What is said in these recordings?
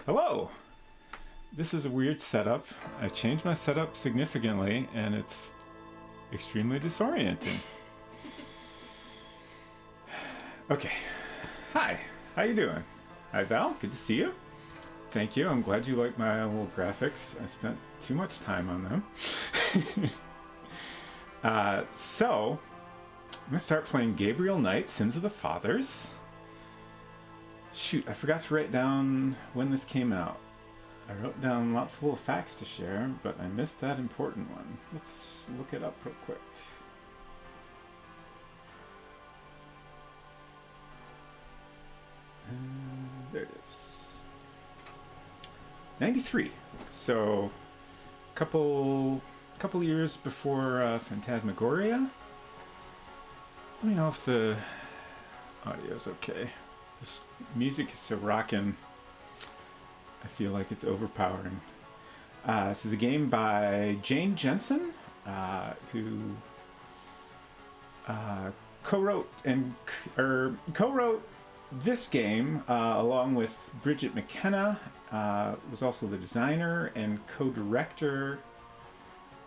Hello! This is a weird setup. I changed my setup significantly, and it's extremely disorienting. Okay. Hi. How you doing? Hi, Val. Good to see you. Thank you. I'm glad you like my little graphics. I spent too much time on them. So, I'm going to start playing Gabriel Knight, Sins of the Fathers. Shoot, I forgot to write down when this came out. I wrote down lots of little facts to share, but I missed that important one. Let's look it up real quick. There it is. 93. So, couple years before Phantasmagoria. Let me know if the audio's okay. This music is so rockin'. I feel like it's overpowering. This is a game by Jane Jensen, who co-wrote this game along with Bridget McKenna. Was also the designer and co-director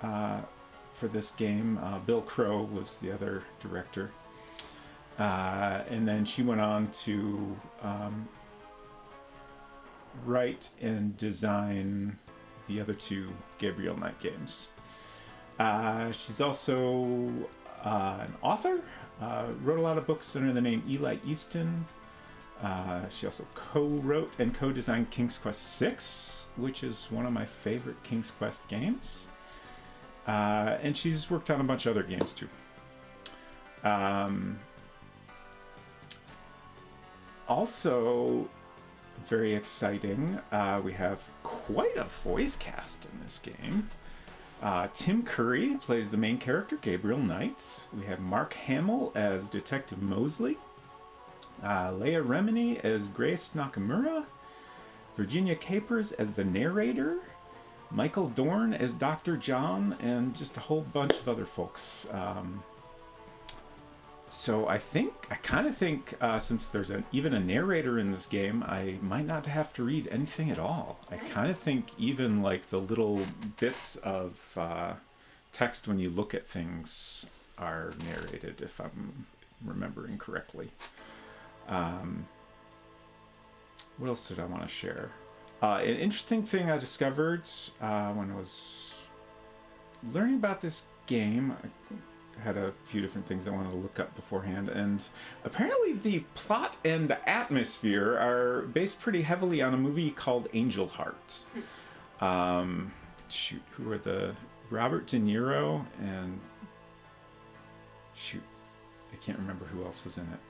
for this game. Bill Crow was the other director. And then she went on to write and design the other two Gabriel Knight games. She's also an author, wrote a lot of books under the name Eli Easton. She also co-wrote and co-designed King's Quest VI, which is one of my favorite King's Quest games. And she's worked on a bunch of other games too. Also, very exciting, we have quite a voice cast in this game. Tim Curry plays the main character, Gabriel Knight. We have Mark Hamill as Detective Mosley. Leia Remini as Grace Nakamura. Virginia Capers as the narrator. Michael Dorn as Dr. John, and just a whole bunch of other folks. So I kind of think, since there's even a narrator in this game, I might not have to read anything at all. Nice. I kind of think even like the little bits of text when you look at things are narrated, if I'm remembering correctly. What else did I want to share? An interesting thing I discovered when I was learning about this game. I had a few different things I wanted to look up beforehand, and apparently the plot and the atmosphere are based pretty heavily on a movie called Angel Heart. Who are the Robert De Niro and I can't remember who else was in it.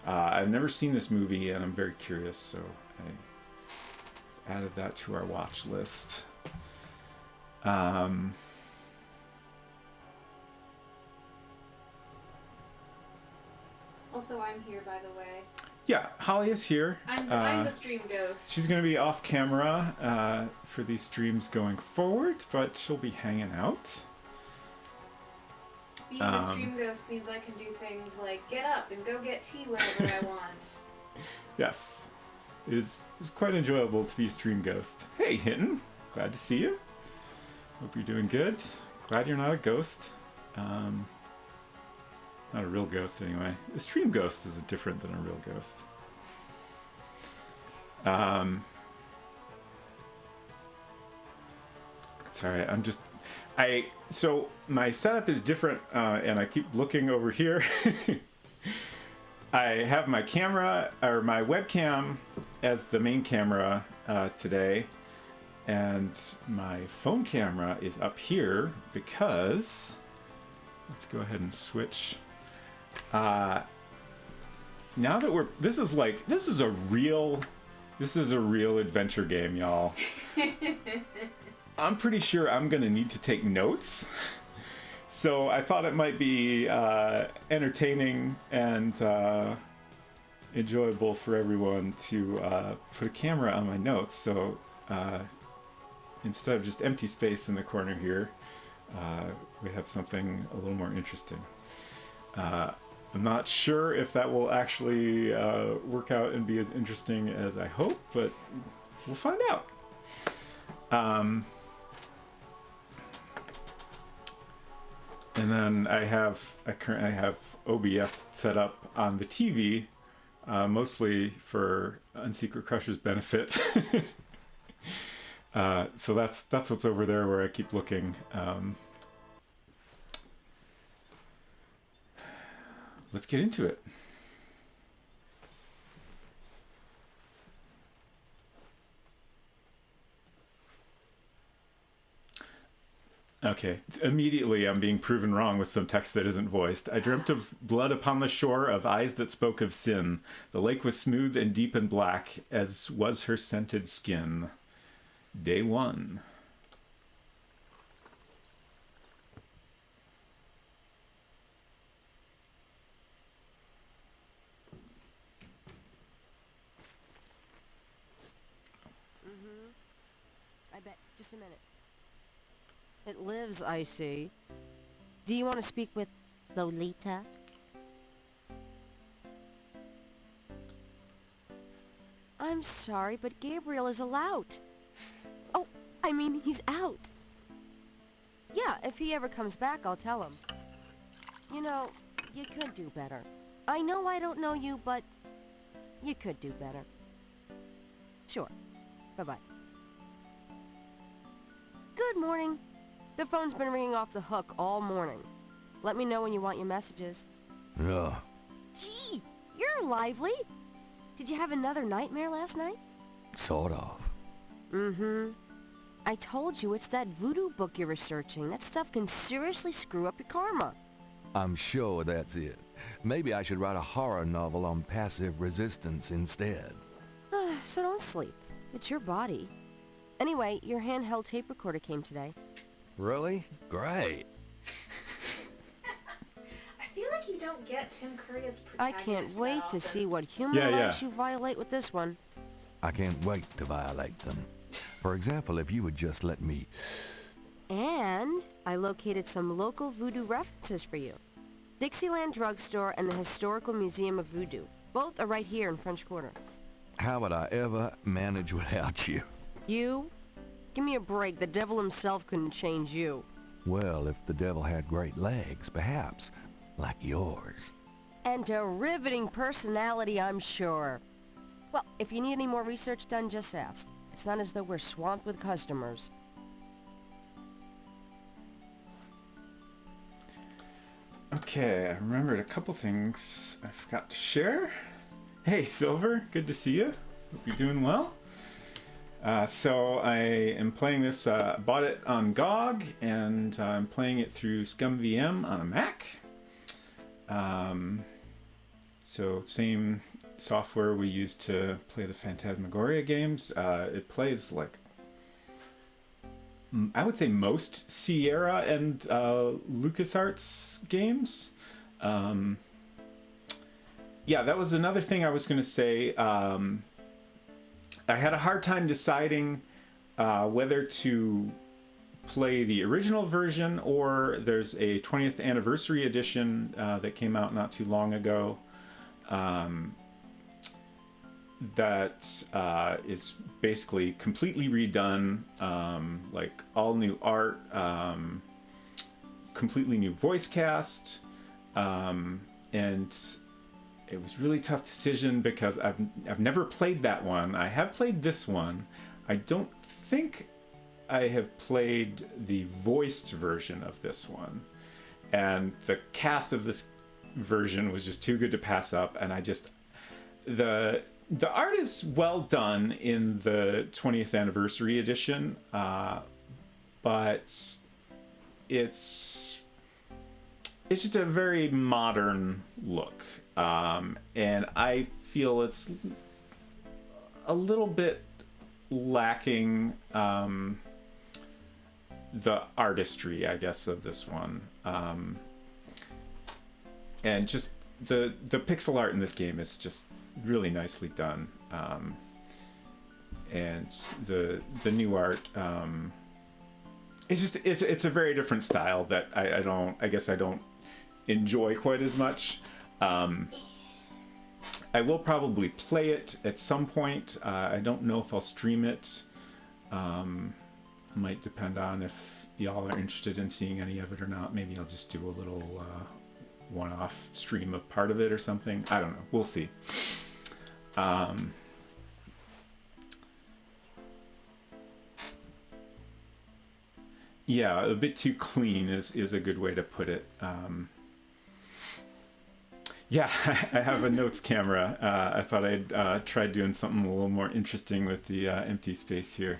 I've never seen this movie, and I'm very curious, so I added that to our watch list. Also, I'm here, by the way. Yeah, Holly is here. I'm the stream ghost. She's going to be off camera for these streams going forward, but she'll be hanging out. Being the stream ghost means I can do things like get up and go get tea whenever I want. Yes. It's quite enjoyable to be a stream ghost. Hey, Hinton. Glad to see you. Hope you're doing good. Glad you're not a ghost. Not a real ghost, anyway. A stream ghost is different than a real ghost. Sorry, so my setup is different, and I keep looking over here. I have my camera, or my webcam, as the main camera today, and my phone camera is up here because... Let's go ahead and switch. Now that this is a real adventure game, y'all. I'm pretty sure I'm gonna need to take notes, so I thought it might be entertaining and enjoyable for everyone to put a camera on my notes. So instead of just empty space in the corner here, we have something a little more interesting. I'm not sure if that will actually work out and be as interesting as I hope, but we'll find out. And then I currently have OBS set up on the TV, mostly for Unsecret Crusher's benefit. So that's what's over there where I keep looking. Let's get into it. Okay, immediately I'm being proven wrong with some text that isn't voiced. I dreamt of blood upon the shore, of eyes that spoke of sin. The lake was smooth and deep and black, as was her scented skin. Day 1. I bet. Just a minute. It lives, I see. Do you want to speak with Lolita? I'm sorry, but Gabriel is allowed. Oh, I mean, he's out. Yeah, if he ever comes back, I'll tell him. You know, you could do better. I know I don't know you, but you could do better. Sure. Bye-bye. Good morning. The phone's been ringing off the hook all morning. Let me know when you want your messages. Yeah. Gee, you're lively. Did you have another nightmare last night? Sort of. Mm-hmm. I told you it's that voodoo book you're researching. That stuff can seriously screw up your karma. I'm sure that's it. Maybe I should write a horror novel on passive resistance instead. So don't sleep. It's your body. Anyway, your handheld tape recorder came today. Really? Great. I feel like you don't get Tim Curry as I protagonist can't that wait to often. see what human Yeah. rights you violate with this one. I can't wait to violate them. For example, if you would just let me... And I located some local voodoo references for you. Dixieland Drugstore and the Historical Museum of Voodoo. Both are right here in French Quarter. How would I ever manage without you? You? Give me a break. The devil himself couldn't change you. Well, if the devil had great legs, perhaps. Like yours. And a riveting personality, I'm sure. Well, if you need any more research done, just ask. It's not as though we're swamped with customers. Okay, I remembered a couple things I forgot to share. Hey, Silver, good to see you. Hope you're doing well. So I am playing this, bought it on GOG, and I'm playing it through ScumVM on a Mac. So same software we use to play the Phantasmagoria games. It plays like, I would say, most Sierra and LucasArts games. Yeah, that was another thing I was going to say. I had a hard time deciding whether to play the original version, or there's a 20th anniversary edition that came out not too long ago that is basically completely redone, like all new art, completely new voice cast, and it was really tough decision because I've never played that one. I have played this one. I don't think I have played the voiced version of this one, and the cast of this version was just too good to pass up. And I just the art is well done in the 20th anniversary edition, but it's just a very modern look. And I feel it's a little bit lacking the artistry, I guess, of this one. And just the pixel art in this game is just really nicely done. And the new art, it's a very different style that I don't enjoy quite as much. I will probably play it at some point. I don't know if I'll stream it. Might depend on if y'all are interested in seeing any of it or not. Maybe I'll just do a little one-off stream of part of it or something. I don't know. We'll see. Yeah, a bit too clean is a good way to put it. Yeah, I have a notes camera. I thought I'd try doing something a little more interesting with the empty space here.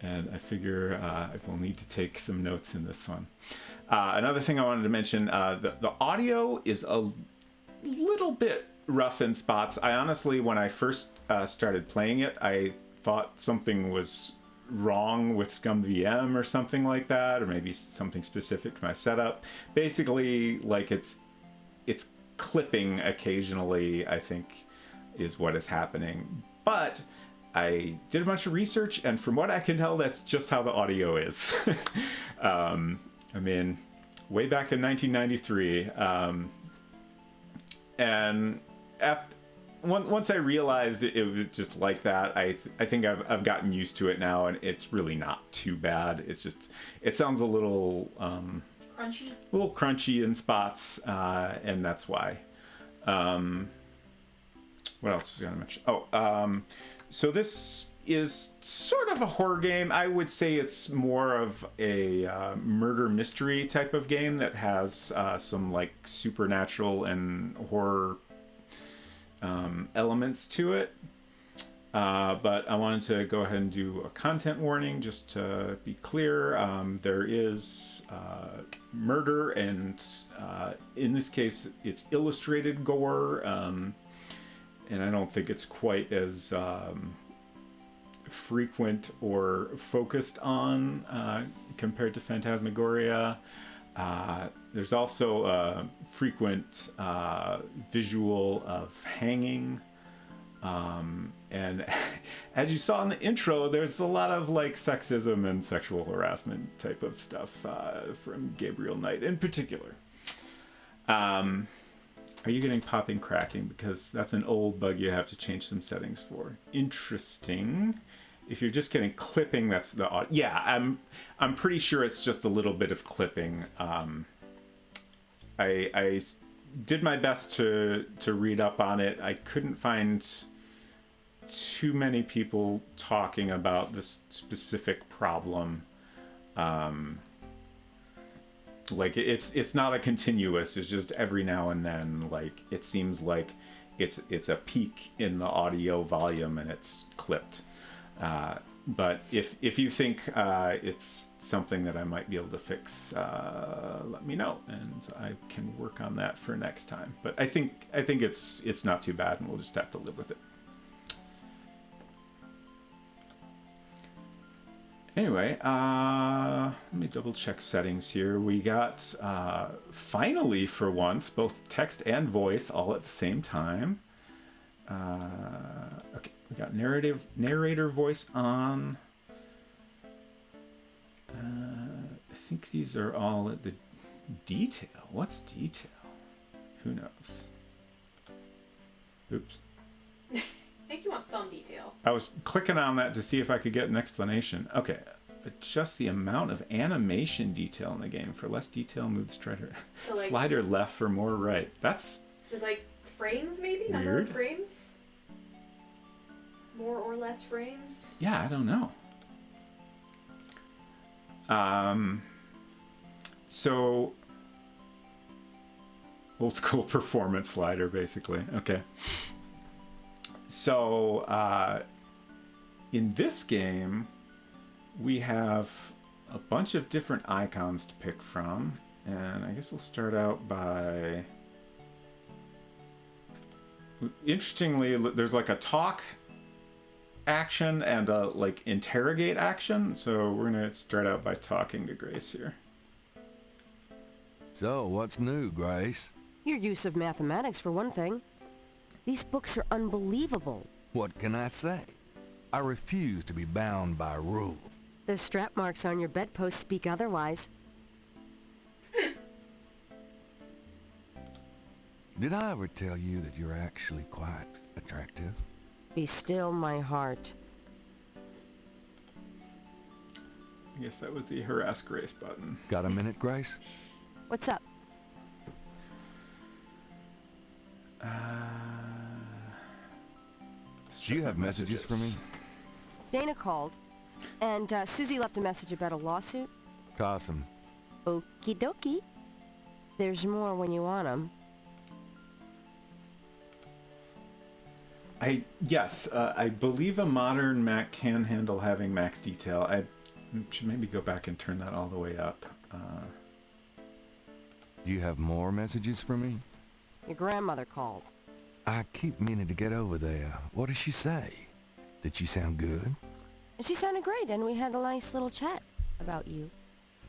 And I figure I will need to take some notes in this one. Another thing I wanted to mention, the audio is a little bit rough in spots. I honestly, when I first started playing it, I thought something was wrong with ScumVM or something like that, or maybe something specific to my setup. Basically, like it's clipping occasionally, I think, is what is happening. But I did a bunch of research, and from what I can tell, that's just how the audio is. I mean, way back in 1993, and once I realized it was just like that, I think I've gotten used to it now, and it's really not too bad. It's just, it sounds a little crunchy in spots, and that's why. What else was I gonna mention? So this is sort of a horror game. I would say it's more of a murder mystery type of game that has some like supernatural and horror elements to it. But I wanted to go ahead and do a content warning just to be clear. There is murder, and in this case it's illustrated gore, and I don't think it's quite as frequent or focused on compared to Phantasmagoria. There's also a frequent visual of hanging. And as you saw in the intro, there's a lot of like sexism and sexual harassment type of stuff from Gabriel Knight in particular. Are you getting popping cracking? Because that's an old bug you have to change some settings for. Interesting. If you're just getting clipping, that's the odd. Yeah, I'm pretty sure it's just a little bit of clipping. I did my best to read up on it. I couldn't find too many people talking about this specific problem. Like it's not a continuous, it's just every now and then, like it seems like it's a peak in the audio volume and it's clipped. But if you think it's something that I might be able to fix, let me know and I can work on that for next time. But I think it's not too bad, and we'll just have to live with it. Anyway, let me double check settings here. We got, finally for once, both text and voice all at the same time. Okay, we got narrator voice on. I think these are all at the detail. What's detail? Who knows? Oops. I think you want some detail. I was clicking on that to see if I could get an explanation. Okay. Adjust the amount of animation detail in the game. For less detail, move the slider left for more right. That's... So it's like frames, maybe? Weird. Number of frames? More or less frames? Yeah, I don't know. So... Old school performance slider, basically. Okay. So, in this game, we have a bunch of different icons to pick from, and I guess we'll start out by... Interestingly, there's like a talk action and a like interrogate action, so we're gonna start out by talking to Grace here. So, what's new, Grace? Your use of mathematics, for one thing. These books are unbelievable. What can I say? I refuse to be bound by rules. The strap marks on your bedpost speak otherwise. Did I ever tell you that you're actually quite attractive? Be still, my heart. I guess that was the harass Grace button. Got a minute, Grace? What's up? Do you have messages for me? Dana called, and Susie left a message about a lawsuit. Toss 'em. Okie dokie. There's more when you want 'em. Yes, I believe a modern Mac can handle having max detail. I should maybe go back and turn that all the way up. Do you have more messages for me? Your grandmother called. I keep meaning to get over there. What did she say? Did she sound good? She sounded great, and we had a nice little chat about you.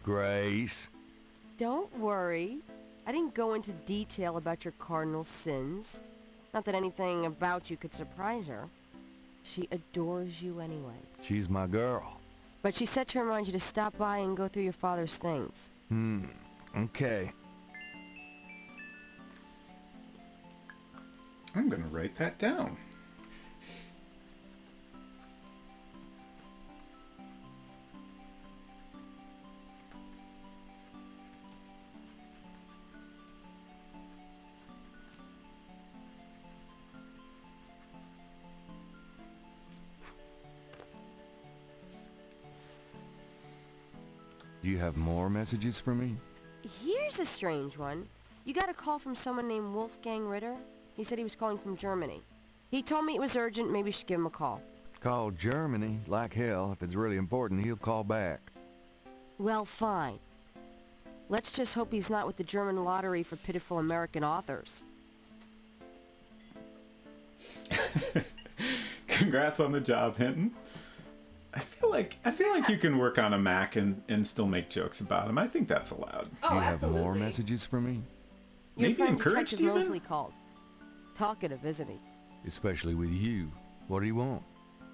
Grace. Don't worry. I didn't go into detail about your cardinal sins. Not that anything about you could surprise her. She adores you anyway. She's my girl. But she said to remind you to stop by and go through your father's things. Okay. I'm gonna write that down. Do you have more messages for me? Here's a strange one. You got a call from someone named Wolfgang Ritter. He said he was calling from Germany. He told me it was urgent, maybe you should give him a call. Call Germany. Like hell. If it's really important, he'll call back. Well, fine. Let's just hope he's not with the German lottery for pitiful American authors. Congrats on the job, Hinton. I feel like you can work on a Mac and still make jokes about him. I think that's allowed. Oh, Do you absolutely. have more messages for me? Your Maybe friend encouraged Detective even? Mosley called. Talkative, isn't he? Especially with you. What do you want?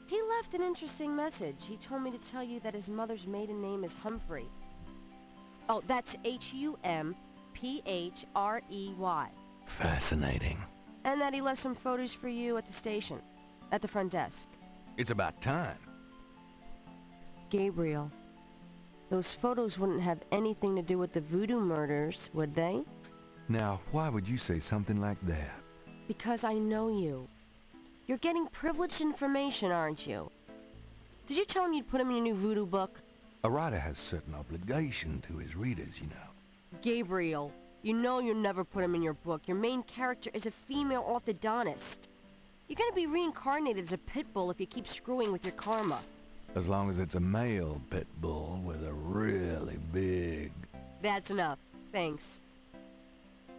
He left an interesting message. He told me to tell you that his mother's maiden name is Humphrey. Oh, that's Humphrey. Fascinating. And that he left some photos for you at the station, at the front desk. It's about time. Gabriel, those photos wouldn't have anything to do with the voodoo murders, would they? Now, why would you say something like that? Because I know you. You're getting privileged information, aren't you? Did you tell him you'd put him in your new voodoo book? A writer has certain obligation to his readers, you know. Gabriel, you know you'll never put him in your book. Your main character is a female orthodontist. You're gonna be reincarnated as a pit bull if you keep screwing with your karma. As long as it's a male pit bull with a really big... That's enough. Thanks.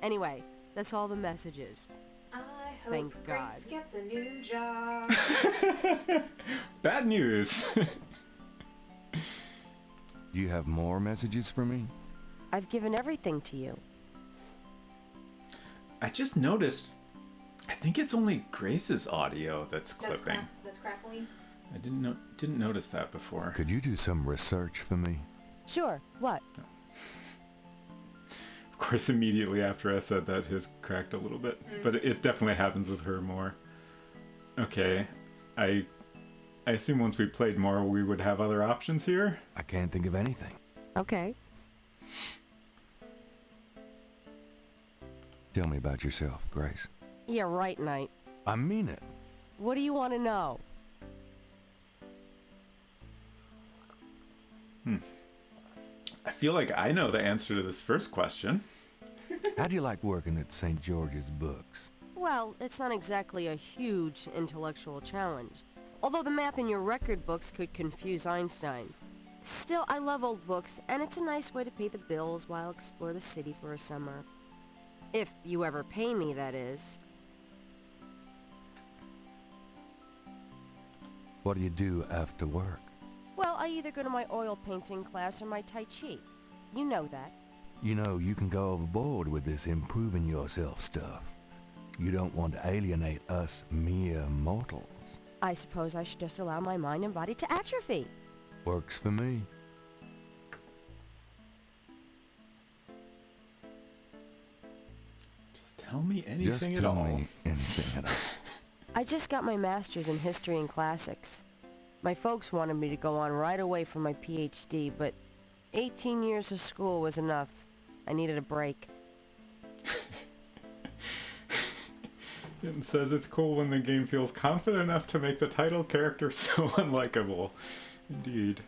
Anyway, that's all the messages. I hope Thank Grace God. gets a new job. Bad news. Do you have more messages for me? I've given everything to you. I just noticed. I think it's only Grace's audio that's clipping. That's crackly. I didn't notice that before. Could you do some research for me? Sure, what? Of course, immediately after I said that, his cracked a little bit. But it definitely happens with her more. Okay, I assume once we played more, we would have other options here. I can't think of anything. Okay. Tell me about yourself, Grace. Yeah, right, Knight. I mean it. What do you want to know? I feel like I know the answer to this first question. How do you like working at St. George's Books? Well, it's not exactly a huge intellectual challenge. Although the math in your record books could confuse Einstein. Still, I love old books, and it's a nice way to pay the bills while explore the city for a summer. If you ever pay me, that is. What do you do after work? Well, I either go to my oil painting class or my Tai Chi. You know that. You know, you can go overboard with this improving yourself stuff. You don't want to alienate us mere mortals. I suppose I should just allow my mind and body to atrophy. Works for me. Just Tell me anything Just at tell all. me anything at all. I just got my master's in history and classics. My folks wanted me to go on right away for my PhD, but 18 years of school was enough. I needed a break. It says it's cool when the game feels confident enough to make the title character so unlikable. Indeed.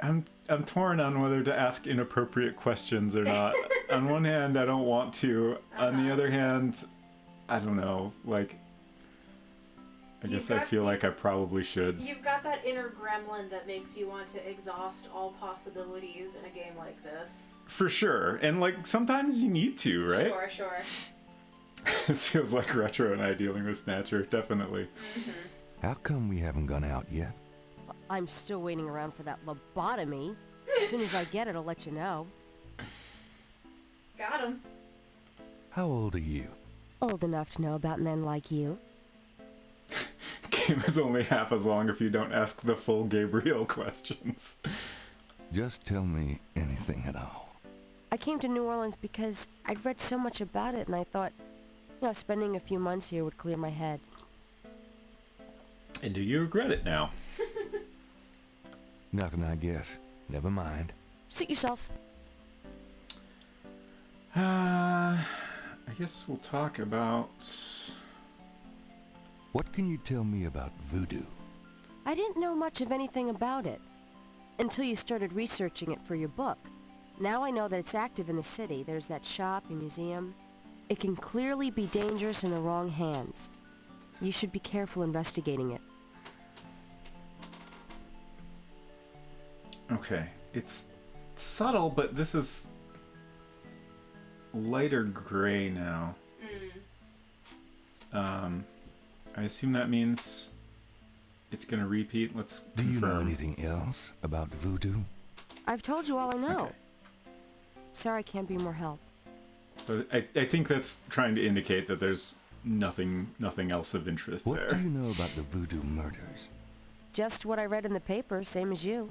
I'm torn on whether to ask inappropriate questions or not. On one hand, I don't want to. On the other hand, I don't know. Like, I guess I feel like I probably should. You've got that inner gremlin that makes you want to exhaust all possibilities in a game like this. For sure. And, like, sometimes you need to, right? Sure. This feels like Retro and I dealing with Snatcher, definitely. Mm-hmm. How come we haven't gone out yet? I'm still waiting around for that lobotomy. As soon as I get it, I'll let you know. Got him. How old are you? Old enough to know about men like you. Game is only half as long if you don't ask the full Gabriel questions. Just tell me anything at all. I came to New Orleans because I'd read so much about it and I thought, spending a few months here would clear my head. And do you regret it now? Nothing, I guess. Never mind. Suit yourself. I guess we'll talk about... What can you tell me about voodoo? I didn't know much of anything about it until you started researching it for your book. Now I know that it's active in the city. There's that shop and museum. It can clearly be dangerous in the wrong hands. You should be careful investigating it. Okay, it's subtle, but this is lighter gray now. I assume that means it's gonna repeat. Let's Do confirm. you know anything else about voodoo? I've told you all I know. Okay. Sorry I can't be more help. So I think that's trying to indicate that there's nothing else of interest What there. do you know about the voodoo murders? Just what I read in the paper, same as you.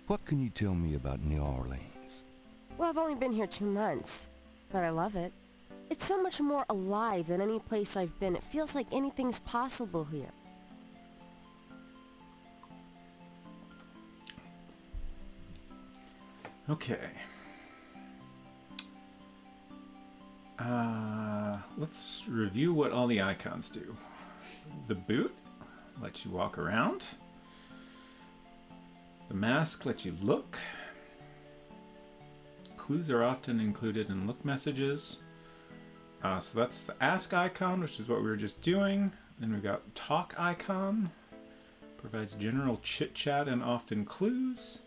What can you tell me about New Orleans? Well, I've only been here 2 months, but I love it. It's so much more alive than any place I've been. It feels like anything's possible here. Okay. Let's review what all the icons do. The boot lets you walk around. The mask lets you look. Clues are often included in look messages. So that's the ask icon, which is what we were just doing. Then we've got talk icon. Provides general chit chat and often clues.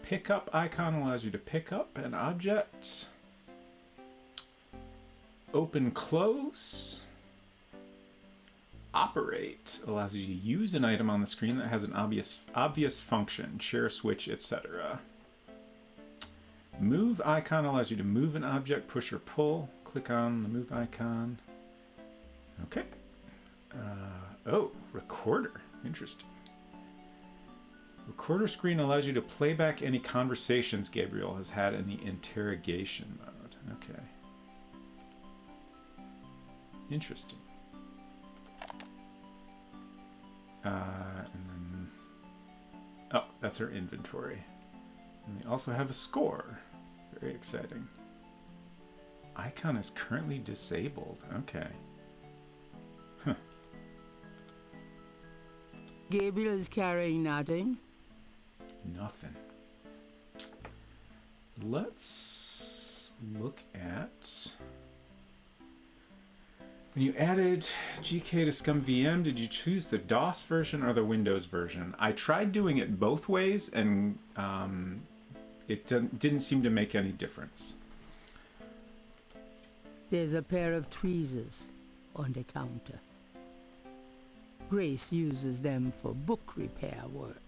Pick up icon allows you to pick up an object. Open close. Operate allows you to use an item on the screen that has an obvious function, share, switch, etc. Move icon allows you to move an object, push or pull. Click on the move icon. Okay. Oh, recorder. Interesting. Recorder screen allows you to play back any conversations Gabriel has had in the interrogation mode. Okay. Interesting. And then... Oh, that's her inventory. And we also have a score. Very exciting. Icon is currently disabled. Okay. Huh. Gabriel is carrying nothing. Nothing. Let's look at... When you added GK to ScumVM, did you choose the DOS version or the Windows version? I tried doing it both ways, and it didn't seem to make any difference. There's a pair of tweezers on the counter. Grace uses them for book repair work.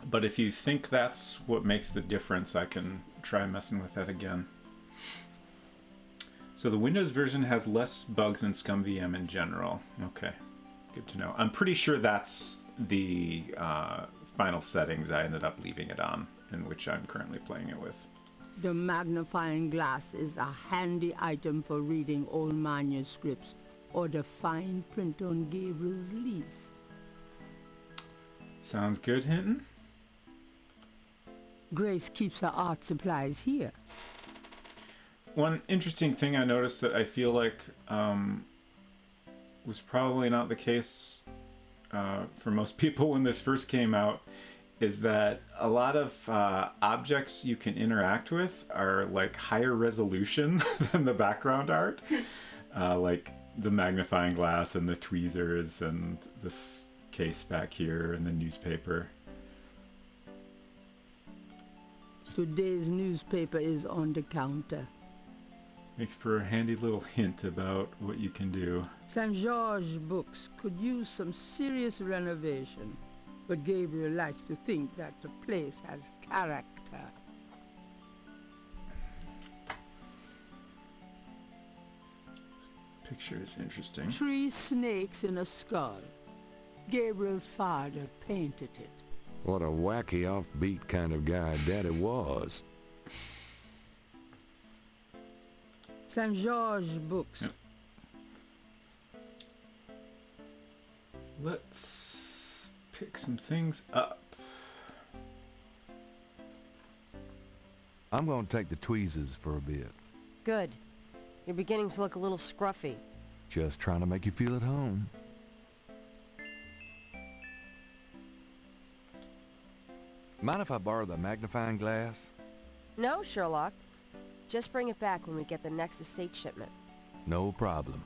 But if you think that's what makes the difference, I can try messing with that again. So the Windows version has less bugs than ScumVM in general. Okay, good to know. I'm pretty sure that's the final settings, I ended up leaving it on, in which I'm currently playing it with. The magnifying glass is a handy item for reading old manuscripts or the fine print on Gabriel's lease. Sounds good, Hinton? Grace keeps her art supplies here. One interesting thing I noticed that I feel like was probably not the case for most people when this first came out is that a lot of objects you can interact with are like higher resolution than the background art. Like the magnifying glass and the tweezers and this case back here and the newspaper. Today's newspaper is on the counter. Makes for a handy little hint about what you can do. St. George Books could use some serious renovation, but Gabriel likes to think that the place has character. Picture is interesting. 3 snakes in a skull. Gabriel's father painted it. What a wacky, offbeat kind of guy Daddy was. St. George Books. Yep. Let's pick some things up. I'm gonna take the tweezers for a bit. Good. You're beginning to look a little scruffy. Just trying to make you feel at home. Mind if I borrow the magnifying glass? No, Sherlock. Just bring it back when we get the next estate shipment. No problem.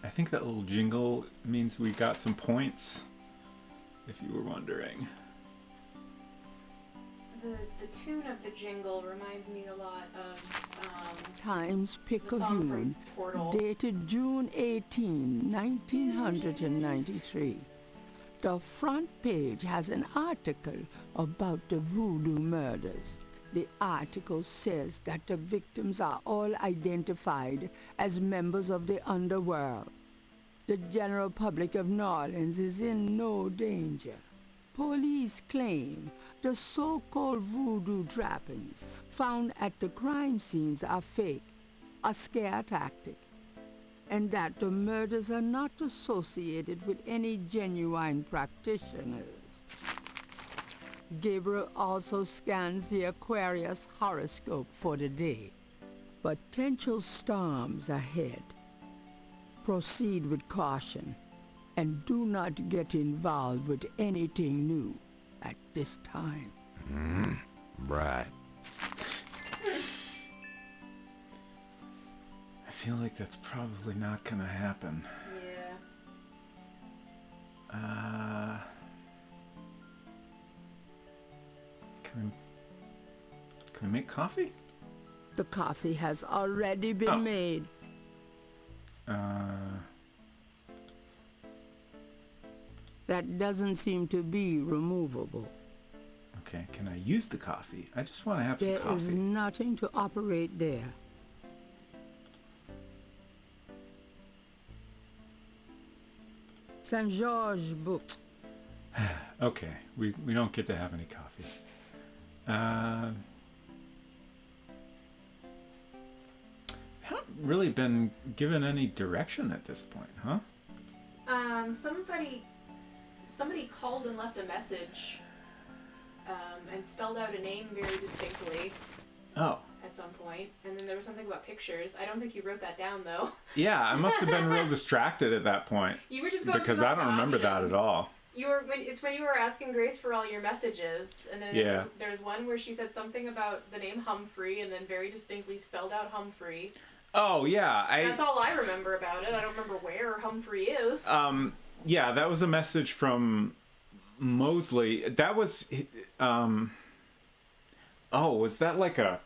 I think that little jingle means we got some points, if you were wondering. The tune of the jingle reminds me a lot of Times the song Picayune, from Portal. dated June 18, 1993. The front page has an article about the voodoo murders. The article says that the victims are all identified as members of the underworld. The general public of New Orleans is in no danger. Police claim the so-called voodoo trappings found at the crime scenes are fake, a scare tactic, and that the murders are not associated with any genuine practitioners. Gabriel also scans the Aquarius horoscope for the day. Potential storms ahead. Proceed with caution, and do not get involved with anything new at this time. Right. I feel like that's probably not gonna happen. Yeah. Can we make coffee? The coffee has already been made. That doesn't seem to be removable. Okay, can I use the coffee? I just want to have some There coffee. is nothing to operate there. St. George Book. Okay, we don't get to have any coffee. Haven't really been given any direction at this point, huh? Somebody called and left a message, and spelled out a name very distinctly. Oh. At some point, and then there was something about pictures. I don't think you wrote that down though. Yeah, I must have been real distracted at that point. You were just going because through I don't remember that options. at all. It's when you were asking Grace for all your messages, and then Yeah. there's one where she said something about the name Humphrey, and then very distinctly spelled out Humphrey. Oh yeah, That's all I remember about it. I don't remember where Humphrey is. Yeah, that was a message from Mosley. That was was that like a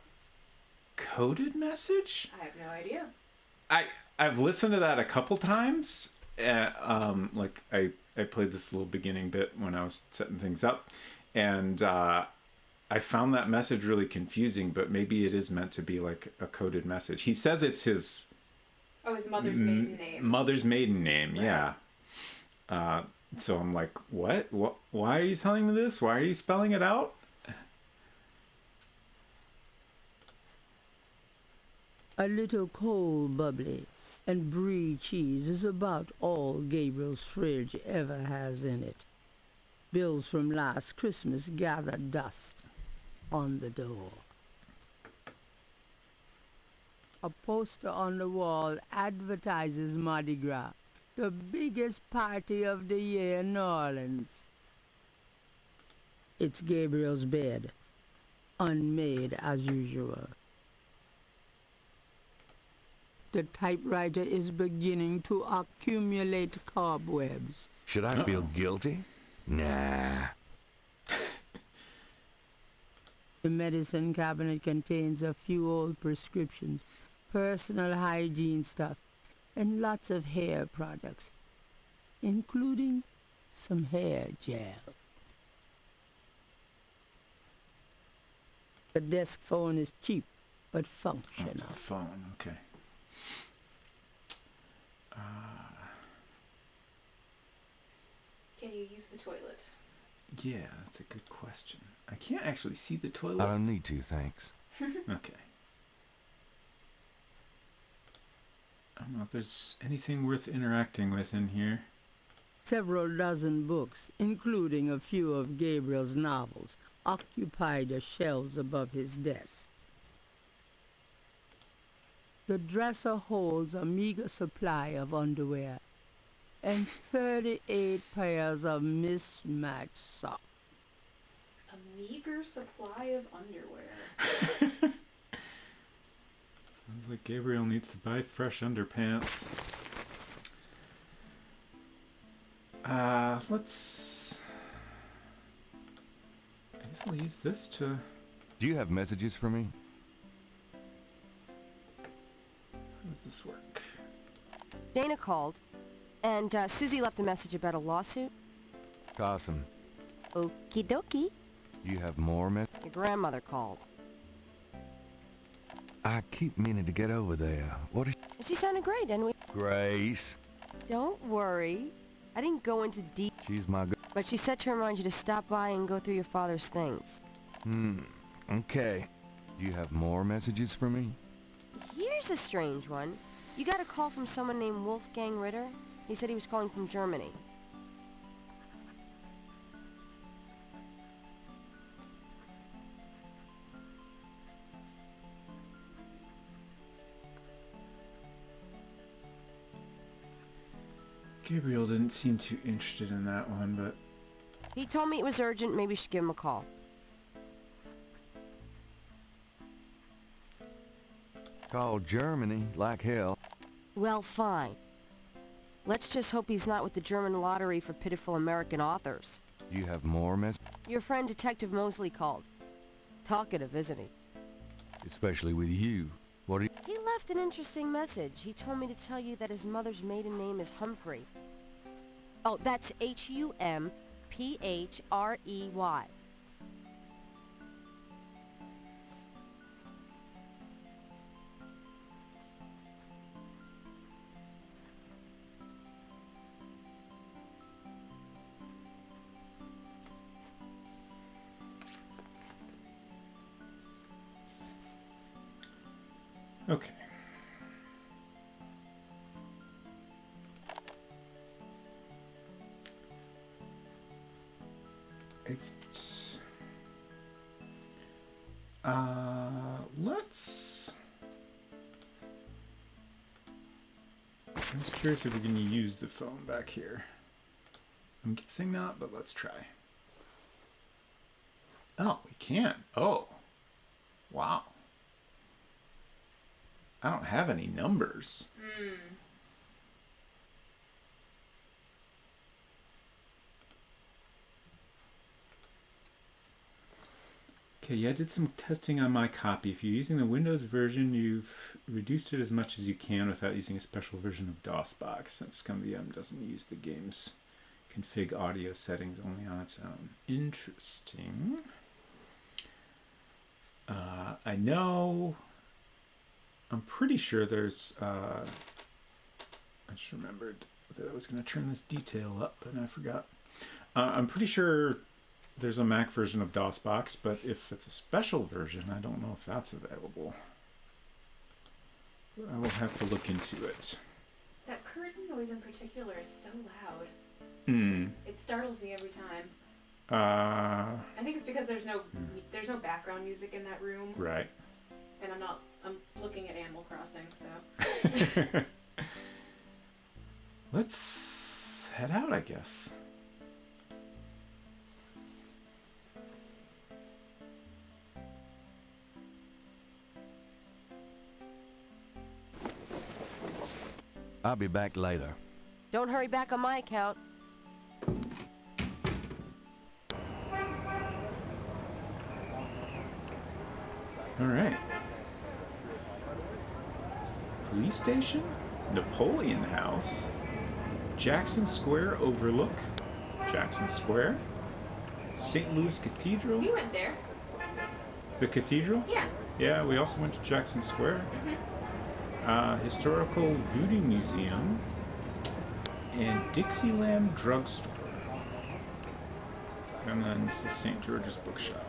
coded message? I have no idea. I've listened to that a couple times. Like I played this little beginning bit when I was setting things up, and I found that message really confusing. But maybe it is meant to be like a coded message. He says it's his Oh, his mother's maiden name. Mother's maiden name, Right. yeah. So I'm like, what? Why are you telling me this? Why are you spelling it out? A little cold bubbly and brie cheese is about all Gabriel's fridge ever has in it. Bills from last Christmas gather dust on the door. A poster on the wall advertises Mardi Gras, the biggest party of the year in New Orleans. It's Gabriel's bed, unmade as usual. The typewriter is beginning to accumulate cobwebs. Should I feel guilty? Nah. The medicine cabinet contains a few old prescriptions, personal hygiene stuff, and lots of hair products, including some hair gel. The desk phone is cheap, but functional. It's a phone, okay. Can you use the toilet? Yeah, that's a good question. I can't actually see the toilet. I don't need to, thanks. Okay. I don't know if there's anything worth interacting with in here. Several dozen books, including a few of Gabriel's novels, occupy the shelves above his desk. The dresser holds a meager supply of underwear and 38 pairs of mismatched socks. A meager supply of underwear. Sounds like Gabriel needs to buy fresh underpants. Let's... I guess I'll use this to... Do you have messages for me? How does this work? Dana called, and Susie left a message about a lawsuit. Awesome. Okie dokie. You have more Your grandmother called. I keep meaning to get over there. What is... She sounded great, didn't we? Grace. Don't worry. I didn't go into deep, She's my but she said to remind you to stop by and go through your father's things. Okay. You have more messages for me? Here's a strange one. You got a call from someone named Wolfgang Ritter? He said he was calling from Germany. Gabriel didn't seem too interested in that one, but... He told me it was urgent, maybe you should give him a call. Call Germany like hell. Well, fine. Let's just hope he's not with the German lottery for pitiful American authors. You have more Your friend Detective Mosley called. Talkative, isn't he? especially with you. What do you... He left an interesting message. He told me to tell you that his mother's maiden name is Humphrey. Oh, that's Humphhrey. Okay. Let's... I'm just curious if we can use the phone back here. I'm guessing not, but let's try. Oh, we can. Oh. Wow. I don't have any numbers. Okay, yeah, I did some testing on my copy. If you're using the Windows version, you've reduced it as much as you can without using a special version of DOSBox, since ScumVM doesn't use the game's config audio settings only on its own. Interesting. I know... I'm pretty sure there's... I just remembered that I was going to turn this detail up, and I forgot. I'm pretty sure there's a Mac version of DOSBox, but if it's a special version, I don't know if that's available. I will have to look into it. That curtain noise in particular is so loud. It startles me every time. I think it's because there's no background music in that room. Right. And I'm looking at Animal Crossing, so. Let's head out, I guess. I'll be back later. Don't hurry back on my account. All right. Police station, Napoleon House, Jackson Square Overlook, Jackson Square, St. Louis Cathedral. We went there. The cathedral? Yeah. Yeah, we also went to Jackson Square. Historical Voodoo Museum, and Dixieland Drugstore. And then this is St. George's Bookshop.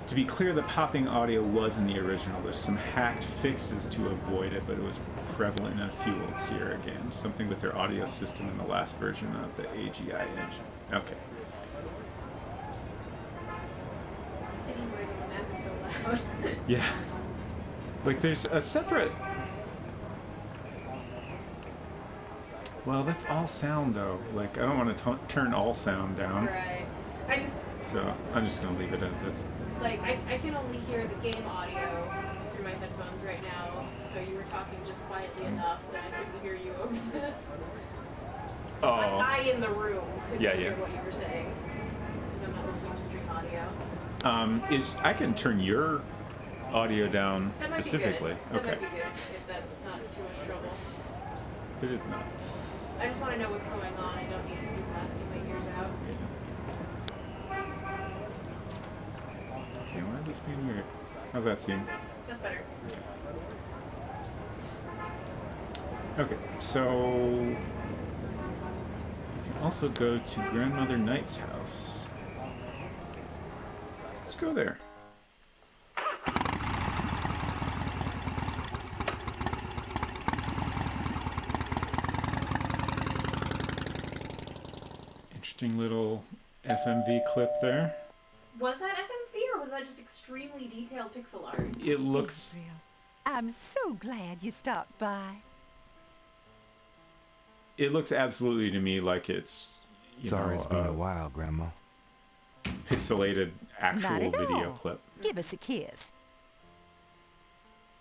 To be clear, the popping audio was in the original. There's some hacked fixes to avoid it, but it was prevalent in a few old Sierra games. Something with their audio system in the last version of the AGI engine. Okay. City noise on the map is so loud. Yeah. Like, there's a separate... Well, that's all sound, though. Like, I don't want to turn all sound down. Right. So, I'm just going to leave it as is. Like, I can only hear the game audio through my headphones right now, so you were talking just quietly enough that I couldn't hear you over the... Oh. I in the room couldn't Yeah, hear yeah. what you were saying, because I'm not listening to stream audio. I can turn your audio down That might specifically. be good. That Okay. might be good, if that's not too much trouble. It is not. I just want to know what's going on. I don't need it to be blasting my ears out. Okay, why is this being weird? How's that seem? That's better. Okay, so you can also go to Grandmother Knight's house. Let's go there. Interesting little FMV clip there. Was that FMV or was that just extremely detailed pixel art? It looks... Gabriel, I'm so glad you stopped by. It looks absolutely to me like it's, Sorry, it's been a while, Grandma. pixelated Not actual at video all. clip. Give us a kiss.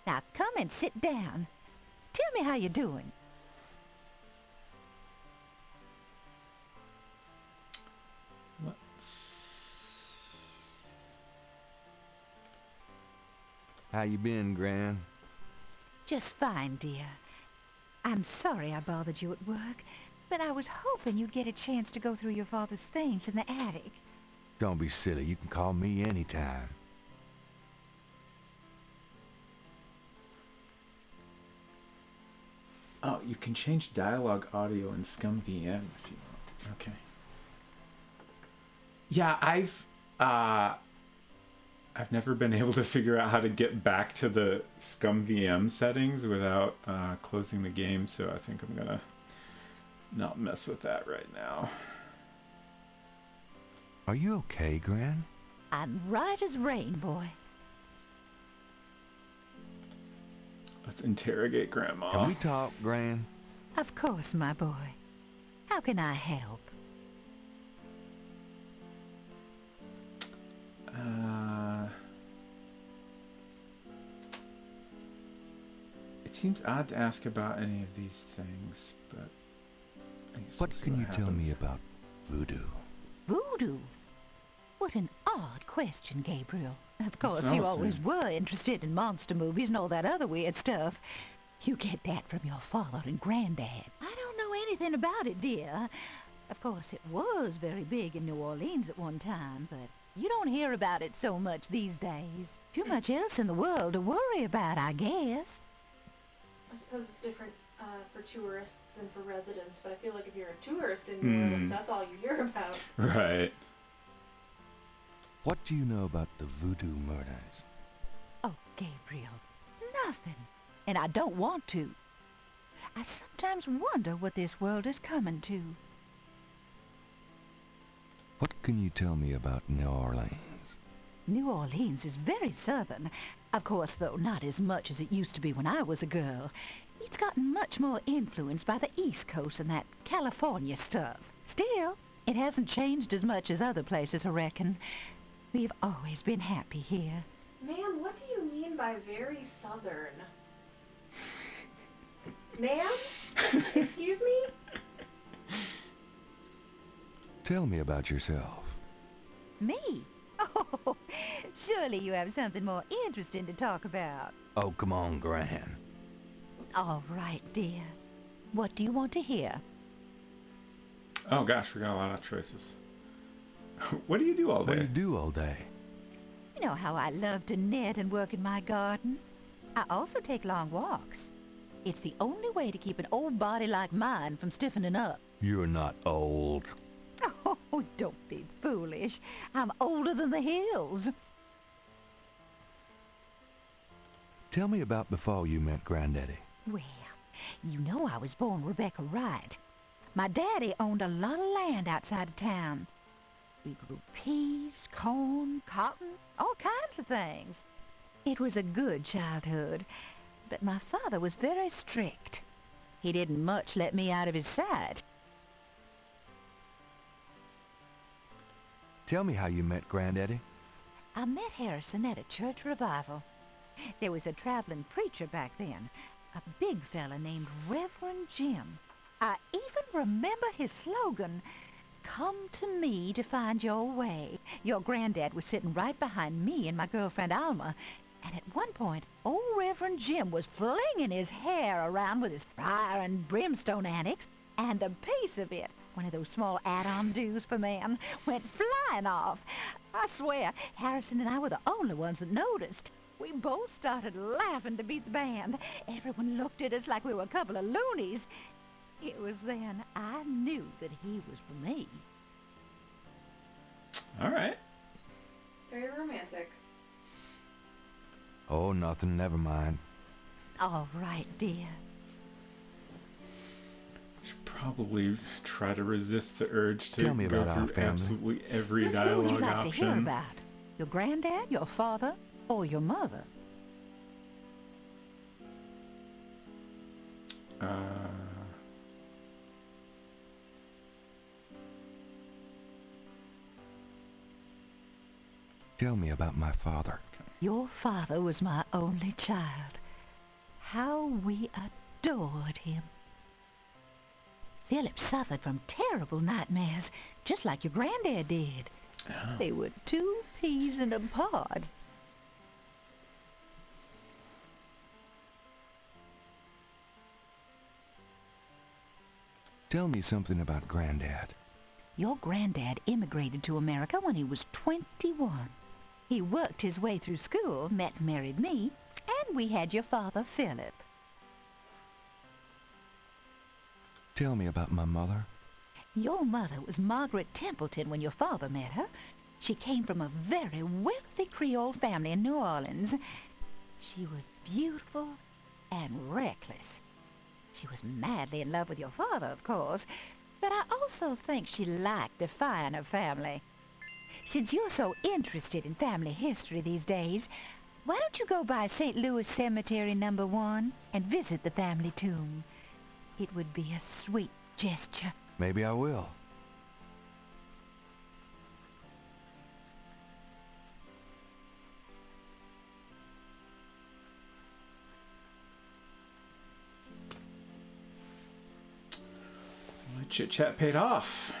Now come and sit down. Tell me how you're doing. Let's... How you been, Gran? Just fine, dear. I'm sorry I bothered you at work, but I was hoping you'd get a chance to go through your father's things in the attic. Don't be silly. You can call me anytime. Oh, you can change dialogue audio in ScumVM if you want. Okay. Yeah, I've never been able to figure out how to get back to the ScumVM settings without closing the game, so I think I'm gonna not mess with that right now. Are you okay, Gran? I'm right as rain, boy. Let's interrogate Grandma. Can we talk, Gran? Of course, my boy. How can I help? It seems odd to ask about any of these things, but I guess What we'll see can you tell happens. me about voodoo? Voodoo? What an odd question, Gabriel. Of course, what I you was always saying. were interested in monster movies and all that other weird stuff. You get that from your father and granddad. I don't know anything about it, dear. Of course, it was very big in New Orleans at one time, but you don't hear about it so much these days. Too much else in the world to worry about, I guess. I suppose it's different for tourists than for residents, but I feel like if you're a tourist in New Orleans, that's all you hear about. Right. What do you know about the voodoo murders? Oh, Gabriel, nothing. And I don't want to. I sometimes wonder what this world is coming to. What can you tell me about New Orleans? New Orleans is very southern. Of course, though, not as much as it used to be when I was a girl. It's gotten much more influenced by the East Coast and that California stuff. Still, it hasn't changed as much as other places, I reckon. We've always been happy here. Ma'am, what do you mean by very southern? Ma'am? Excuse me? Tell me about yourself. Me? Oh, surely you have something more interesting to talk about. Oh, come on, Gran. All right, dear. What do you want to hear? Oh gosh, we got a lot of choices. What do you do all day? What do you do all day? You know how I love to knit and work in my garden? I also take long walks. It's the only way to keep an old body like mine from stiffening up. You're not old. Oh, don't be foolish. I'm older than the hills. Tell me about before you met Granddaddy. Well, you know I was born Rebecca Wright. My daddy owned a lot of land outside of town. We grew peas, corn, cotton, all kinds of things. It was a good childhood, but my father was very strict. He didn't much let me out of his sight. Tell me how you met Granddaddy. I met Harrison at a church revival. There was a traveling preacher back then, a big fella named Reverend Jim. I even remember his slogan, "Come to me to find your way." Your granddad was sitting right behind me and my girlfriend Alma, and at one point, old Reverend Jim was flinging his hair around with his fire and brimstone antics, and a piece of it, one of those small add-on do's for men, went flying off. I swear, Harrison and I were the only ones that noticed. We both started laughing to beat the band. Everyone looked at us like we were a couple of loonies. It was then I knew that he was for me. All right. Very romantic. Oh, nothing, never mind. All right, dear. Should probably try to resist the urge to Tell me go about our through family. absolutely every Who would dialogue you like to hear option. about? Your granddad, your father, or your mother? Tell me about my father. Your father was my only child. How we adored him. Philip suffered from terrible nightmares, just like your granddad did. Oh. They were 2 peas in a pod. Tell me something about Granddad. Your granddad immigrated to America when he was 21. He worked his way through school, met and married me, and we had your father, Philip. Tell me about my mother. Your mother was Margaret Templeton when your father met her. She came from a very wealthy Creole family in New Orleans. She was beautiful and reckless. She was madly in love with your father, of course, but I also think she liked defying her family. Since you're so interested in family history these days, why don't you go by St. Louis Cemetery No. 1 and visit the family tomb? It would be a sweet gesture. Maybe I will. My chit chat paid off.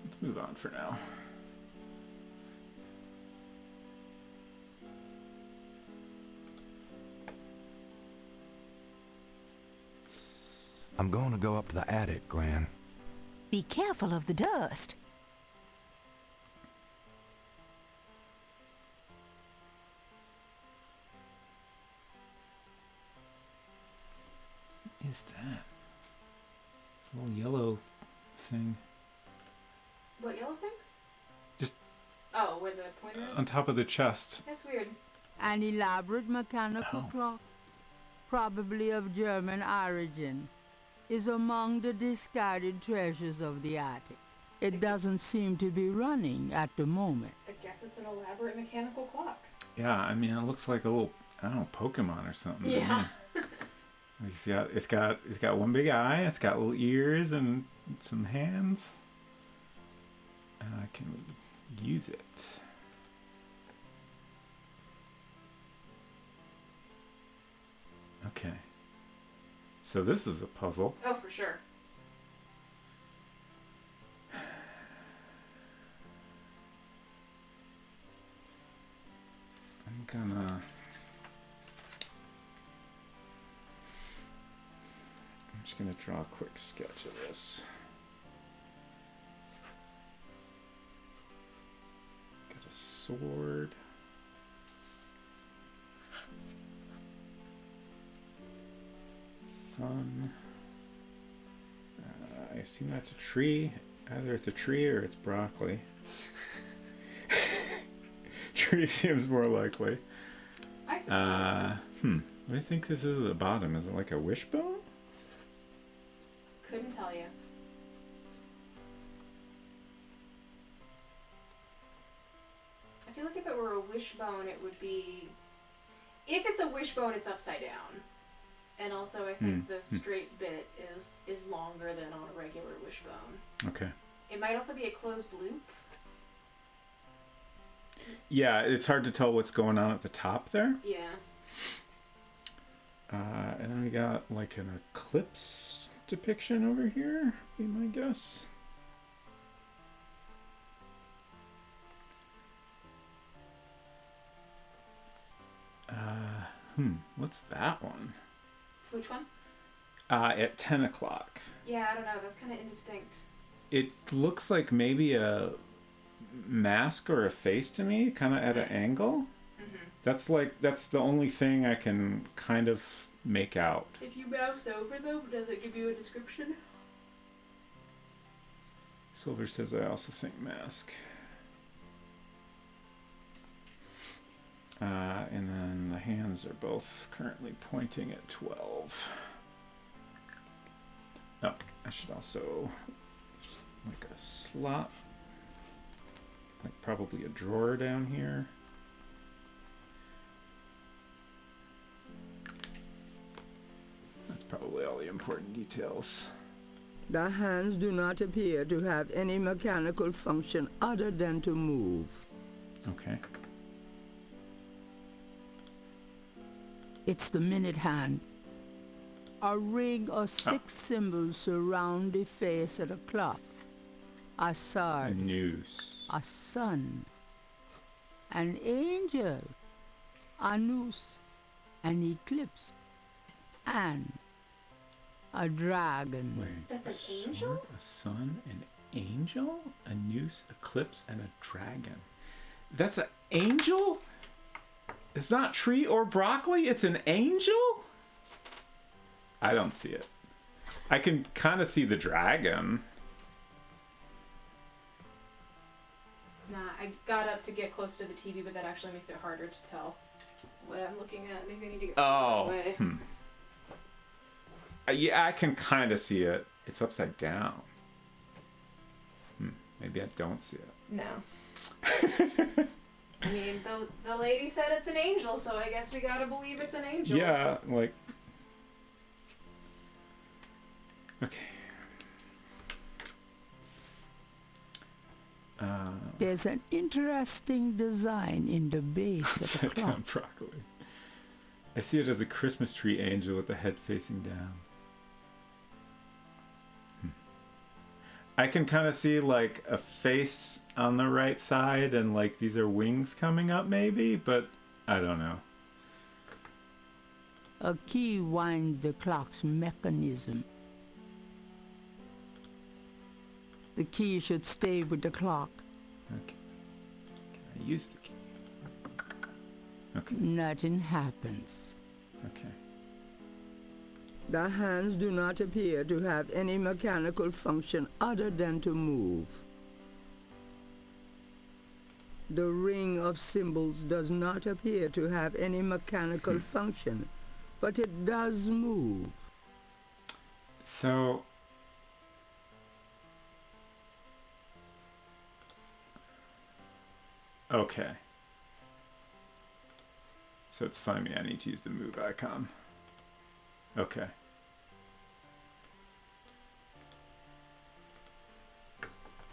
Let's move on for now. I'm going to go up to the attic, Gran. Be careful of the dust. is that? It's a little yellow thing. What yellow thing? Just. Oh, where the pointer is? On top of the chest. That's weird. An elaborate mechanical clock, probably of German origin, is among the discarded treasures of the attic. It doesn't seem to be running at the moment. I guess it's an elaborate mechanical clock. Yeah, I mean, it looks like a little, I don't know, Pokemon or something. Yeah. It's got one big eye. It's got little ears and some hands. And I can use it. Okay. So this is a puzzle. Oh, for sure. I'm just gonna draw a quick sketch of this. Got a sword. Sun. I assume that's a tree. Either it's a tree or it's broccoli. Tree seems more likely. I suppose. What do you think this is at the bottom? Is it like a wishbone? Couldn't tell you. I feel like if it were a wishbone, it would be... If it's a wishbone, it's upside down. And also, I think the straight bit is longer than on a regular wishbone. Okay. It might also be a closed loop. Yeah, it's hard to tell what's going on at the top there. Yeah. And then we got like an eclipse depiction over here, be my guess. What's that one? Which one? At 10 o'clock. Yeah, I don't know. That's kind of indistinct. It looks like maybe a mask or a face to me, kind of at an angle. Mm-hmm. That's the only thing I can kind of make out. If you mouse over them, does it give you a description? Silver says I also think mask. And then the hands are both currently pointing at 12. Oh, I should also just like a slot, like probably a drawer down here. That's probably all the important details. The hands do not appear to have any mechanical function other than to move. Okay. It's the minute hand. A ring of 6 symbols surround the face of the clock. A A sword, noose. a sun, an angel, a noose, an eclipse, and a dragon. Wait. That's a an sword, angel? a sun, an angel, a noose, eclipse, and a dragon. That's an angel? It's not tree or broccoli, it's an angel? I don't see it. I can kind of see the dragon. Nah, I got up to get close to the TV, but that actually makes it harder to tell what I'm looking at. Maybe I need to get away. Yeah, I can kind of see it. It's upside down. Maybe I don't see it. No. I mean, the lady said it's an angel, so I guess we gotta believe it's an angel. Yeah, like... Okay. There's an interesting design in the base of the Upside clock. down broccoli. I see it as a Christmas tree angel with the head facing down. I can kind of see like a face on the right side and like these are wings coming up maybe, but I don't know. A key winds the clock's mechanism. The key should stay with the clock. Okay. Can I use the key? Okay. Nothing happens. Okay. The hands do not appear to have any mechanical function other than to move. The ring of symbols does not appear to have any mechanical function, but it does move. So... Okay. So it's telling me I need to use the move icon. Okay.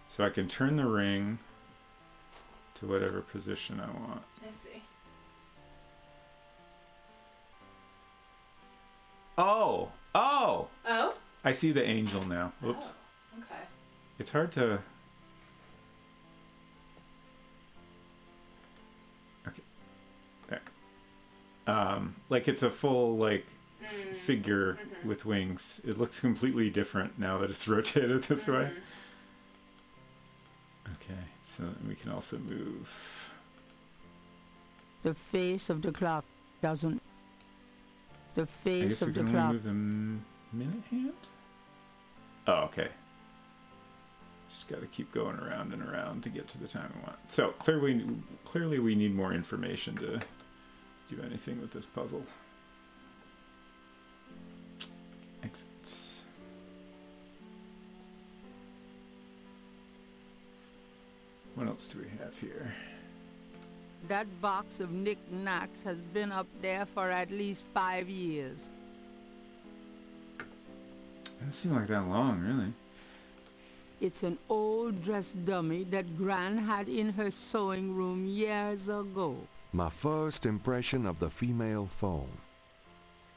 So I can turn the ring to whatever position I want. I see. Oh! Oh! Oh? I see the angel now. Whoops. Oh, okay. It's hard to... Okay. There. Like it's a full, like, figure with wings. It looks completely different now that it's rotated this way. Okay, so we can also move. The face of the clock doesn't. The I face guess we of the can clock. only move the minute hand? Oh, okay. Just got to keep going around and around to get to the time we want. So clearly we need more information to do anything with this puzzle. Exits. What else do we have here? That box of knickknacks has been up there for at least 5 years. Doesn't seem like that long, really. It's an old dress dummy that Gran had in her sewing room years ago. My first impression of the female form.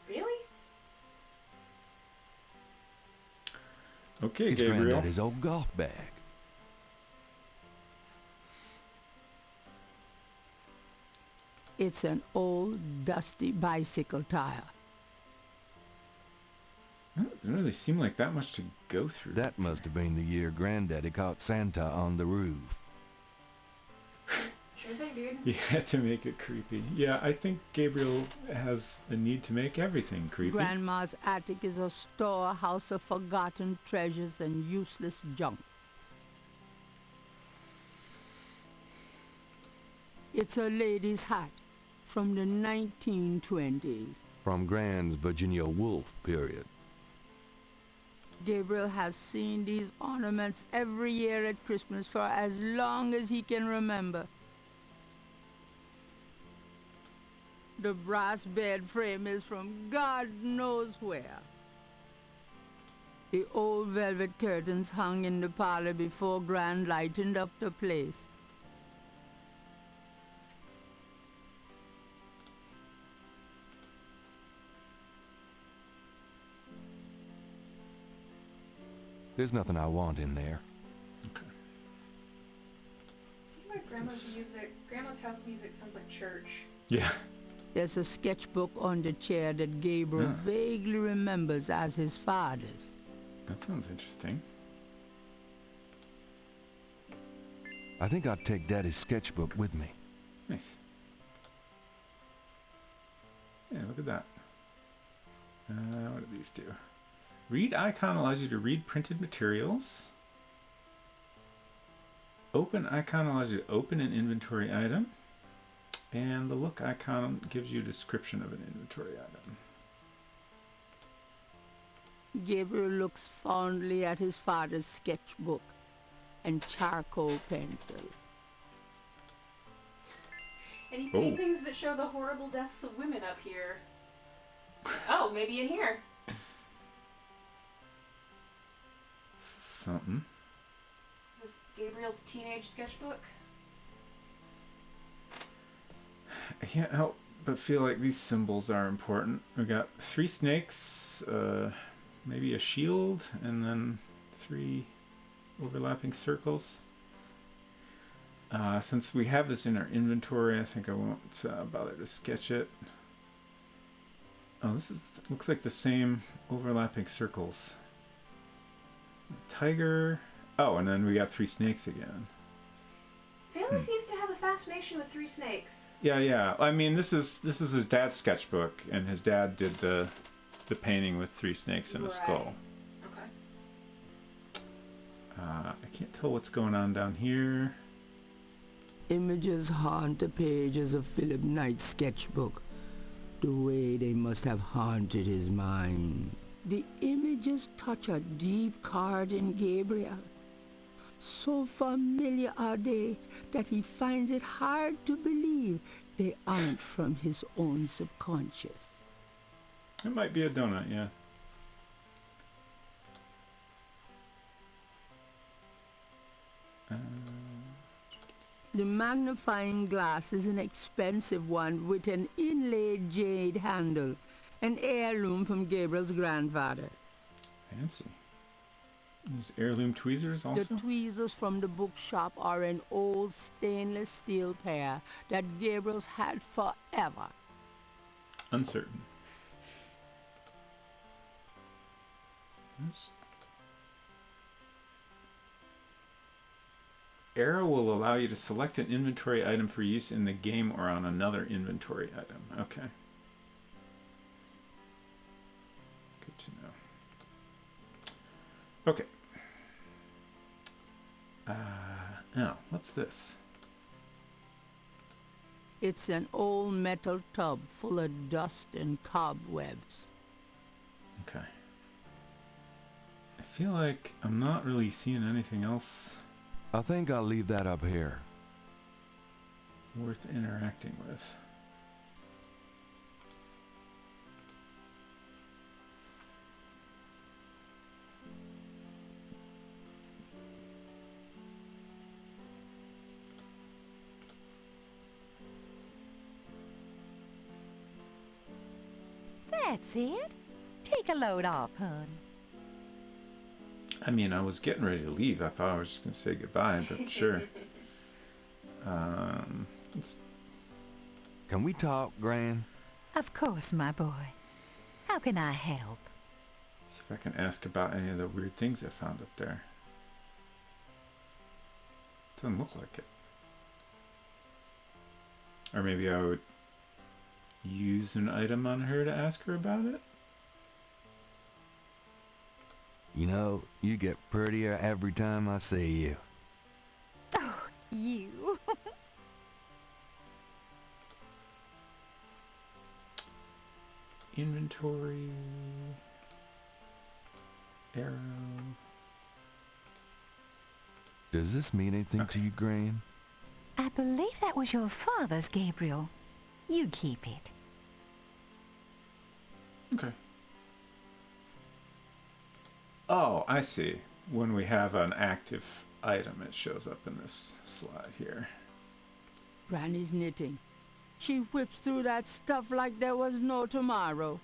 Really? Okay, It's Gabriel. Granddaddy's old golf bag. It's an old, dusty bicycle tire. It doesn't really seem like that much to go through. That must have been the year Granddaddy caught Santa on the roof. Sure thing, dude. You had to make it creepy. Yeah, I think Gabriel has a need to make everything creepy. Grandma's attic is a storehouse of forgotten treasures and useless junk. It's a lady's hat from the 1920s. From Gran's Virginia Woolf period. Gabriel has seen these ornaments every year at Christmas for as long as he can remember. The brass bed frame is from God knows where. The old velvet curtains hung in the parlor before Gran lightened up the place. There's nothing I want in there. Okay. I think my grandma's house music sounds like church. Yeah. There's a sketchbook on the chair that Gabriel vaguely remembers as his father's. That sounds interesting. I think I'd take Daddy's sketchbook with me. Nice. Yeah, look at that. What do these do? Read icon allows you to read printed materials. Open icon allows you to open an inventory item. And the look icon gives you a description of an inventory item. Gabriel looks fondly at his father's sketchbook and charcoal pencil. Any paintings that show the horrible deaths of women up here? Oh, maybe in here. Something. Is this Gabriel's teenage sketchbook? I can't help but feel like these symbols are important. We got 3 snakes, maybe a shield, and then 3 overlapping circles. Since we have this in our inventory, I think I won't bother to sketch it. Oh, looks like the same overlapping circles. Tiger. Oh, and then we got 3 snakes again. Family seems to have a fascination with 3 snakes. Yeah. I mean, this is his dad's sketchbook, and his dad did the the painting with 3 snakes and a skull. Okay. I can't tell what's going on down here. Images haunt the pages of Philip Knight's sketchbook, the way they must have haunted his mind. The images touch a deep chord in Gabriel. So familiar are they that he finds it hard to believe they aren't from his own subconscious. It might be a donut, yeah. The magnifying glass is an expensive one with an inlaid jade handle, an heirloom from Gabriel's grandfather. Fancy. These heirloom tweezers also? The tweezers from the bookshop are an old stainless steel pair that Gabriel's had forever. Uncertain. Yes. Arrow will allow you to select an inventory item for use in the game or on another inventory item. Okay. Good to know. Okay. Now, what's this? It's an old metal tub full of dust and cobwebs. Okay. I feel like I'm not really seeing anything else I think I'll leave that up here. worth interacting with. That's it. Take a load off, hon. I mean, I was getting ready to leave. I thought I was just going to say goodbye, but sure. Let's Can we talk, Gran? Of course, my boy. How can I help? see if I can ask about any of the weird things I found up there. Doesn't look like it. Or maybe I would use an item on her to ask her about it? You know, you get prettier every time I see you. Oh, you. Inventory. Arrow. Does this mean anything to Okay. you, Gran? I believe that was your father's, Gabriel. You keep it. Okay. Oh, I see. When we have an active item, it shows up in this slide here. Granny's knitting. She whips through that stuff like there was no tomorrow.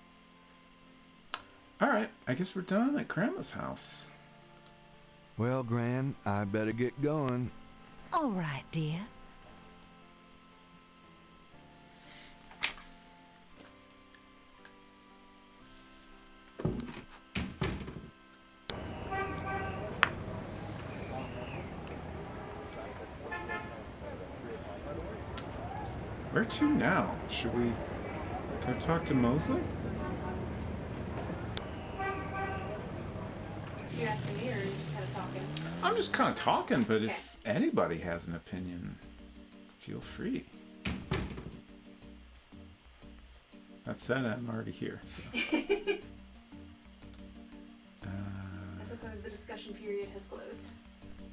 Alright, I guess we're done at Grandma's house. Well, Gran, I better get going. All right, dear. Where to now? Should we go talk to Mosley? You asking me or are you just kind of talking? I'm just kind of talking, but if anybody has an opinion, feel free. That said, I'm already here. So. I suppose the discussion period has closed.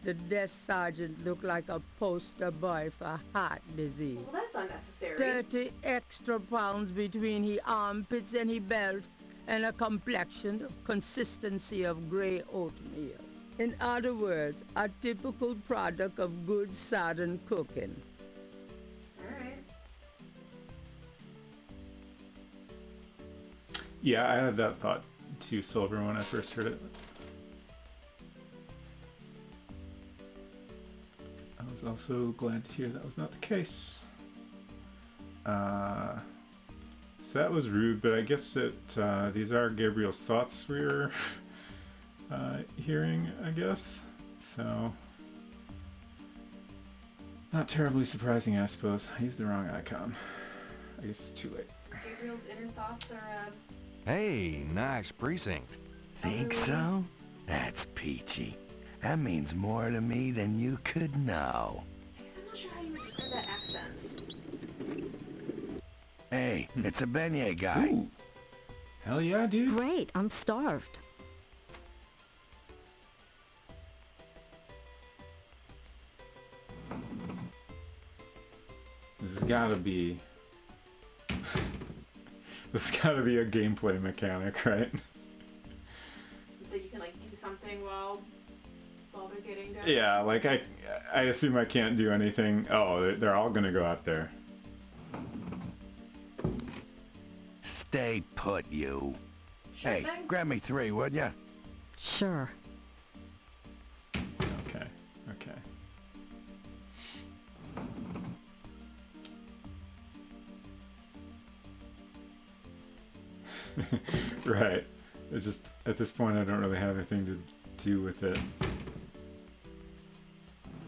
The desk sergeant looked like a poster boy for heart disease. Well, that's unnecessary. 30 extra pounds between his armpits and his belt, and a complexion consistency of grey oatmeal. In other words, a typical product of good southern cooking. Alright. Yeah, I had that thought too, Silver, when I first heard it. I was also glad to hear that was not the case. So that was rude, but I guess that these are Gabriel's thoughts we were hearing, I guess. So, not terribly surprising, I suppose. I used the wrong icon. I guess it's too late. Gabriel's inner thoughts are Hey, nice precinct. Think so? That's peachy. That means more to me than you could know. I'm not sure how you would describe that accent. Hey, it's a beignet guy. Ooh. Hell yeah, dude. Great, I'm starved. This has gotta be... This has gotta be a gameplay mechanic, right? That you can like do something while they're getting done. Yeah, like I assume I can't do anything. Oh, they're all gonna go out there. Stay put, you. Sure Hey, thing. grab me 3, would ya? Sure. Okay, okay. Right. It's just, at this point, I don't really have anything to do with it.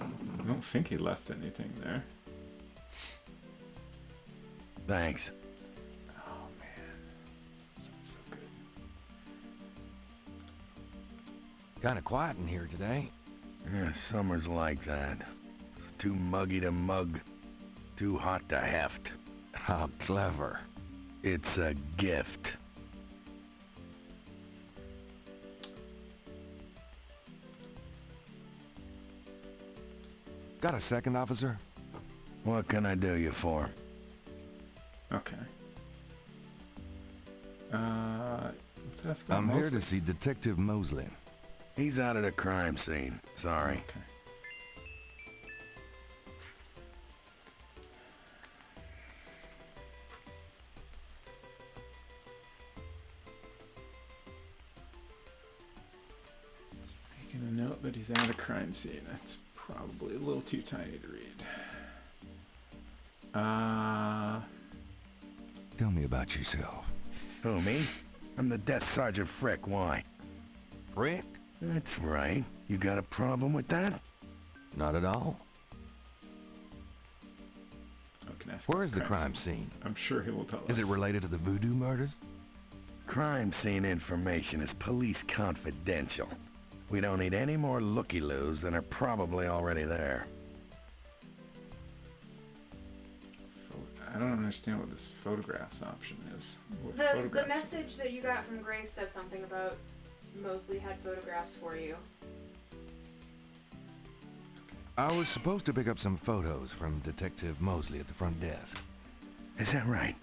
I don't think he left anything there. Thanks. Oh, man. Sounds so good. Kinda quiet in here today. Yeah, summer's like that. It's too muggy to mug. Too hot to heft. How clever. It's a gift. Got a second, officer? What can I do you for? Okay. Let's ask about I'm here Mosley. to see Detective Mosley. He's out at the crime scene. Sorry. Okay. Making a note that he's at a crime scene. That's probably a little too tiny to read. Tell me about yourself. Who, me? I'm the Death Sergeant Frick. Why? Frick? That's right. You got a problem with that? Not at all. I can ask Where about is the crime scene? I'm sure he will tell us. Is it related to the voodoo murders? Crime scene information is police confidential. We don't need any more looky-loos than are probably already there. I don't understand what this photographs option is. What The photographs? message that you got from Grace said something about Mosley had photographs for you. I was supposed to pick up some photos from Detective Mosley at the front desk. Is that right?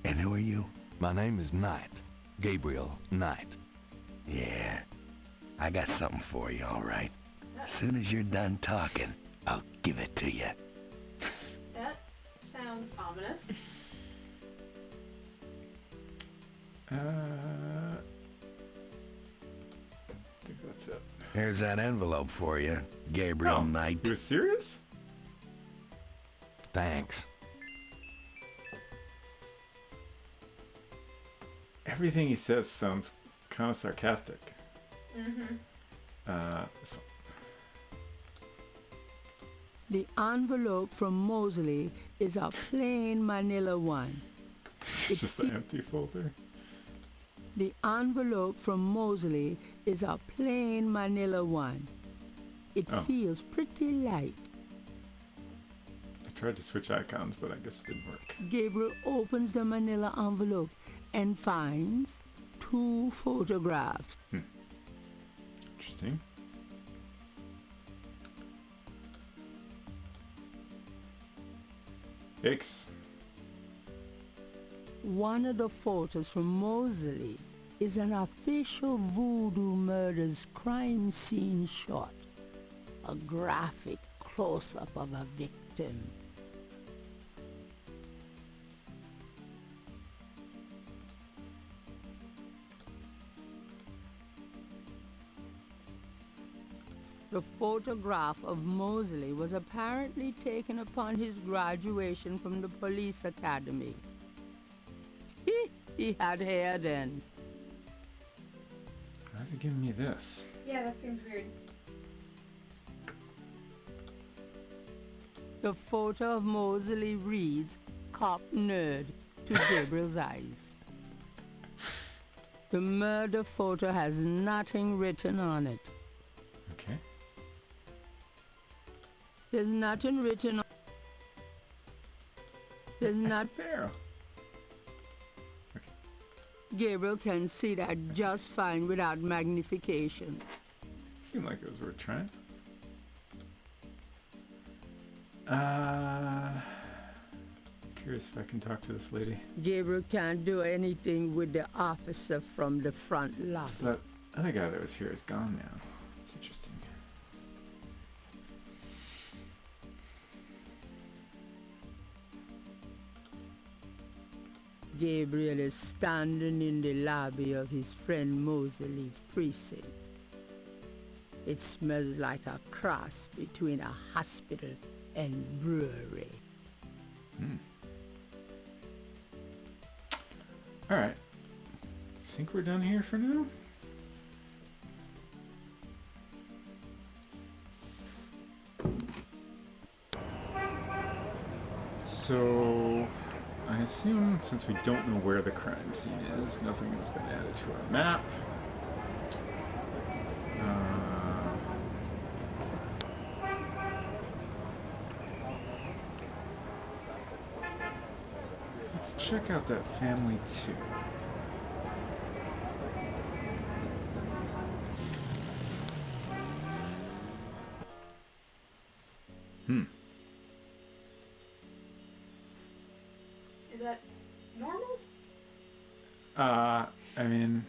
And who are you? My name is Knight. Gabriel Knight. Yeah. I got something for you, all right. As soon as you're done talking, I'll give it to you. That sounds ominous. I think that's it. Here's that envelope for you, Gabriel Knight. He was serious? Thanks. Everything he says sounds kind of sarcastic. Mm-hmm. This one. The envelope from Mosley is a plain manila one. It's just an empty folder. The envelope from Mosley is a plain manila one. It Oh. feels pretty light. I tried to switch icons, but I guess it didn't work. Gabriel opens the manila envelope and finds 2 photographs. Interesting. Yikes. One of the photos from Mosley is an official voodoo murders crime scene shot. A graphic close-up of a victim. The photograph of Mosley was apparently taken upon his graduation from the police academy. He had hair then. How's he giving me this? Yeah, that seems weird. The photo of Mosley reads, "Cop nerd," to Gabriel's eyes. The murder photo has nothing written on it. Okay. There's nothing written on... There's not... There. Gabriel can see that just fine without magnification. Seemed like it was worth trying. Curious if I can talk to this lady. Gabriel can't do anything with the officer from the front lobby. So that other guy that was here is gone now. It's interesting. Gabriel is standing in the lobby of his friend Moseley's precinct. It smells like a cross between a hospital and brewery. All right. Think we're done here for now? So, I assume since we don't know where the crime scene is, nothing has been added to our map. Let's check out that family too. Is that normal? I mean,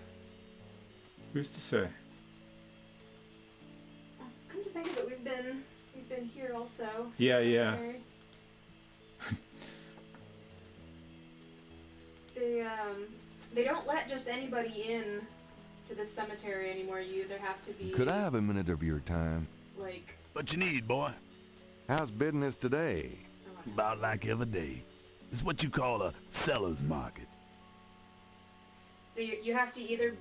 who's to say? Come to think of it, we've been here also. Yeah, yeah. Cemetery. They don't let just anybody in to this cemetery anymore. You either have to be Could I have a minute of your time? like What you need, boy? How's business today? About like every day. It's what you call a seller's market. so you have to either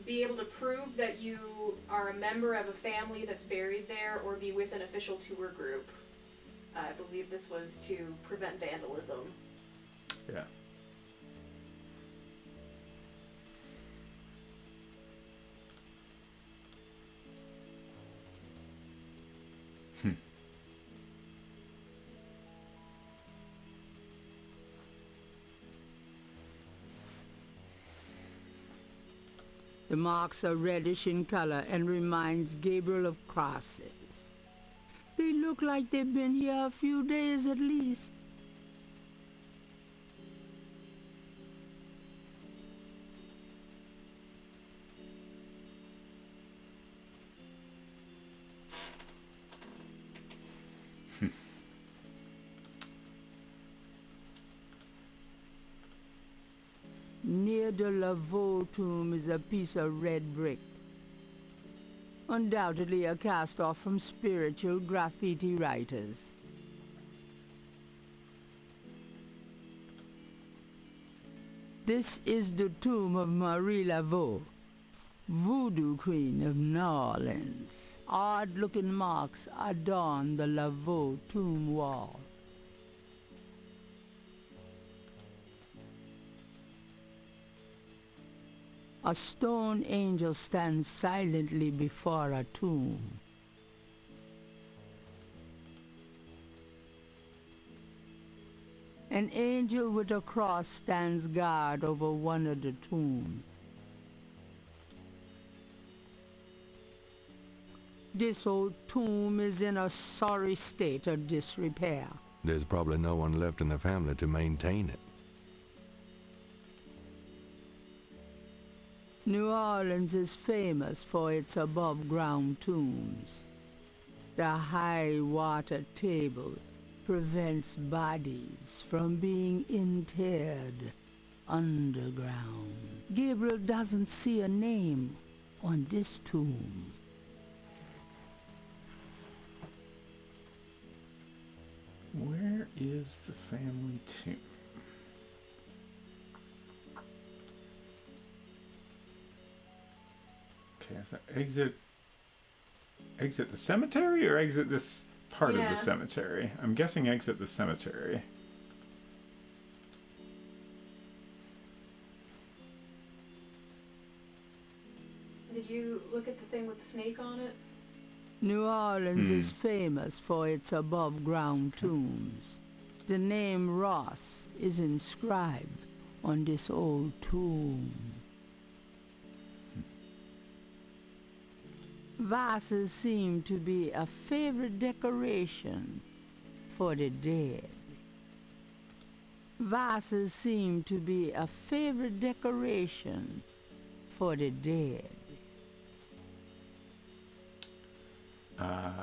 be able to prove that you are a member of a family that's buried there or be with an official tour group. I believe this was to prevent vandalism. Yeah. The marks are reddish in color and reminds Gabriel of crosses. They look like they've been here a few days at least. Near the Laveau tomb is a piece of red brick. Undoubtedly a cast-off from spiritual graffiti writers. This is the tomb of Marie Laveau, voodoo queen of New Orleans. Odd-looking marks adorn the Laveau tomb wall. A stone angel stands silently before a tomb. An angel with a cross stands guard over one of the tombs. This old tomb is in a sorry state of disrepair. There's probably no one left in the family to maintain it. New Orleans is famous for its above-ground tombs. The high water table prevents bodies from being interred underground. Gabriel doesn't see a name on this tomb. Where is the family tomb? Okay, is that exit the cemetery or exit this part of Yeah. the cemetery? I'm guessing exit the cemetery. you look at the thing with the snake on it? New Orleans is famous for its above-ground tombs. The name Ross is inscribed on this old tomb. Vases seem to be a favorite decoration for the dead. Vases seem to be a favorite decoration for the dead. I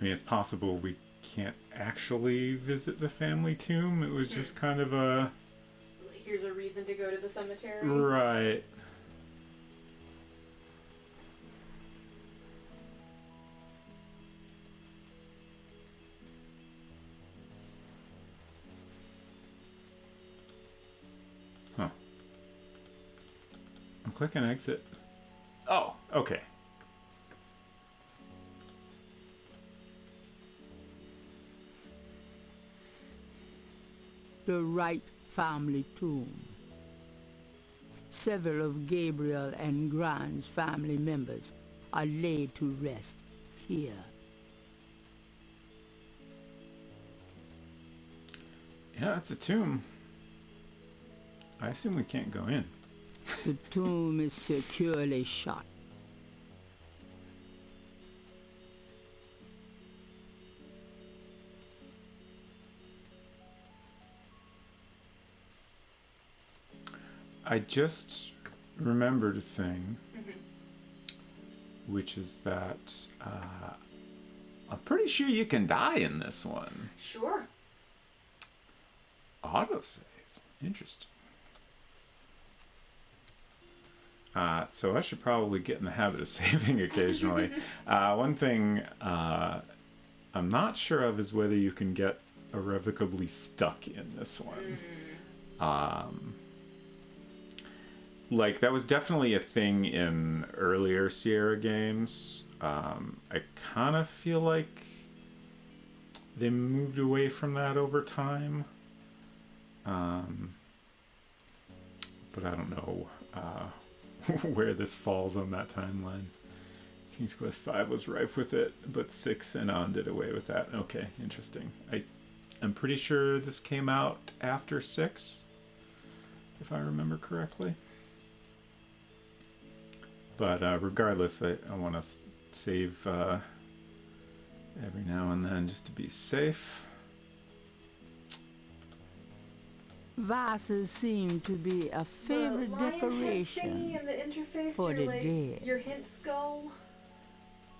mean, it's possible we can't actually visit the family tomb. It was just kind of a... Here's a reason to go to the cemetery. Right. Huh. I'm clicking exit. Oh, okay. The Wright family tomb. Several of Gabriel and Grant's family members are laid to rest here. Yeah, it's a tomb. I assume we can't go in. The tomb is securely shut. I just remembered a thing, which is that I'm pretty sure you can die in this one. Sure. Autosave. Interesting. So I should probably get in the habit of saving occasionally. One thing I'm not sure of is whether you can get irrevocably stuck in this one. Like, that was definitely a thing in earlier Sierra games. I kind of feel like they moved away from that over time. But I don't know where this falls on that timeline. King's Quest V was rife with it, but 6 and on did away with that. Okay, interesting. I'm pretty sure this came out after 6, if I remember correctly. But regardless, I want to save every now and then just to be safe. Vases seem to be a favorite the lion head decoration thingy in the interface, for your, the dead. your hint skull.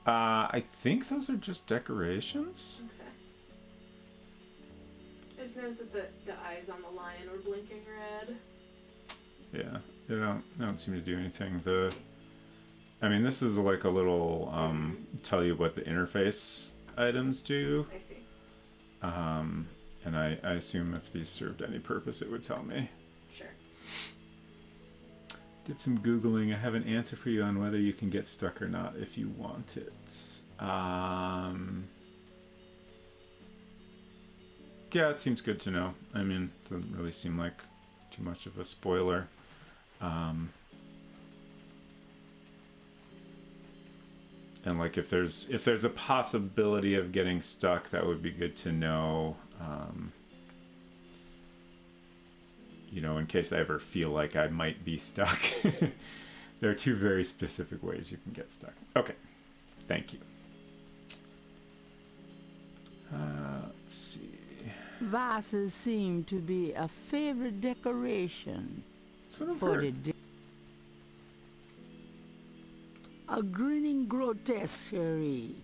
I think those are just decorations. Okay. I just noticed that the eyes on the lion were blinking red. Yeah, they don't seem to do anything. I mean, this is like a little tell you what the interface items do. I see. And I assume if these served any purpose, it would tell me. Sure. Did some Googling. I have an answer for you on whether you can get stuck or not if you want it. Yeah, it seems good to know. I mean, it doesn't really seem like too much of a spoiler. And like if there's a possibility of getting stuck, that would be good to know. You know, in case I ever feel like I might be stuck. There are 2 very specific ways you can get stuck. Okay, thank you. Let's see. Vases seem to be a favorite decoration for the dead. A grinning grotesquerie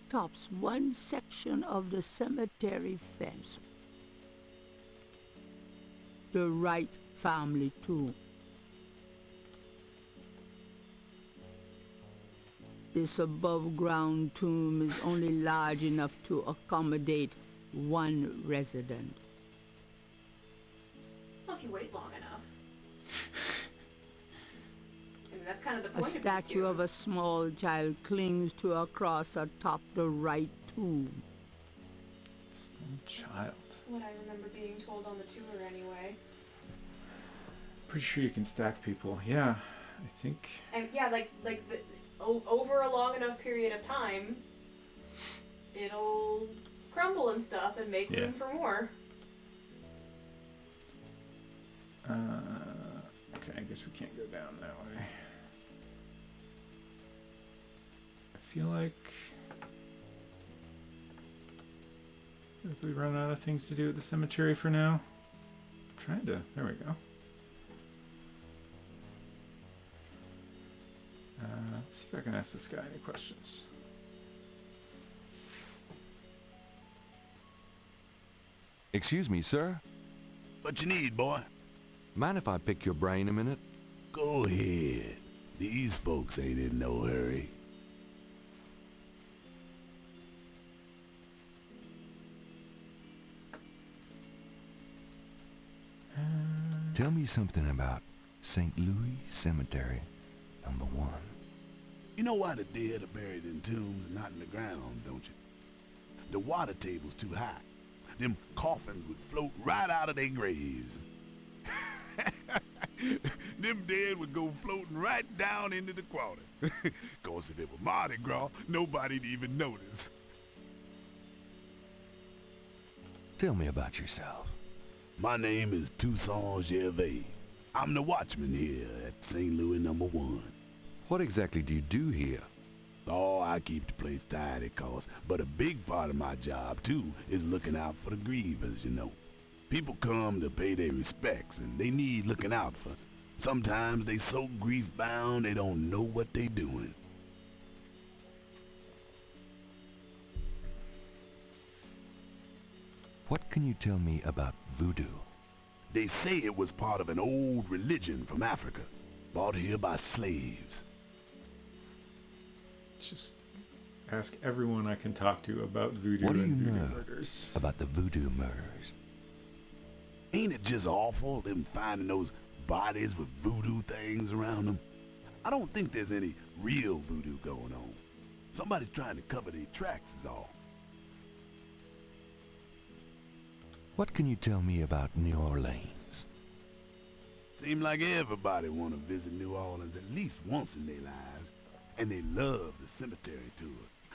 tops one section of the cemetery fence. The Wright family tomb. This above-ground tomb is only large enough to accommodate 1 resident. Well, if you wait long enough. I mean, that's kind of the A point of statue of a these small child clings to a cross atop the Wright tomb. Small child. What I remember being told on the tour, anyway. Pretty sure you can stack people. Yeah. I think. And yeah, over a long enough period of time, it'll crumble and stuff and make room for more. Okay, I guess we can't go down that way. I feel like if we run out of things to do at the cemetery for now. I'm trying to. There we go. Let's see if I can ask this guy any questions. Excuse me, sir. What you need, boy? Mind if I pick your brain a minute? Go ahead. These folks ain't in no hurry. Tell me something about St. Louis Cemetery, number 1. You know why the dead are buried in tombs and not in the ground, don't you? The water table's too high. Them coffins would float right out of their graves. Them dead would go floating right down into the water. Course, if it were Mardi Gras, nobody'd even notice. Tell me about yourself. My name is Toussaint Gervais. I'm the watchman here at St. Louis number 1. What exactly do you do here? Oh, I keep the place tidy, but a big part of my job, too, is looking out for the grievers, you know. People come to pay their respects, and they need looking out for. Sometimes they so grief-bound they don't know what they doing. What can you tell me about voodoo? They say it was part of an old religion from Africa, brought here by slaves. Just ask everyone I can talk to about voodoo What do and you voodoo know murders. about the voodoo murders? Ain't it just awful, them finding those bodies with voodoo things around them? I don't think there's any real voodoo going on. Somebody's trying to cover their tracks is all. What can you tell me about New Orleans? Seem like everybody want to visit New Orleans at least once in their lives. And they love the cemetery tour.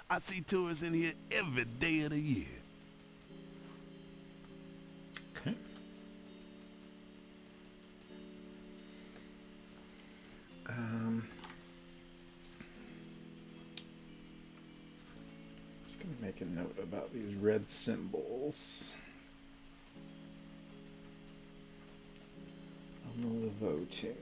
I see tourists in here every day of the year. Okay. Just gonna make a note about these red symbols on the Laveau tomb.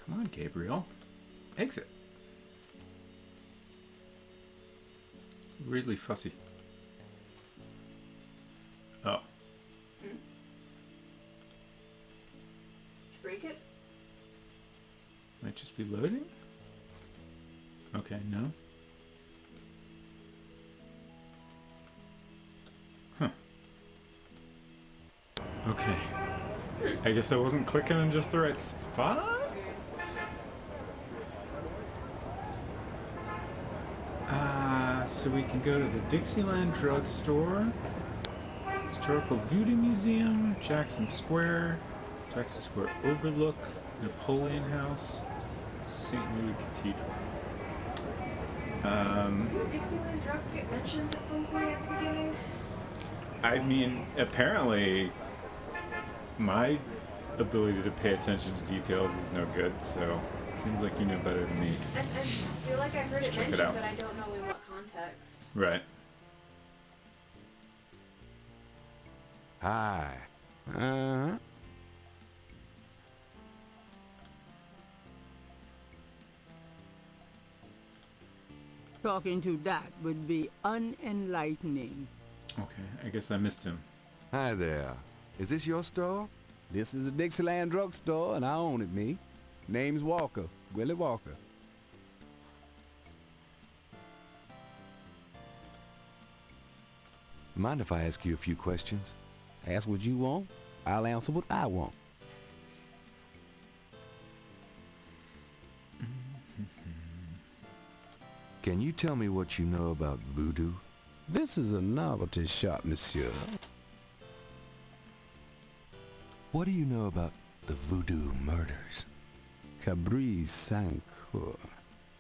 Come on, Gabriel. Exit. It's weirdly fussy. Oh. Break it? Might just be loading? Okay, no. Huh. Okay. I guess I wasn't clicking in just the right spot? So we can go to the Dixieland Drugstore, Historical Voodoo Museum, Jackson Square Overlook, Napoleon House, St. Louis Cathedral. Did Dixieland drugs get mentioned at some point at the beginning? I mean, apparently my ability to pay attention to details is no good, so it seems like you know better than me. I feel like I heard Let's it check it mentioned, out. but I don't know in what context. Right. Hi. Talking to that would be unenlightening. Okay, I guess I missed him. Hi there. Is this your store? This is a Dixieland drugstore, and I own it, me. Name's Walker, Willie Walker. Mind if I ask you a few questions? Ask what you want, I'll answer what I want. Can you tell me what you know about voodoo? This is a novelty shop, monsieur. What do you know about the voodoo murders? Cabri Sancour.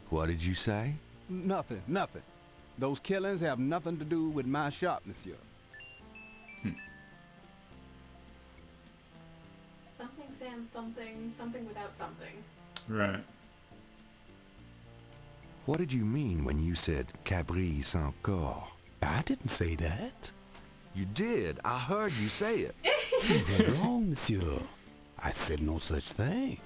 What did you say? Nothing, nothing. Those killings have nothing to do with my shop, monsieur. Something sans something, something without something. Right. What did you mean when you said Cabri Sancour? I didn't say that. You did. I heard you say it. You are wrong, monsieur. I said no such thing.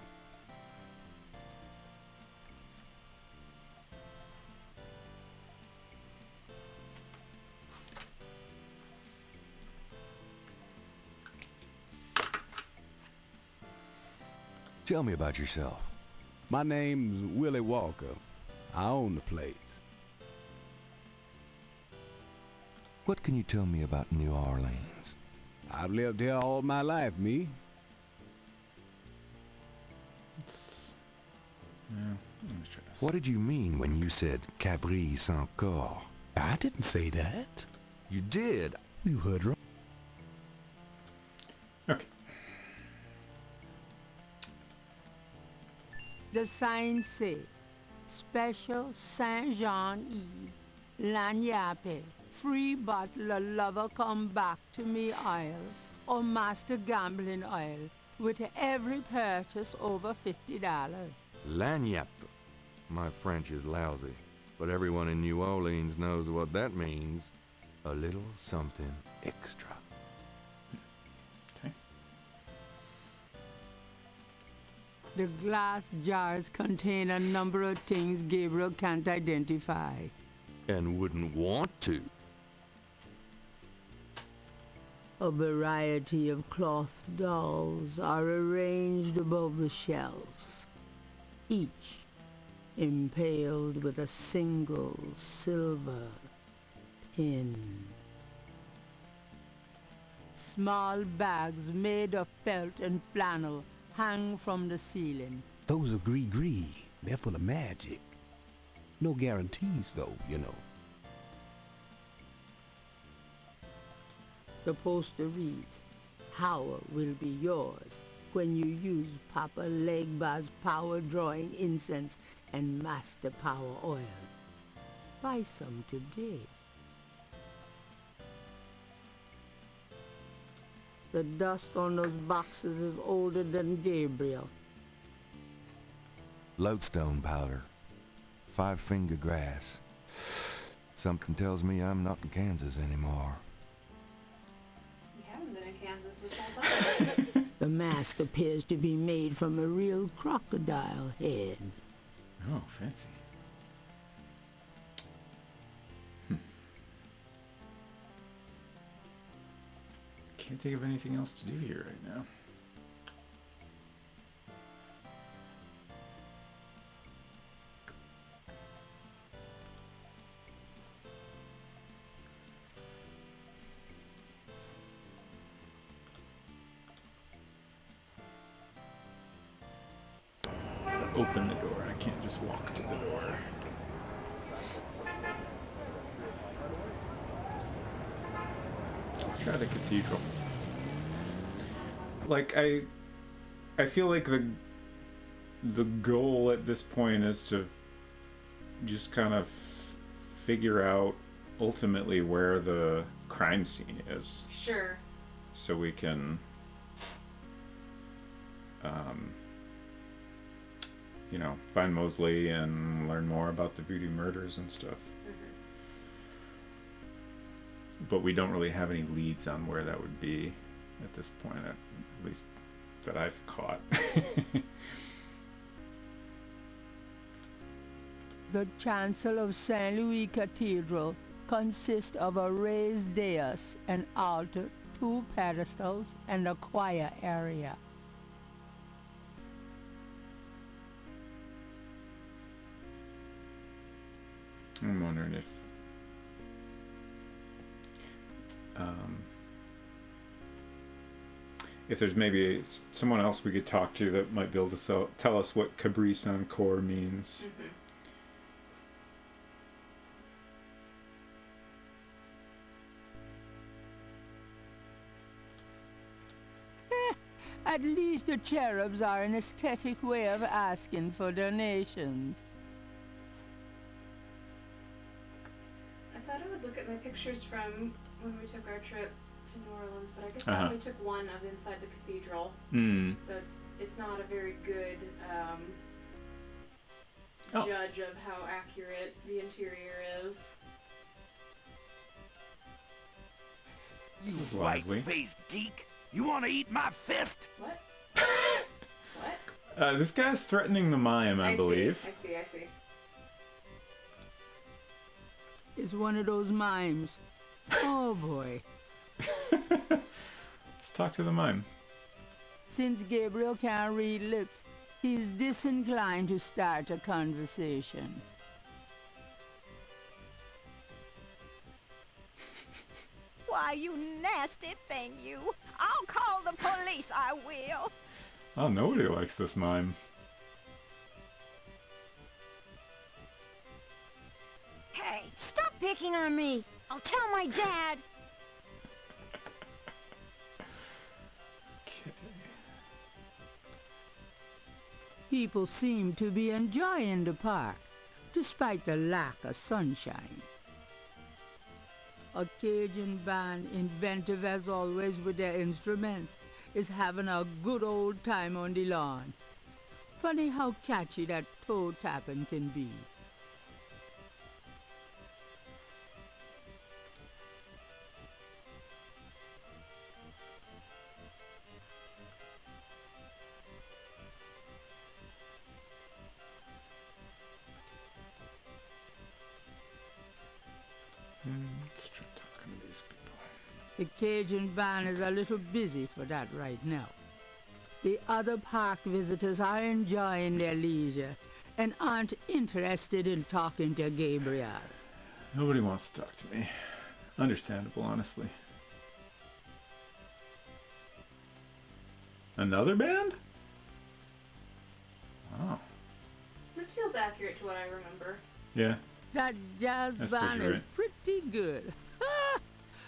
Tell me about yourself. My name's Willie Walker. I own the place. What can you tell me about New Orleans? I've lived here all my life, me. Let me try this. What did you mean when you said Cabri Sancour? I didn't say that. You did. You heard wrong. Okay. The sign say, Special Saint Jean Eve, Lagnappe, free bottle of lover come back to me oil, or master gambling oil, with every purchase over $50. Lagniappe. My French is lousy, but everyone in New Orleans knows what that means. A little something extra. Okay. The glass jars contain a number of things Gabriel can't identify. And wouldn't want to. A variety of cloth dolls are arranged above the shelf, each impaled with a single silver pin. Small bags made of felt and flannel hang from the ceiling. Those are gris-gris. They're full of magic. No guarantees, though, you know. The poster reads, Power will be yours when you use Papa Legba's power drawing incense and Master Power oil. Buy some today. The dust on those boxes is older than Gabriel. Lodestone powder. 5-finger grass. Something tells me I'm not in Kansas anymore. You haven't been in Kansas this whole time. The mask appears to be made from a real crocodile head. Oh, fancy. Can't think of anything else to do here right now. Open the door. I can't just walk to the door. Let's try the cathedral. Like I feel like the goal at this point is to just kind of figure out ultimately where the crime scene is. Sure. So we can you know, find Mosley and learn more about the voodoo murders and stuff. But we don't really have any leads on where that would be at this point, at least that I've caught. The chancel of St. Louis Cathedral consists of a raised dais, an altar, 2 pedestals, and a choir area. I'm wondering if there's maybe someone else we could talk to that might be able to tell us what Cabri Sancour means. At least the cherubs are an aesthetic way of asking for donations. I thought I would look at my pictures from when we took our trip to New Orleans, but I guess I only took one of inside the cathedral. So it's not a very good judge of how accurate the interior is. You white-faced geek! You want to eat my fist? What? What? This guy's threatening the mime, I believe. I see. It's one of those mimes. Oh boy. Let's talk to the mime. Since Gabriel can't read lips, he's disinclined to start a conversation. Why, you nasty thing, you. I'll call the police, I will. Oh, nobody likes this mime. Hey, stop picking on me. I'll tell my dad. Okay. People seem to be enjoying the park, despite the lack of sunshine. A Cajun band, inventive as always with their instruments, is having a good old time on the lawn. Funny how catchy that toe tapping can be. Let's try talking to these people. The Cajun band is a little busy for that right now. The other park visitors are enjoying their leisure and aren't interested in talking to Gabriel. Nobody wants to talk to me. Understandable, honestly. Another band? Oh. This feels accurate to what I remember. Yeah. That jazz That's band pretty is pretty good.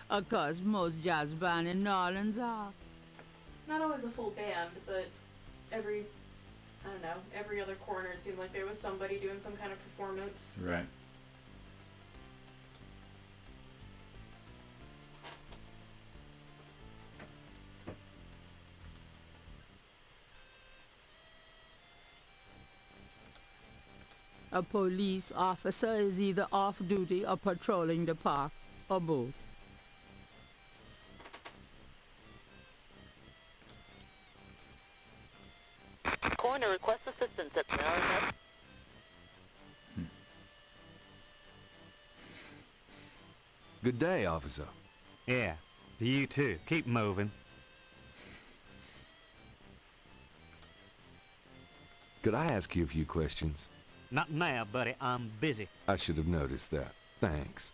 Of course, most jazz bands in New Orleans are. Not always a full band, but every other corner it seemed like there was somebody doing some kind of performance. Right. A police officer is either off duty or patrolling the park, or both. Coroner requests assistance at Maryland. Good day, officer. Yeah, you too. Keep moving. Could I ask you a few questions? Not now, buddy. I'm busy. I should have noticed that. Thanks.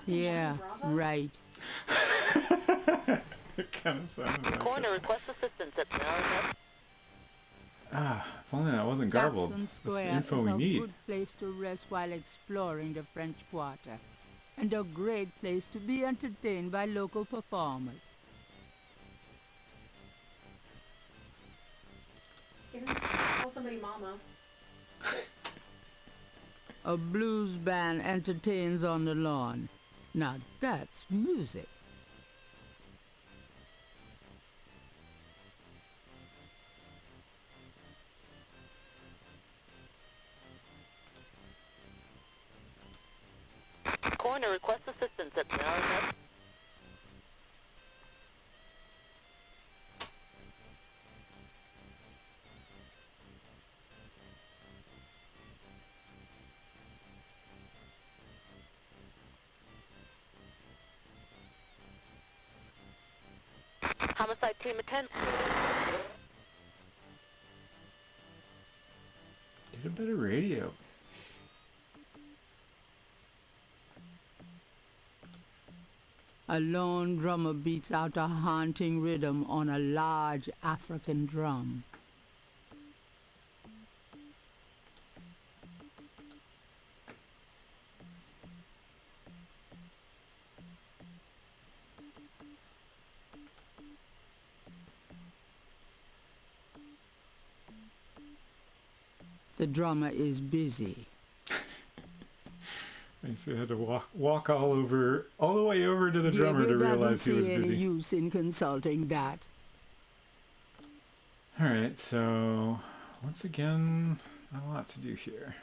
Yeah, right. It kind of sounded like Coroner it. requests assistance at Maryland. If only that wasn't garbled. Jackson That's the Square info is we a need. good place to rest while exploring the French Quarter, and a great place to be entertained by local performers. Call somebody mama. A blues band entertains on the lawn. Now that's music. Coroner requests assistance at Maryland. Homicide team attend. Get a better radio. A lone drummer beats out a haunting rhythm on a large African drum. The drummer is busy. I so I had to walk all the way over to the drummer to realize he was Gabriel doesn't see busy. any use in consulting that. All right, so once again, not a lot to do here.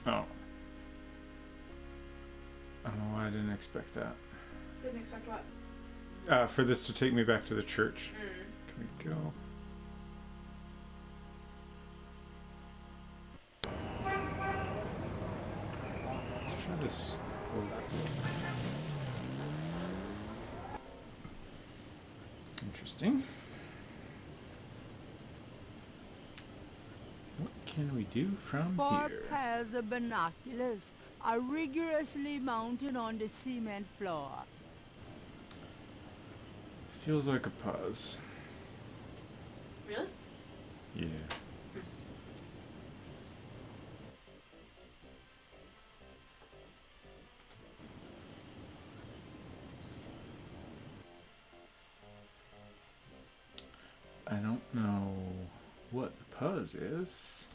Oh. I don't know why I didn't expect that. Didn't expect what? For this to take me back to the church. Can we go? Let's try this. Interesting. What can we do from 4 here? pairs of binoculars are rigorously mounted on the cement floor. This feels like a pause. Really? Yeah. I don't know what the puzz is.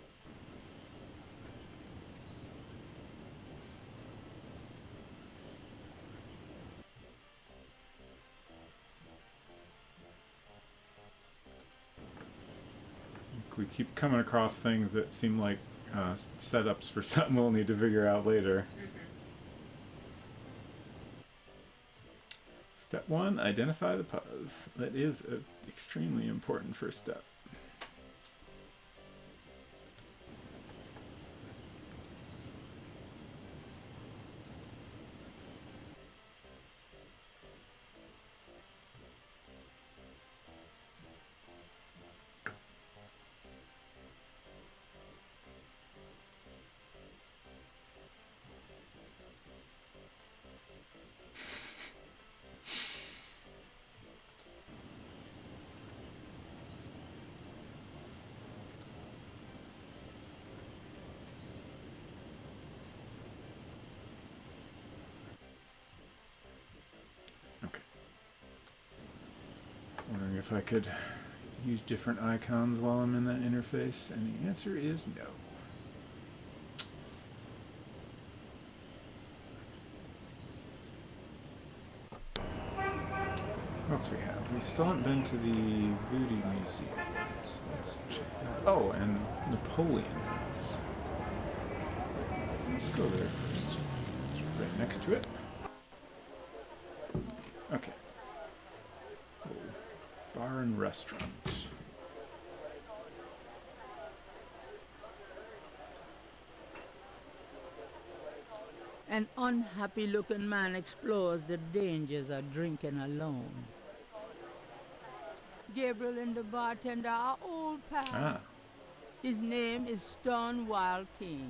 We keep coming across things that seem like setups for something we'll need to figure out later. Step 1, identify the puzz. That is an extremely important first step. Wondering if I could use different icons while I'm in that interface, and the answer is no. What else we have? We still haven't been to the Voodoo Museum, so let's check that. Oh, and Napoleon House. Let's go there first. It's right next to it. Okay. Bar and restaurant. An unhappy-looking man explores the dangers of drinking alone. Gabriel and the bartender are old pals. Ah. His name is Stonewall King,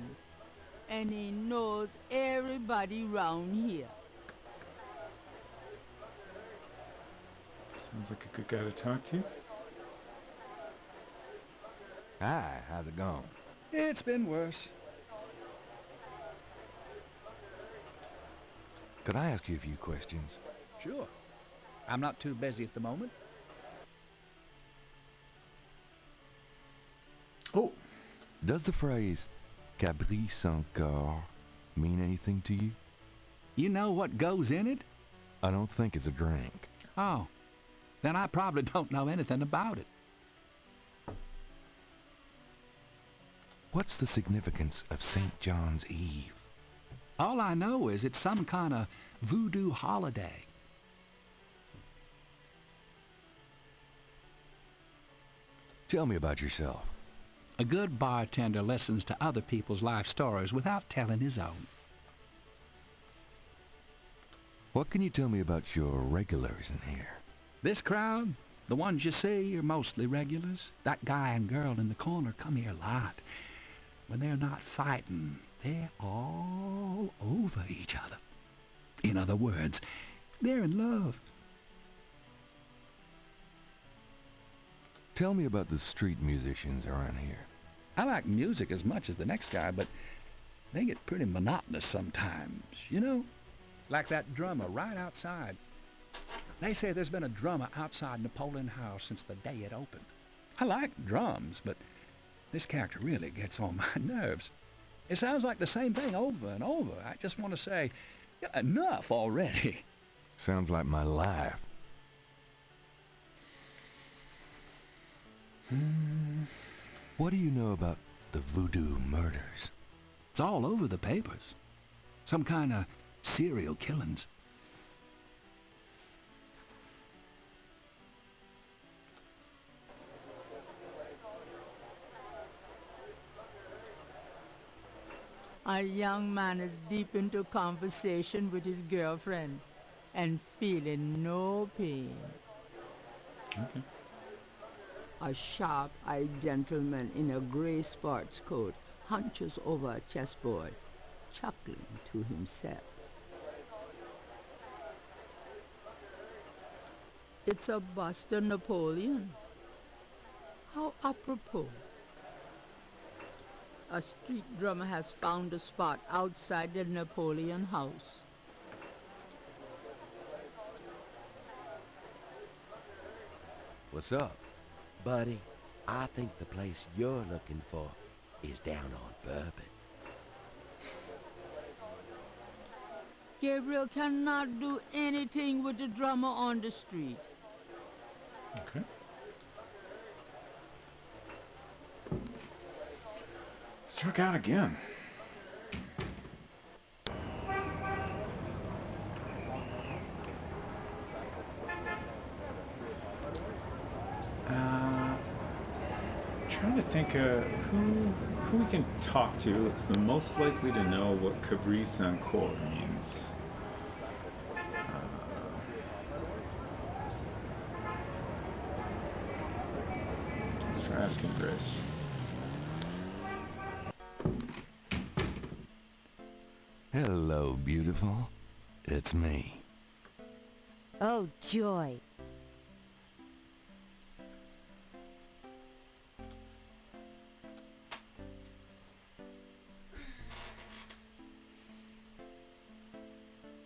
and he knows everybody round here. Sounds like a good guy to talk to. Hi, how's it going? It's been worse. Could I ask you a few questions? Sure. I'm not too busy at the moment. Oh. Does the phrase Cabri sans cœur mean anything to you? You know what goes in it? I don't think it's a drink. Oh. Then I probably don't know anything about it. What's the significance of St. John's Eve? All I know is it's some kind of voodoo holiday. Tell me about yourself. A good bartender listens to other people's life stories without telling his own. What can you tell me about your regulars in here? This crowd, the ones you see, are mostly regulars. That guy and girl in the corner come here a lot. When they're not fighting, they're all over each other. In other words, they're in love. Tell me about the street musicians around here. I like music as much as the next guy, but They get pretty monotonous sometimes, you know? Like that drummer right outside. They say there's been a drummer outside Napoleon House since the day it opened. I like drums, but this character really gets on my nerves. It sounds like the same thing over and over. I just want to say, "Yeah, enough already." Sounds like my life. What do you know about the voodoo murders? It's all over the papers. Some kind of serial killings. A young man is deep into conversation with his girlfriend and feeling no pain. Okay. A sharp-eyed gentleman in a gray sports coat hunches over a chessboard, chuckling to himself. It's a bust of Napoleon. How apropos. A street drummer has found a spot outside the Napoleon house. What's up? Buddy, I think the place you're looking for is down on Bourbon. Gabriel cannot do anything with the drummer on the street. Okay. Struck out again. Trying to think who we can talk to that's the most likely to know what Cabrice Encore means. Let's try asking Grace. Hello, beautiful. It's me. Oh, joy.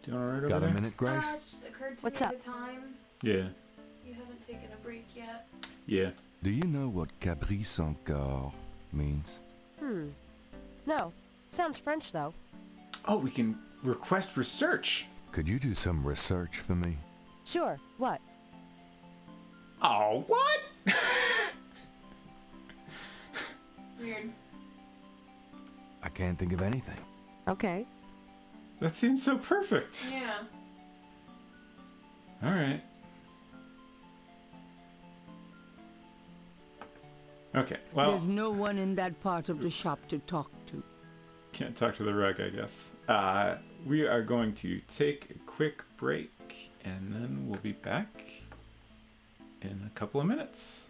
Doing all right over Got there? a minute, Grace? It just occurred to What's me up? at the time. Yeah. You haven't taken a break yet. Yeah. Do you know what Cabrice Encore means? No. Sounds French, though. Oh, we can request research. Could you do some research for me? Sure. What? Oh, what? Weird. I can't think of anything. Okay. That seems so perfect. Yeah. All right. Okay, well, There's no one in that part of the shop to talk to. can't talk to the rug, I guess. We are going to take a quick break, and then we'll be back in a couple of minutes.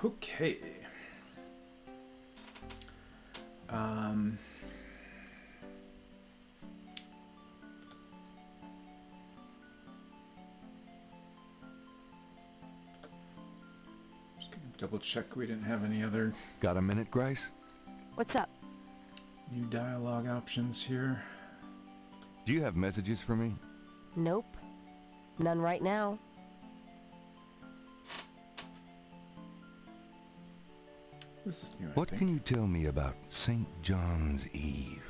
Okay. Just gonna double check we didn't have any other Got a minute, Grace? What's up? new dialogue options here. Do you have messages for me? Nope. None right now. This is new, I What think. can you tell me about St. John's Eve?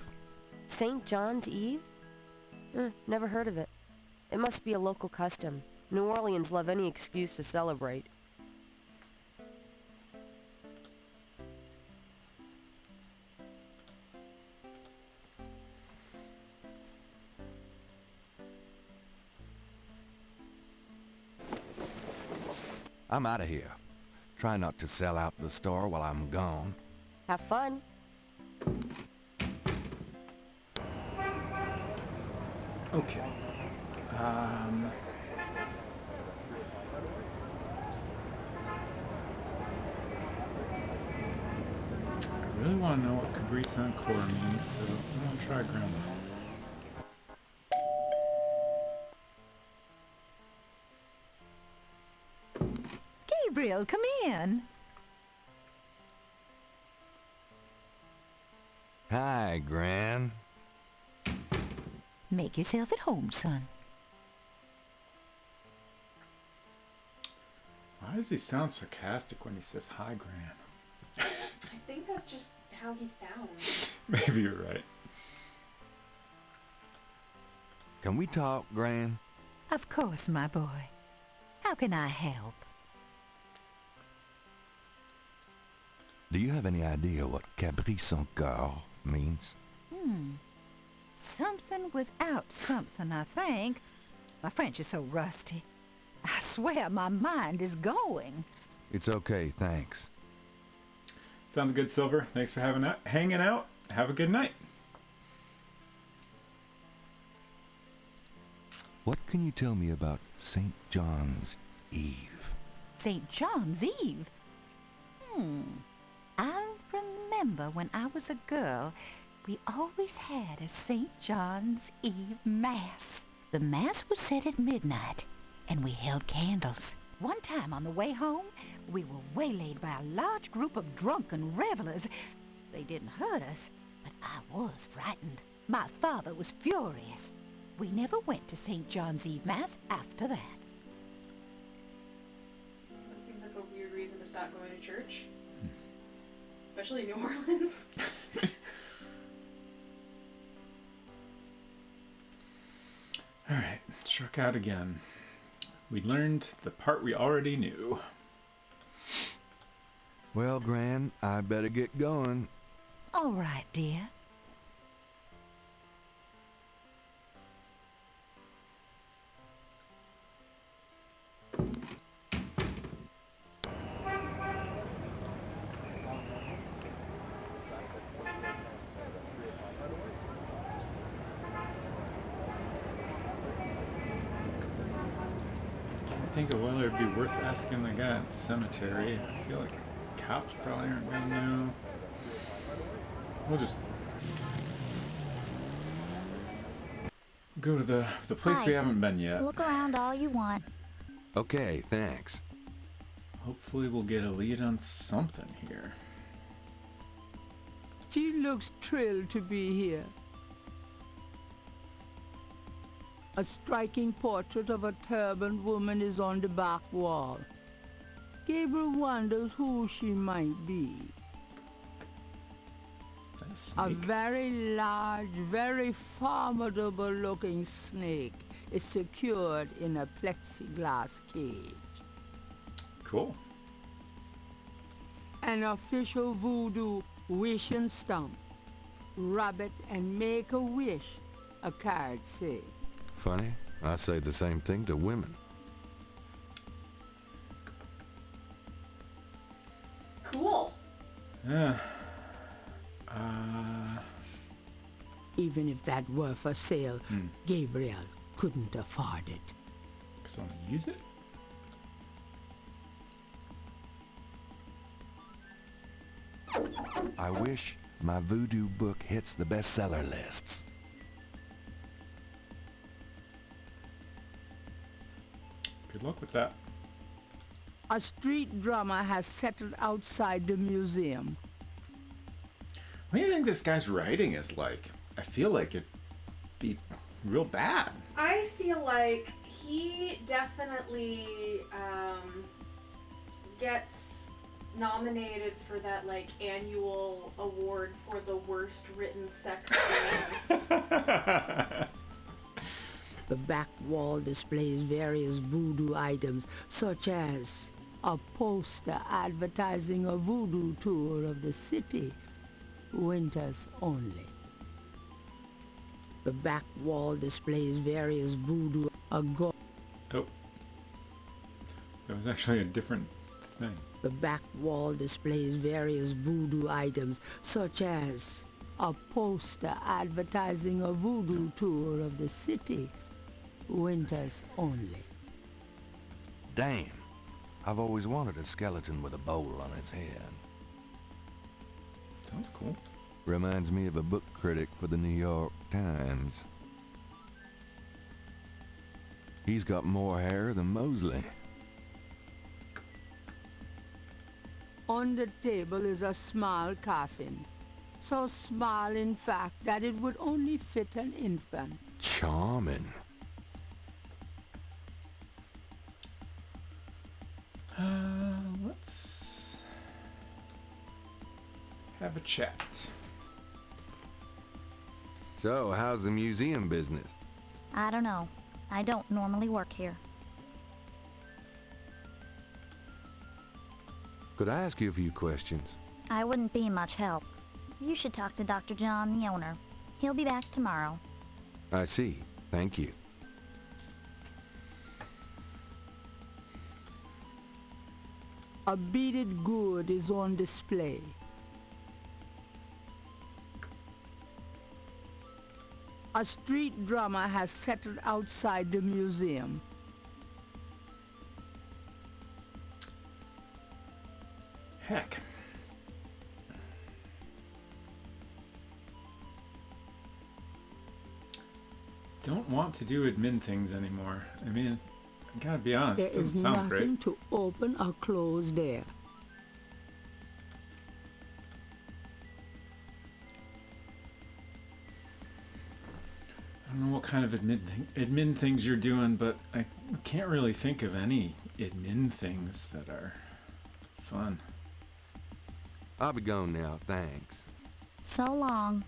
St. John's Eve? Never heard of it. It must be a local custom. New Orleans love any excuse to celebrate. I'm out of here. Try not to sell out the store while I'm gone. Have fun. Okay. I really want to know what Cabrice Encore means, so I'm going to try Grandma. Gabriel, come in. Hi, Gran. Make yourself at home, son. Why does he sound sarcastic when he says hi, Gran? I think that's just how he sounds. Maybe you're right. Can we talk, Gran? Of course, my boy. How can I help? Do you have any idea what Cabrice Encore means? Something without something, I think. My French is so rusty. I swear my mind is going. It's okay, thanks. Sounds good, Silver. Thanks for hanging out. Have a good night. What can you tell me about St. John's Eve? St. John's Eve? I remember when I was a girl, we always had a St. John's Eve Mass. The Mass was said at midnight, and we held candles. One time on the way home, we were waylaid by a large group of drunken revelers. They didn't hurt us, but I was frightened. My father was furious. We never went to St. John's Eve Mass after that. That seems like a weird reason to stop going to church. Especially in New Orleans. Alright, struck out again. We learned the part we already knew. Well, Gran, I better get going. All right, dear. Think of whether it'd be worth asking the guy at the cemetery. I feel like cops probably aren't gonna know. We'll just go to the place we haven't been yet. Look around all you want. Okay, thanks. Hopefully we'll get a lead on something here. She looks thrilled to be here. A striking portrait of a turbaned woman is on the back wall. Gabriel wonders who she might be. A very large, very formidable-looking snake is secured in a plexiglass cage. Cool. An official voodoo wish and stump. Rabbit and make a wish, a card says. Funny, I say the same thing to women. Cool. Yeah. Even if that were for sale, Gabriel couldn't afford it. So I'm gonna use it. I wish my voodoo book hits the bestseller lists. Good luck with that. A street drummer has settled outside the museum. What do you think this guy's writing is like? I feel like it'd be real bad. I feel like he definitely gets nominated for that like annual award for the worst written sex scenes. The back wall displays various voodoo items, such as a poster advertising a voodoo tour of the city. Winters only. The back wall displays various voodoo... Oh. That was actually a different thing. The back wall displays various voodoo items, such as a poster advertising a voodoo tour of the city. Winters only. Damn. I've always wanted a skeleton with a bowl on its head. Sounds cool. Reminds me of a book critic for the New York Times. He's got more hair than Mosley. On the table is a small coffin. So small, in fact, that it would only fit an infant. Charming. Let's have a chat. So, how's the museum business? I don't know. I don't normally work here. Could I ask you a few questions? I wouldn't be much help. You should talk to Dr. John, the owner. He'll be back tomorrow. I see. Thank you. A beaded gourd is on display. A street drummer has settled outside the museum. Heck. Don't want to do admin things anymore. I mean, I gotta be honest, There doesn't is sound nothing great. to open or close there. I don't know what kind of admin things you're doing, but I can't really think of any admin things that are fun. I'll be gone now, thanks. So long.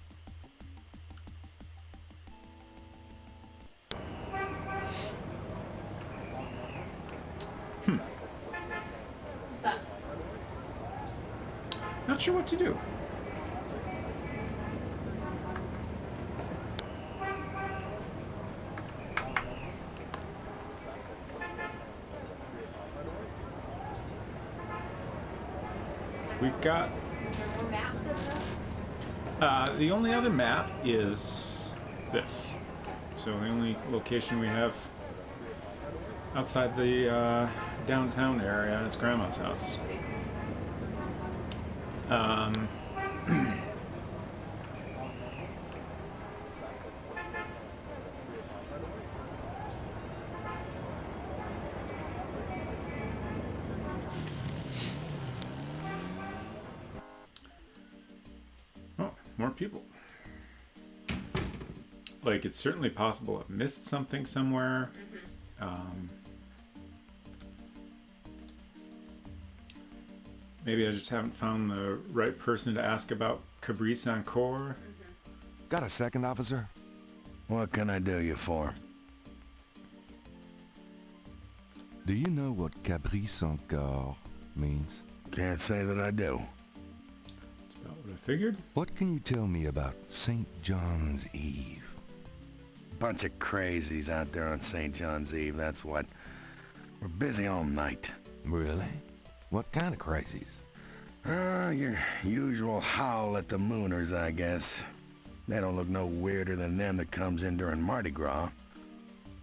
What's up? Not sure what to do. We've got Is there more map than this? the only other map is this. So the only location we have outside the downtown area is Grandma's house. Oh, more people. Like, it's certainly possible I've missed something somewhere. Maybe I just haven't found the right person to ask about Cabrice Encore. Got a second, officer? What can I do you for? Do you know what Cabrice Encore means? Can't say that I do. That's about what I figured. What can you tell me about St. John's Eve? Bunch of crazies out there on St. John's Eve, that's what. We're busy all night. Really? What kind of crazies? Your usual howl at the mooners, I guess. They don't look no weirder than them that comes in during Mardi Gras.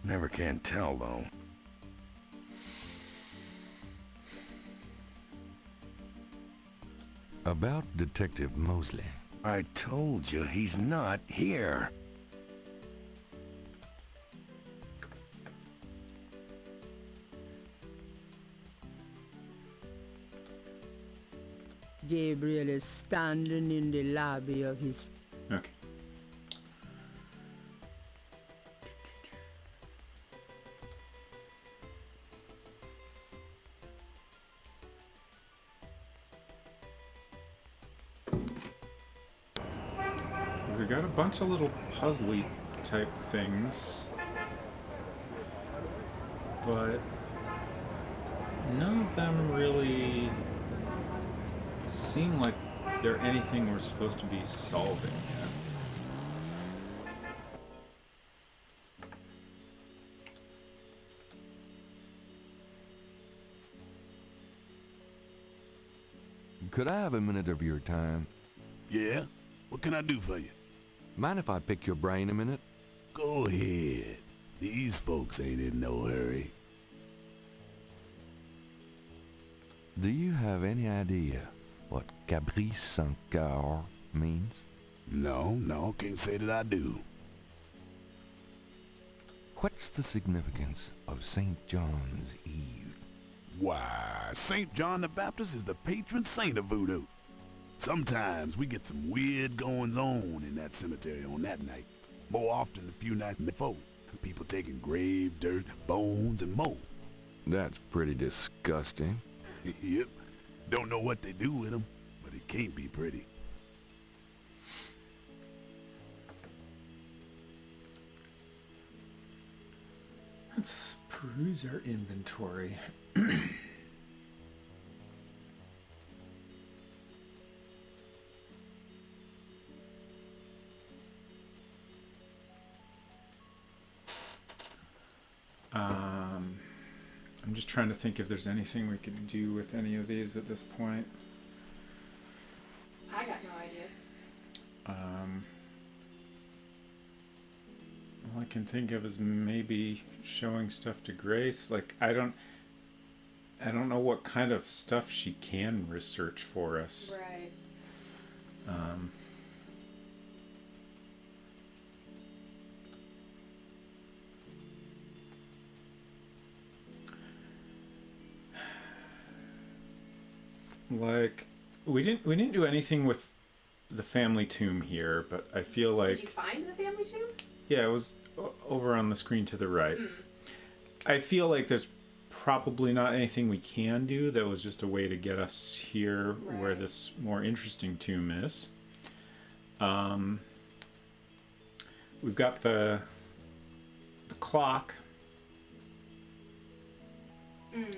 Never can tell, though. About Detective Mosley. I told you he's not here. Gabriel is standing in the lobby of his... Okay. We got a bunch of little puzzly type things, but none of them really seem like they're anything we're supposed to be solving yet. Could I have a minute of your time? Yeah? What can I do for you? Mind if I pick your brain a minute? Go ahead. These folks ain't in no hurry. Do you have any idea what Caprice sans cœur means? No, can't say that I do. What's the significance of St. John's Eve? Why, St. John the Baptist is the patron saint of voodoo. Sometimes we get some weird goings-on in that cemetery on that night. More often a few nights before. People taking grave dirt, bones, and more. That's pretty disgusting. Yep. Don't know what they do with them, but it can't be pretty. Let's peruse our inventory. I'm just trying to think if there's anything we could do with any of these at this point. I got no ideas. All I can think of is maybe showing stuff to Grace. Like, I don't know what kind of stuff she can research for us. Right. Like, we didn't do anything with the family tomb here, but I feel like... Did you find the family tomb? Yeah, it was over on the screen to the right. Mm. I feel like there's probably not anything we can do. That was just a way to get us here where this more interesting tomb is. We've got the clock. Mm.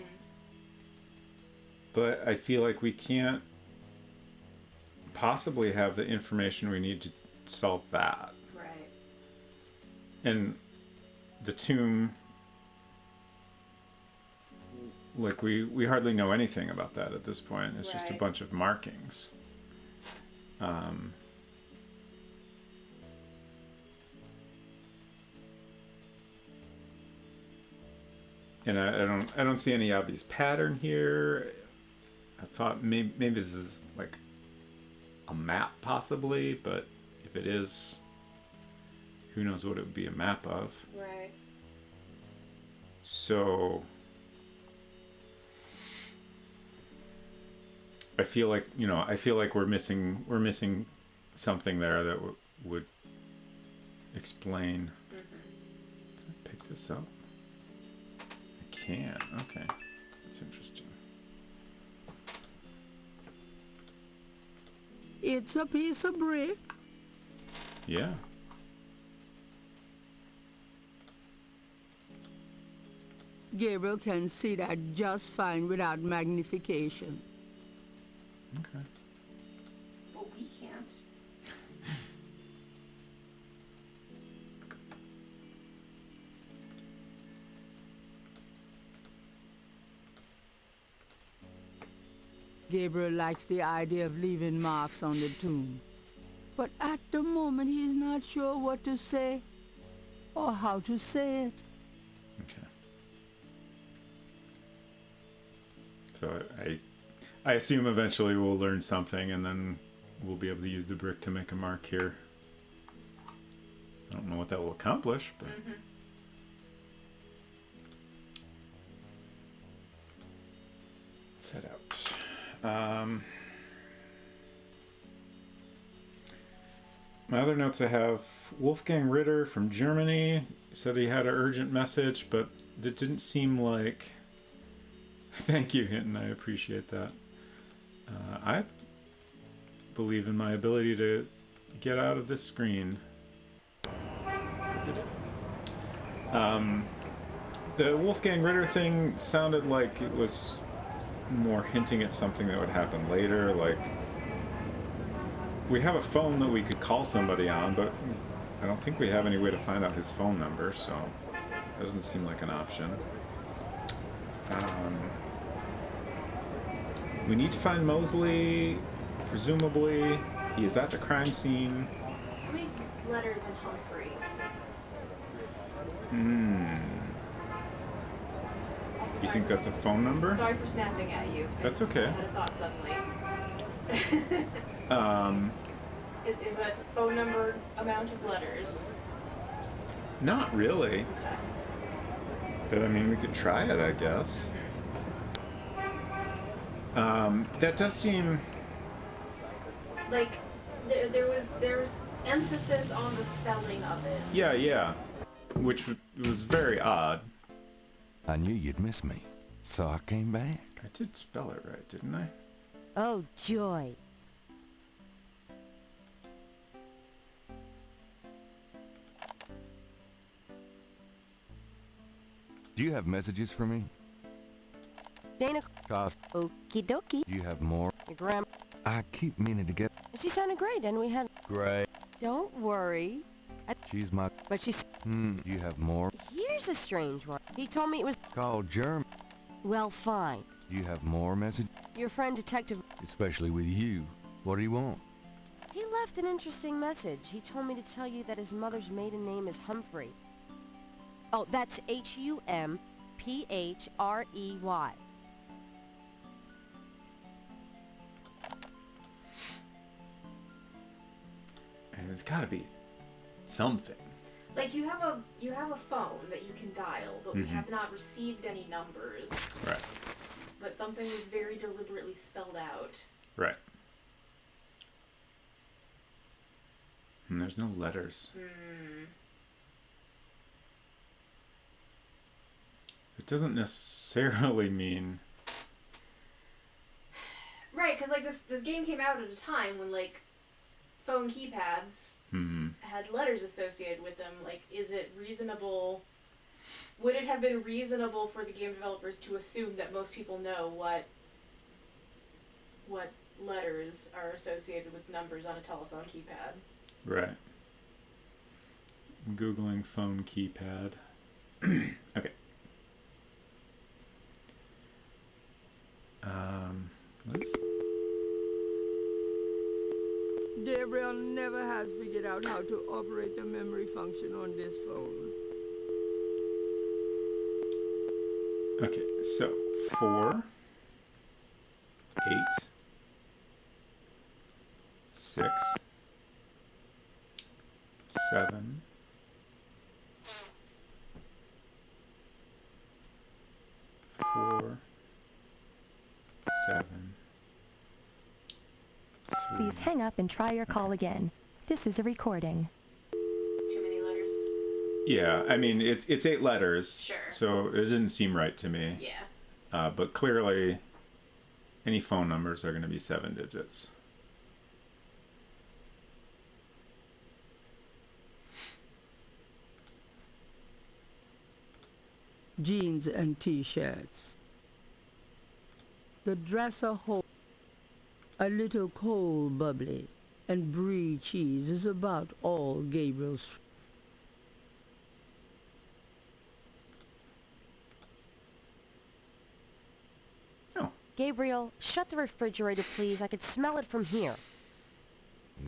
But I feel like we can't possibly have the information we need to solve that. Right. And the tomb, like we hardly know anything about that at this point. It's just a bunch of markings. And I don't see any obvious pattern here. I thought maybe this is like a map possibly, but if it is, who knows what it would be a map of. Right. So I feel like, we're missing something there that would explain. Mm-hmm. Can I pick this up? I can. Okay. That's interesting. It's a piece of brick. Yeah. Gabriel can see that just fine without magnification. Okay. But we can't. Gabriel likes the idea of leaving marks on the tomb. But at the moment, he is not sure what to say or how to say it. Okay. So I assume eventually we'll learn something, and then we'll be able to use the brick to make a mark here. I don't know what that will accomplish, but... Let's head out. My other notes I have Wolfgang Ritter from Germany said he had an urgent message, but it didn't seem like... Thank you, Hinton. I appreciate that. I believe in my ability to get out of this screen. I did it. The Wolfgang Ritter thing sounded like it was more hinting at something that would happen later, like... We have a phone that we could call somebody on, but I don't think we have any way to find out his phone number, so that doesn't seem like an option. We need to find Mosley. Presumably, he is at the crime scene. How many letters in Humphrey? You think that's a phone number? Sorry for snapping at you. That's okay. I had a thought suddenly. Is that phone number amount of letters? Not really. Okay. But I mean, we could try it, I guess. That does seem... Like, there was emphasis on the spelling of it. Yeah. Which was very odd. I knew you'd miss me, so I came back. I did spell it right, didn't I? Oh, joy. Do you have messages for me? Dana. Cos. Okie dokie. Do you have more? Your grandma. I keep meaning to get... She sounded great, and we had... Great. Don't worry. She's my... But she's... Do you have more? Here's a strange one. He told me it was... Called German. Well, fine. Do you have more message? Your friend Detective... Especially with you. What do you want? He left an interesting message. He told me to tell you that his mother's maiden name is Humphrey. Oh, that's Humphrey. And there's gotta be something. Like, you have a phone that you can dial, but we have not received any numbers. Right. But something was very deliberately spelled out. Right. And there's no letters. It doesn't necessarily mean... Right, because, like, this game came out at a time when, like, phone keypads had letters associated with them. Like, is it reasonable... Would it have been reasonable for the game developers to assume that most people know what letters are associated with numbers on a telephone keypad? Right. I'm Googling phone keypad. Okay. Let's... Gabriel never has figured out how to operate the memory function on this phone. Okay, so 4, 8, 6, 7, 4, 7. Please hang up and try your call again. This is a recording. Too many letters. Yeah, I mean, it's 8 letters. Sure. So it didn't seem right to me. Yeah. But clearly, any phone numbers are going to be 7 digits. Jeans and t-shirts. The dresser holds a little cold bubbly, and brie cheese is about all Gabriel's. Oh. Gabriel, shut the refrigerator, please. I could smell it from here.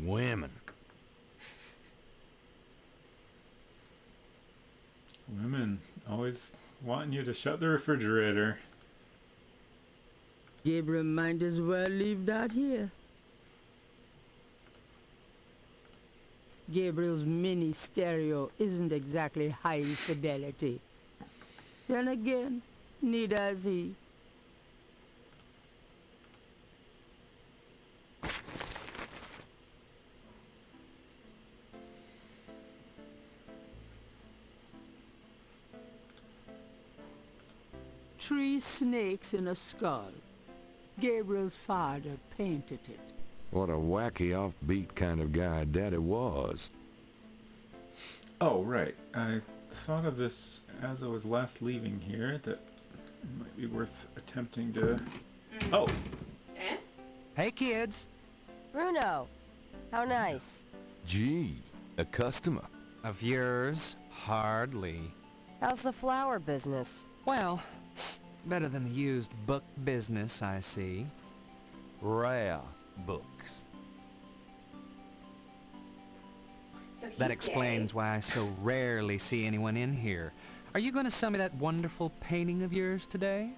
Women. Women always wanting you to shut the refrigerator. Gabriel might as well leave that here. Gabriel's mini stereo isn't exactly high fidelity. Then again, neither is he. Three snakes in a skull. Gabriel's father painted it. What a wacky offbeat kind of guy Daddy was. Oh, right. I thought of this as I was last leaving here, that it might be worth attempting to... Oh! Eh? Hey, kids. Bruno, how nice. Gee, a customer. Of yours? Hardly. How's the flower business? Well, better than the used book business, I see. Rare books. So he's That explains gay. why I so rarely see anyone in here. Are you going to sell me that wonderful painting of yours today?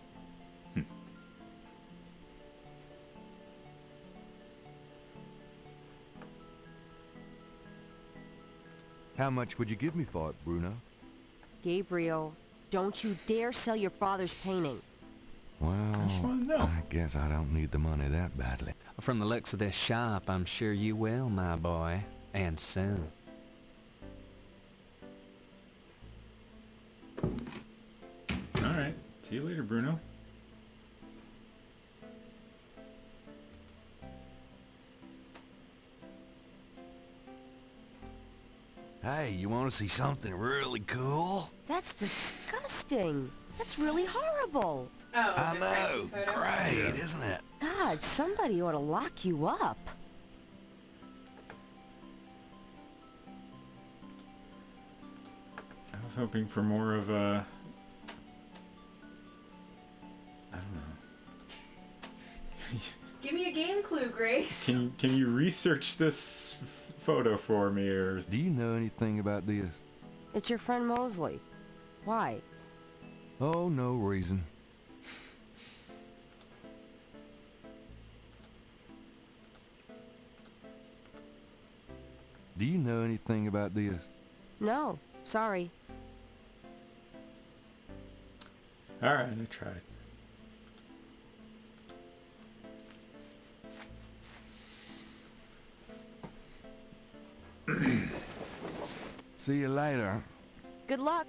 How much would you give me for it, Bruno? Gabriel, don't you dare sell your father's painting. Well, I just want to know. I guess I don't need the money that badly. From the looks of this shop, I'm sure you will, my boy. And soon. Alright. See you later, Bruno. Hey, you want to see something really cool? That's disgusting. That's really horrible. Oh, I the know. Francie photo? Great, isn't it? God, somebody ought to lock you up. I was hoping for more of a... I don't know. Give me a game clue, Grace. Can you research this photo for me, or... Do you know anything about this? It's your friend Mosley. Why? Oh, no reason. Do you know anything about this? No, sorry. Alright, I tried. See you later. Good luck.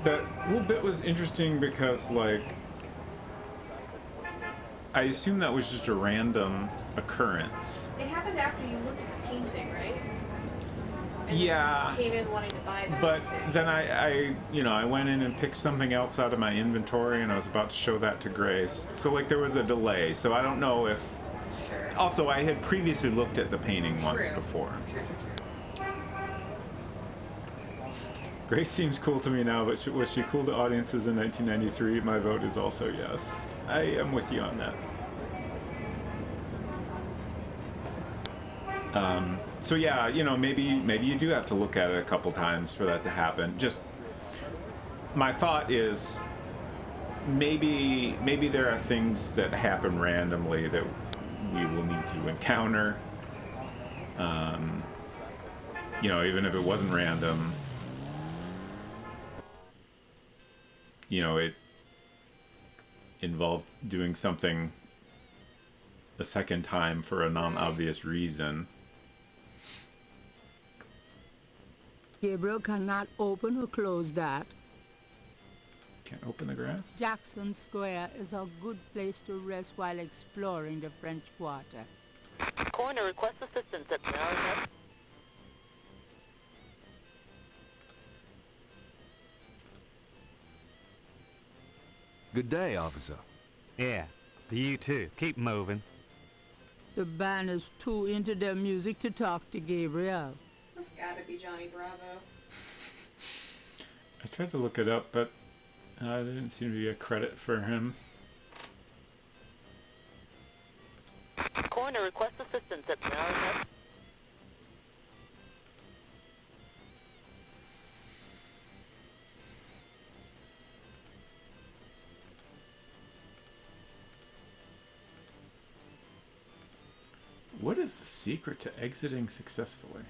That little bit was interesting because, like, I assume that was just a random occurrence. It happened after you looked at the painting, right? And Yeah. you came in wanting to buy the But painting. then I went in and picked something else out of my inventory, and I was about to show that to Grace. So, like, there was a delay. So I don't know if... Sure. Also, I had previously looked at the painting once True. before. True. Grace seems cool to me now, but was she cool to audiences in 1993? My vote is also yes. I am with you on that. So yeah, you know, maybe you do have to look at it a couple times for that to happen. Just my thought is maybe there are things that happen randomly that we will need to encounter. You know, even if it wasn't random, you know, it involved doing something a second time for a non-obvious reason. Gabriel cannot open or close that. Can't open the grass? Jackson Square is a good place to rest while exploring the French Quarter. Coroner requests assistance at Maryland. Good day, officer. Yeah, you too. Keep moving. The band is too into their music to talk to Gabriel. That's gotta be Johnny Bravo. I tried to look it up, but there didn't seem to be a credit for him. What is the secret to exiting successfully?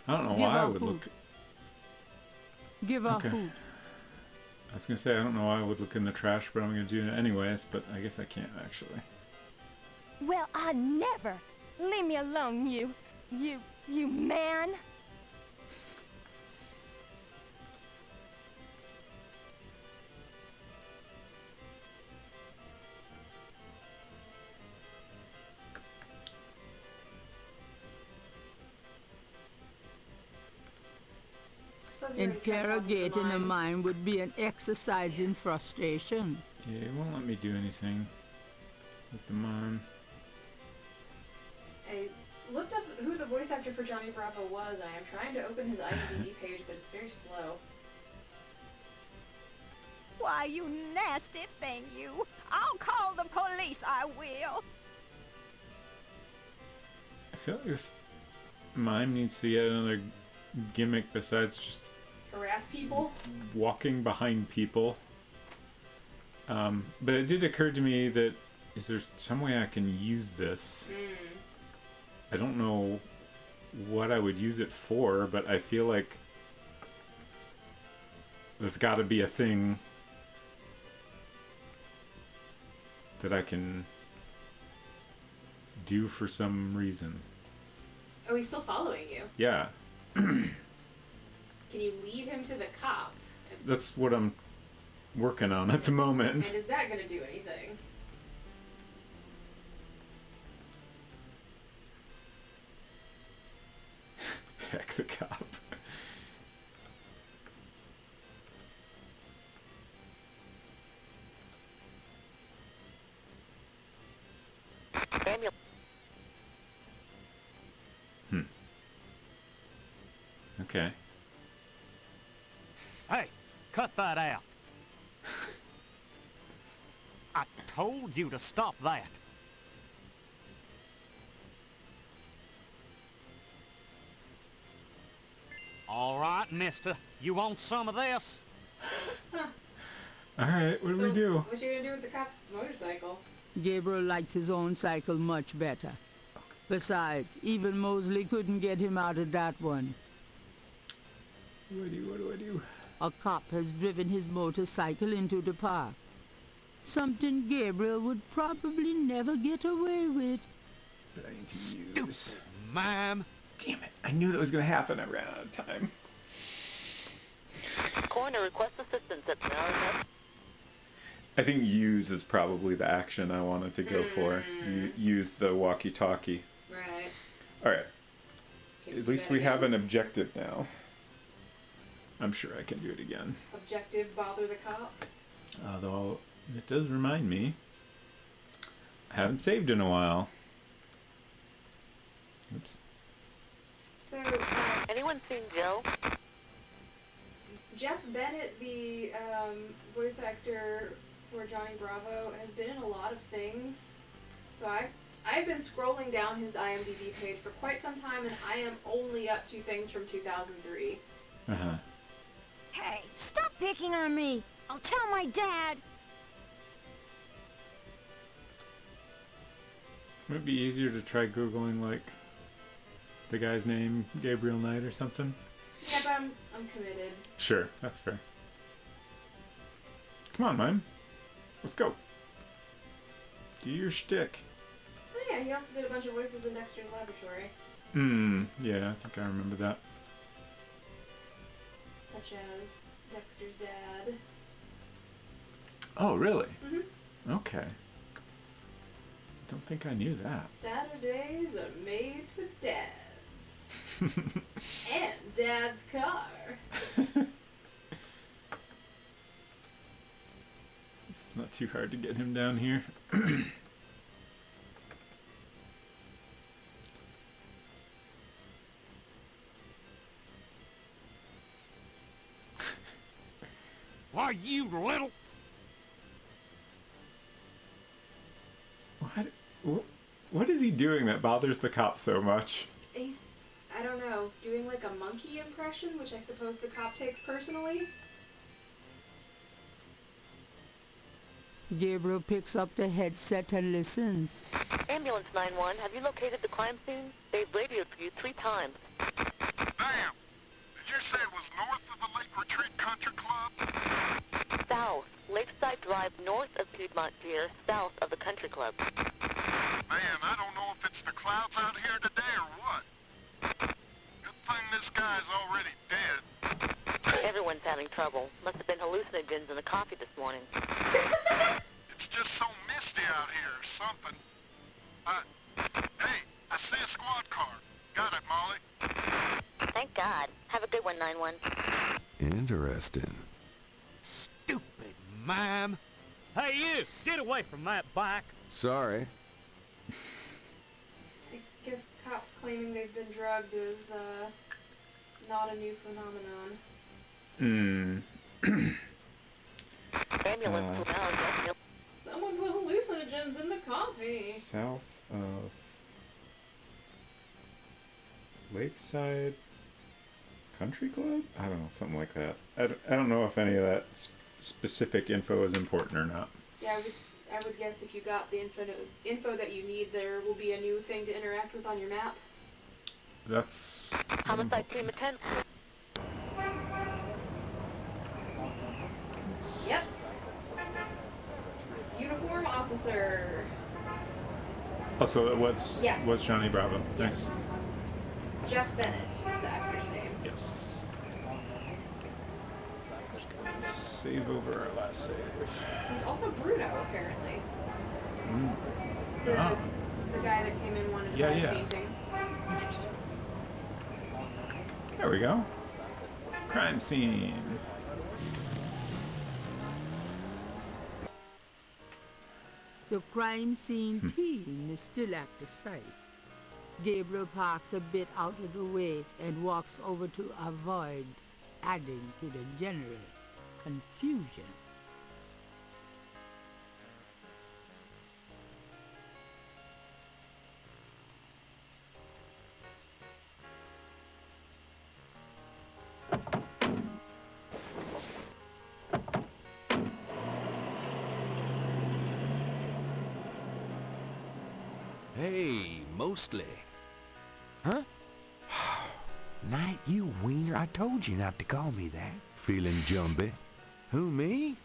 I don't know why I would look. Give a Okay. hoot. I was gonna say I don't know why I would look in the trash, but I'm gonna do it anyways. But I guess I can't actually. Well, I never. Leave me alone, you man. Interrogating a mind would be an exercise in frustration. Yeah, it won't let me do anything with the mime. I looked up who the voice actor for Johnny Bravo was. I am trying to open his IMDb page, but it's very slow. Why, you nasty thing, you. I'll call the police, I will. I feel like this mime needs to get another gimmick besides just Harass people? walking behind people. But it did occur to me that is there some way I can use this? I don't know what I would use it for, but I feel like there's got to be a thing that I can do for some reason. Oh, he's still following you. Yeah. Can you lead him to the cop? That's what I'm working on at the moment. And is that going to do anything? Heck the cop. Okay. Hey, cut that out. I told you to stop that. All right, mister. You want some of this? Alright, what do we do? What you gonna do with the cop's motorcycle? Gabriel likes his own cycle much better. Besides, even Mosley couldn't get him out of that one. What do I do? A cop has driven his motorcycle into the park. Something Gabriel would probably never get away with. But I need to use... Ma'am. Damn it, I knew that was gonna happen. I ran out of time. Coroner requests assistance at Maryland. I think use is probably the action I wanted to go for. Use the walkie-talkie. Right. Alright. At least we have an objective now. I'm sure I can do it again. Objective, bother the cop? Although, it does remind me, I haven't saved in a while. Oops. So, anyone seen Joe? Jeff Bennett, the voice actor for Johnny Bravo, has been in a lot of things. So I've been scrolling down his IMDb page for quite some time, and I am only up to things from 2003. Uh-huh. Hey, stop picking on me. I'll tell my dad. Would it be easier to try Googling, like, the guy's name, Gabriel Knight or something? Yeah, but I'm committed. Sure, that's fair. Come on, mime. Let's go. Do your shtick. Oh yeah, he also did a bunch of voices in Dexter's Laboratory. Yeah, I think I remember that. Such as Dexter's dad. Oh, really? Mm-hmm. Okay. Don't think I knew that. Saturdays are made for dads. And Dad's car. It's not too hard to get him down here. Why, you little... What is he doing that bothers the cop so much? He's, I don't know, doing like a monkey impression, which I suppose the cop takes personally. Gabriel picks up the headset and listens. Ambulance 911, have you located the crime scene? They've radioed for you 3 times. Damn! Did you say it was north of the Lake Retreat Country Club? South. Lakeside Drive north of Piedmont Pier, south of the Country Club. Man, I don't know if it's the clouds out here today or what. Good thing this guy's already dead. Everyone's having trouble. Must have been hallucinogens in the coffee this morning. It's just so misty out here or something. Hey, I see a squad car. Got it, Molly. Thank God. Have a good one, 911. Interesting. Stupid mime. Hey, you! Get away from that bike. Sorry. I guess cops claiming they've been drugged is, not a new phenomenon. Ambulance Someone put hallucinogens in the coffee. South of Lakeside Country Club? I don't know, something like that. I don't know if any of that specific info is important or not. Yeah, I would guess if you got the info that you need, there will be a new thing to interact with on your map. That's... Homicide team attend. Yep. Uniform officer. Oh, so it was Yes. was Johnny Bravo. Yes. Nice. Jeff Bennett is the actor's name. Yes. Just gonna save over our last save. He's also Bruno, apparently. Mm. The guy that came in wanted to buy a painting. Interesting. There we go. Crime scene. The crime scene team is still at the site. Gabriel parks a bit out of the way and walks over to avoid adding to the general confusion. Hey, mostly. Huh? Knight, you wiener. I told you not to call me that. Feeling jumpy? Who, me?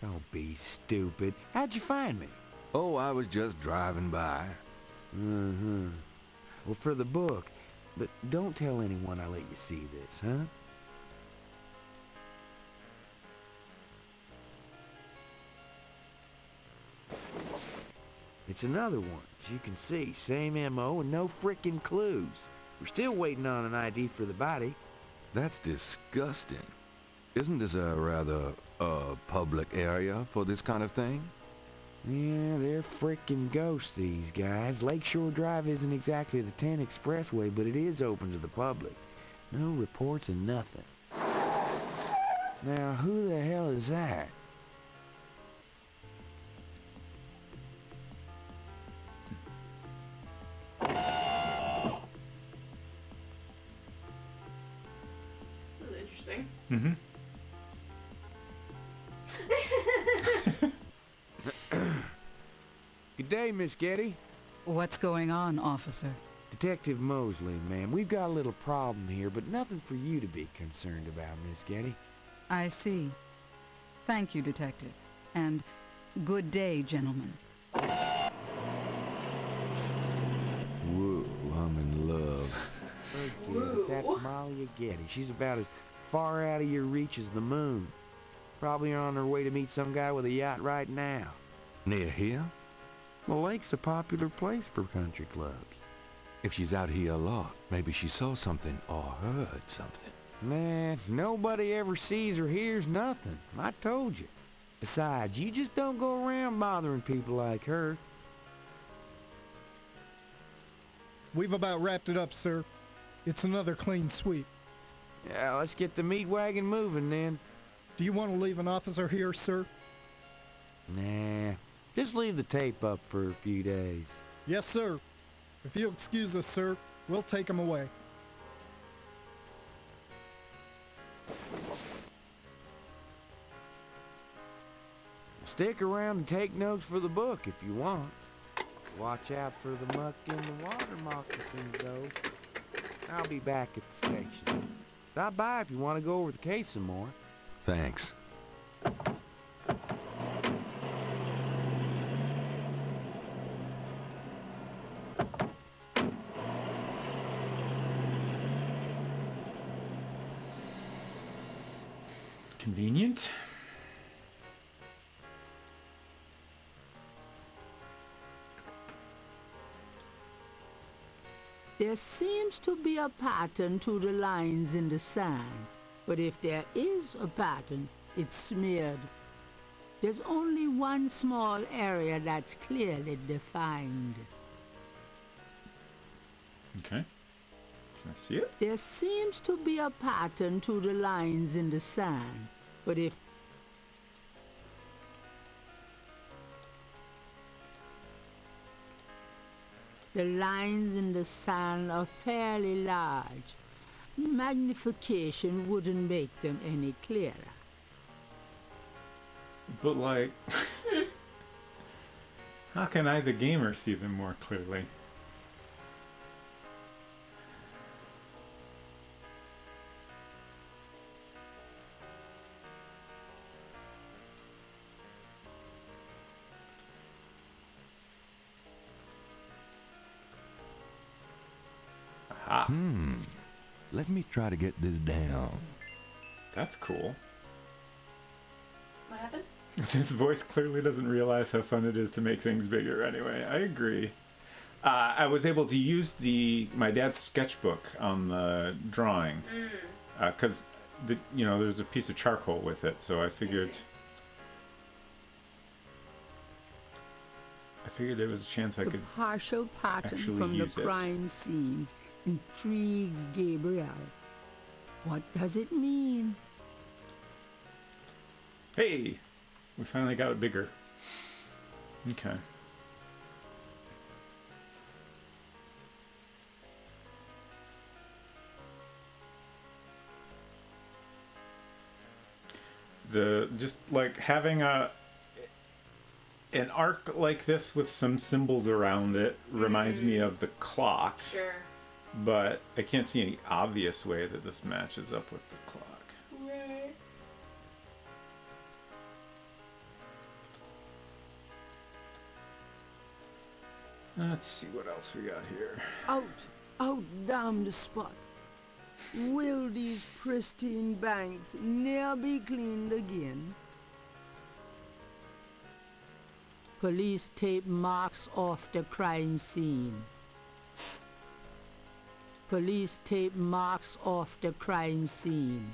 Don't be stupid. How'd you find me? Oh, I was just driving by. Well, for the book. But don't tell anyone I let you see this, huh? It's another one. As you can see, same M.O. and no frickin' clues. We're still waiting on an ID for the body. That's disgusting. Isn't this a rather, public area for this kind of thing? Yeah, they're frickin' ghosts, these guys. Lakeshore Drive isn't exactly the 10 Expressway, but it is open to the public. No reports and nothing. Now, who the hell is that? This is interesting. Mm-hmm. Good day, Miss Getty. What's going on, officer? Detective Mosley, ma'am. We've got a little problem here, but nothing for you to be concerned about, Miss Getty. I see. Thank you, detective. And good day, gentlemen. Whoa, I'm in love. Forget it. That's Malia Getty. She's about as far out of your reach as the moon. Probably on her way to meet some guy with a yacht right now. Near here? The lake's a popular place for country clubs. If she's out here a lot, maybe she saw something or heard something. Nah, nobody ever sees or hears nothing. I told you. Besides, you just don't go around bothering people like her. We've about wrapped it up, sir. It's another clean sweep. Yeah, let's get the meat wagon moving then. Do you want to leave an officer here, sir? Nah, just leave the tape up for a few days. Yes, sir. If you'll excuse us, sir, we'll take him away. Stick around and take notes for the book if you want. Watch out for the muck in the water moccasins, though. I'll be back at the station. Stop by if you want to go over the case some more. Thanks. Convenient. There seems to be a pattern to the lines in the sand, but if there is a pattern, it's smeared. There's only one small area that's clearly defined. Okay. Can I see it? There seems to be a pattern to the lines in the sand, but if the lines in the sand are fairly large, magnification wouldn't make them any clearer. But like, how can I, the gamer, see them more clearly? Let me try to get this down. That's cool. What happened? This voice clearly doesn't realize how fun it is to make things bigger. Anyway, I agree. I was able to use my dad's sketchbook on the drawing because there's a piece of charcoal with it, so I figured there was a chance I could the partial pattern actually from the use it. crime scenes intrigues Gabriel. What does it mean? Hey, we finally got it bigger. Okay. Just like having an arc like this with some symbols around it reminds me of the clock. Sure. But I can't see any obvious way that this matches up with the clock. Right. Let's see what else we got here. Out, damn the spot. Will these pristine banks ne'er be cleaned again? Police tape marks off the crime scene. Police tape marks off the crime scene.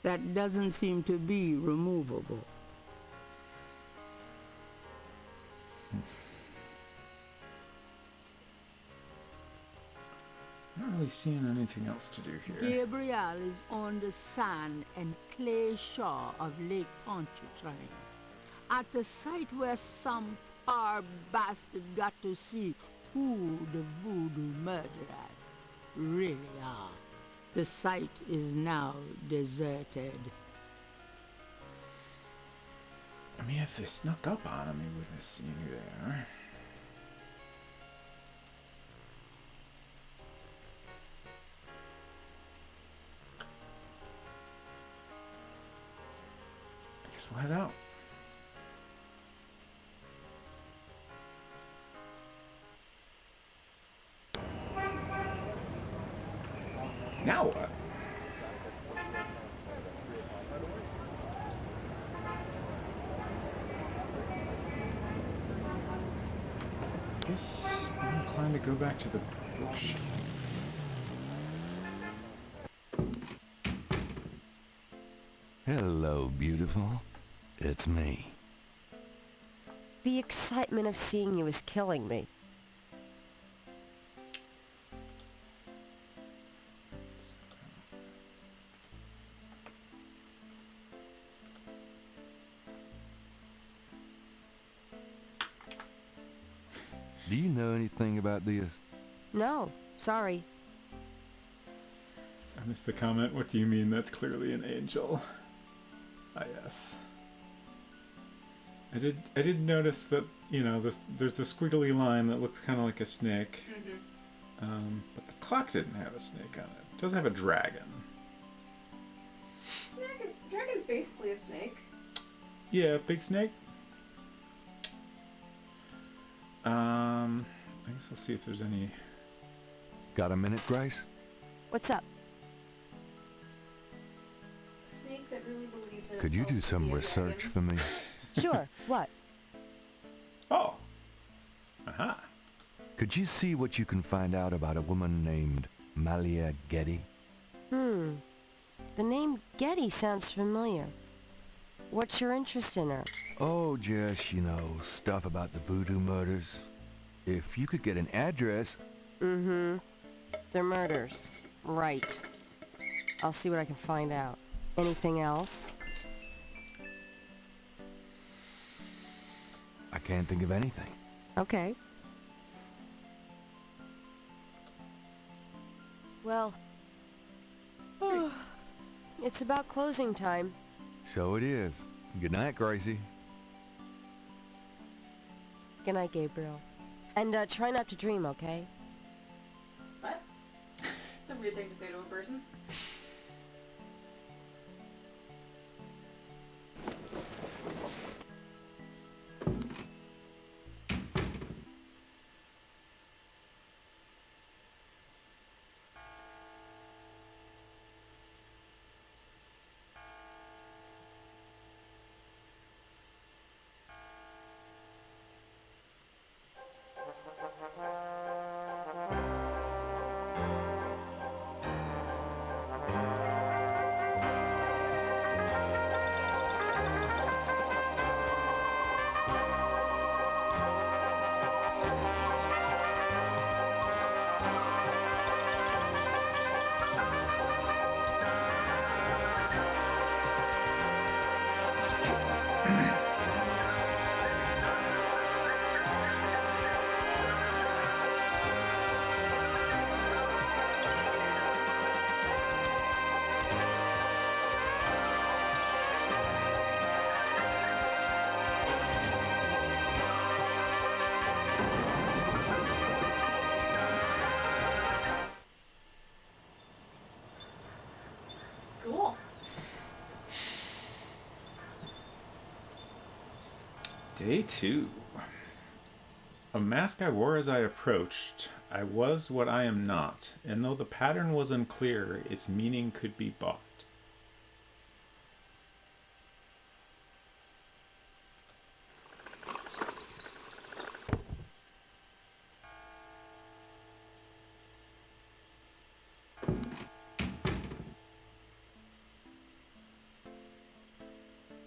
That doesn't seem to be removable. Not really seeing anything else to do here. Gabriel is on the sand and clay shore of Lake Pontchartrain, at the site where some poor bastard got to see who the voodoo murderers really are. The site is now deserted. I mean, if they snuck up on him, he wouldn't have seen you there. I guess we'll head out. Now what? guess I'm inclined to go back to the bookshelf. Hello, beautiful. It's me. The excitement of seeing you is killing me. Do you know anything about this? No, sorry. I missed the comment. What do you mean? That's clearly an angel. Ah, yes. I did notice that, you know, there's a squiggly line that looks kind of like a snake. But the clock didn't have a snake on it. It doesn't have a dragon. Dragon's basically a snake. Yeah, big snake. I guess I'll see if there's any... Got a minute, Grace? What's up? Snake that really believes in Could you itself do to some be a research dragon. for me? Sure, what? Oh. Aha. Could you see what you can find out about a woman named Malia Getty? The name Getty sounds familiar. What's your interest in her? Oh, just, you know, stuff about the voodoo murders. If you could get an address... They're murders. Right. I'll see what I can find out. Anything else? I can't think of anything. Okay. Well... it's about closing time. So it is. Good night, Gracie. Good night, Gabriel. And try not to dream, okay? What? It's a weird thing to say to a person. Cool. Day 2. A mask I wore as I approached. I was what I am not, and though the pattern was unclear, its meaning could be bought.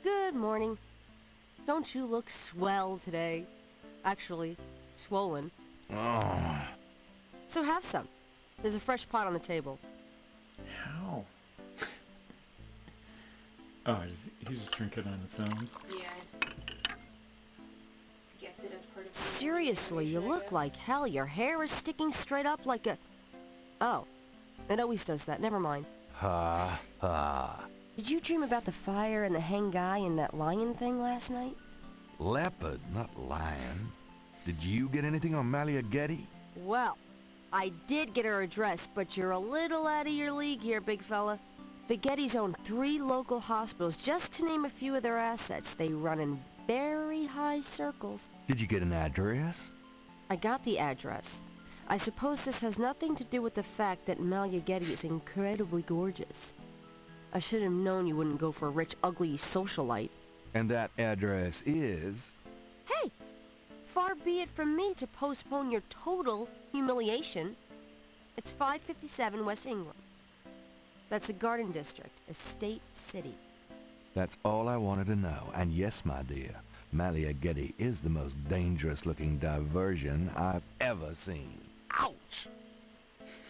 Good morning. Don't you look swell today? Actually, swollen. Oh. So have some. There's a fresh pot on the table. How? Oh, he's just drinking on its own. Yeah, gets it as part of the Seriously, you situation, I look guess. like hell. Your hair is sticking straight up like a... Oh, it always does that. Never mind. Ha ha. Did you dream about the fire and the hang guy and that lion thing last night? Leopard, not lion. Did you get anything on Malia Getty? Well, I did get her address, but you're a little out of your league here, big fella. The Gettys own 3 local hospitals, just to name a few of their assets. They run in very high circles. Did you get an address? I got the address. I suppose this has nothing to do with the fact that Malia Getty is incredibly gorgeous. I should have known you wouldn't go for a rich, ugly socialite. And that address is... Hey! Far be it from me to postpone your total humiliation. It's 557 West Ingram. That's a garden district, a state city. That's all I wanted to know. And yes, my dear, Malia Getty is the most dangerous-looking diversion I've ever seen. Ouch!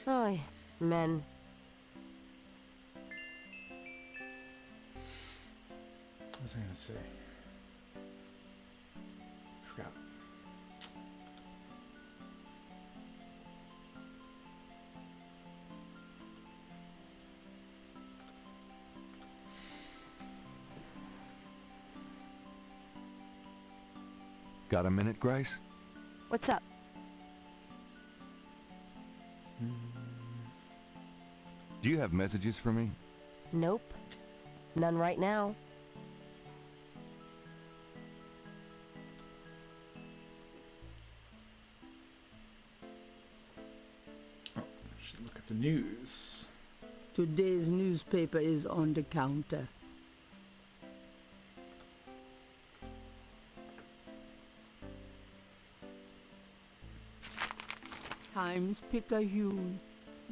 Oy, men. What was I gonna say? Forgot. Got a minute, Grace? What's up? Do you have messages for me? Nope. None right now. Oh, I should look at the news. Today's newspaper is on the counter. Times-Picayune,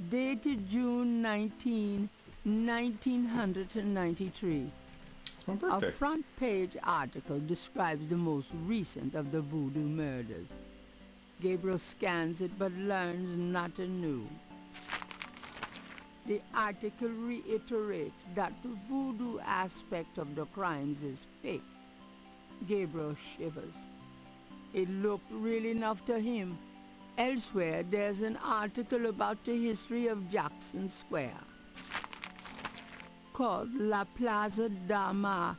dated June 19, 1993. It's my birthday. A front-page article describes the most recent of the voodoo murders. Gabriel scans it but learns nothing new. The article reiterates that the voodoo aspect of the crimes is fake. Gabriel shivers. It looked real enough to him. Elsewhere, there's an article about the history of Jackson Square, called La Plaza d'Armas.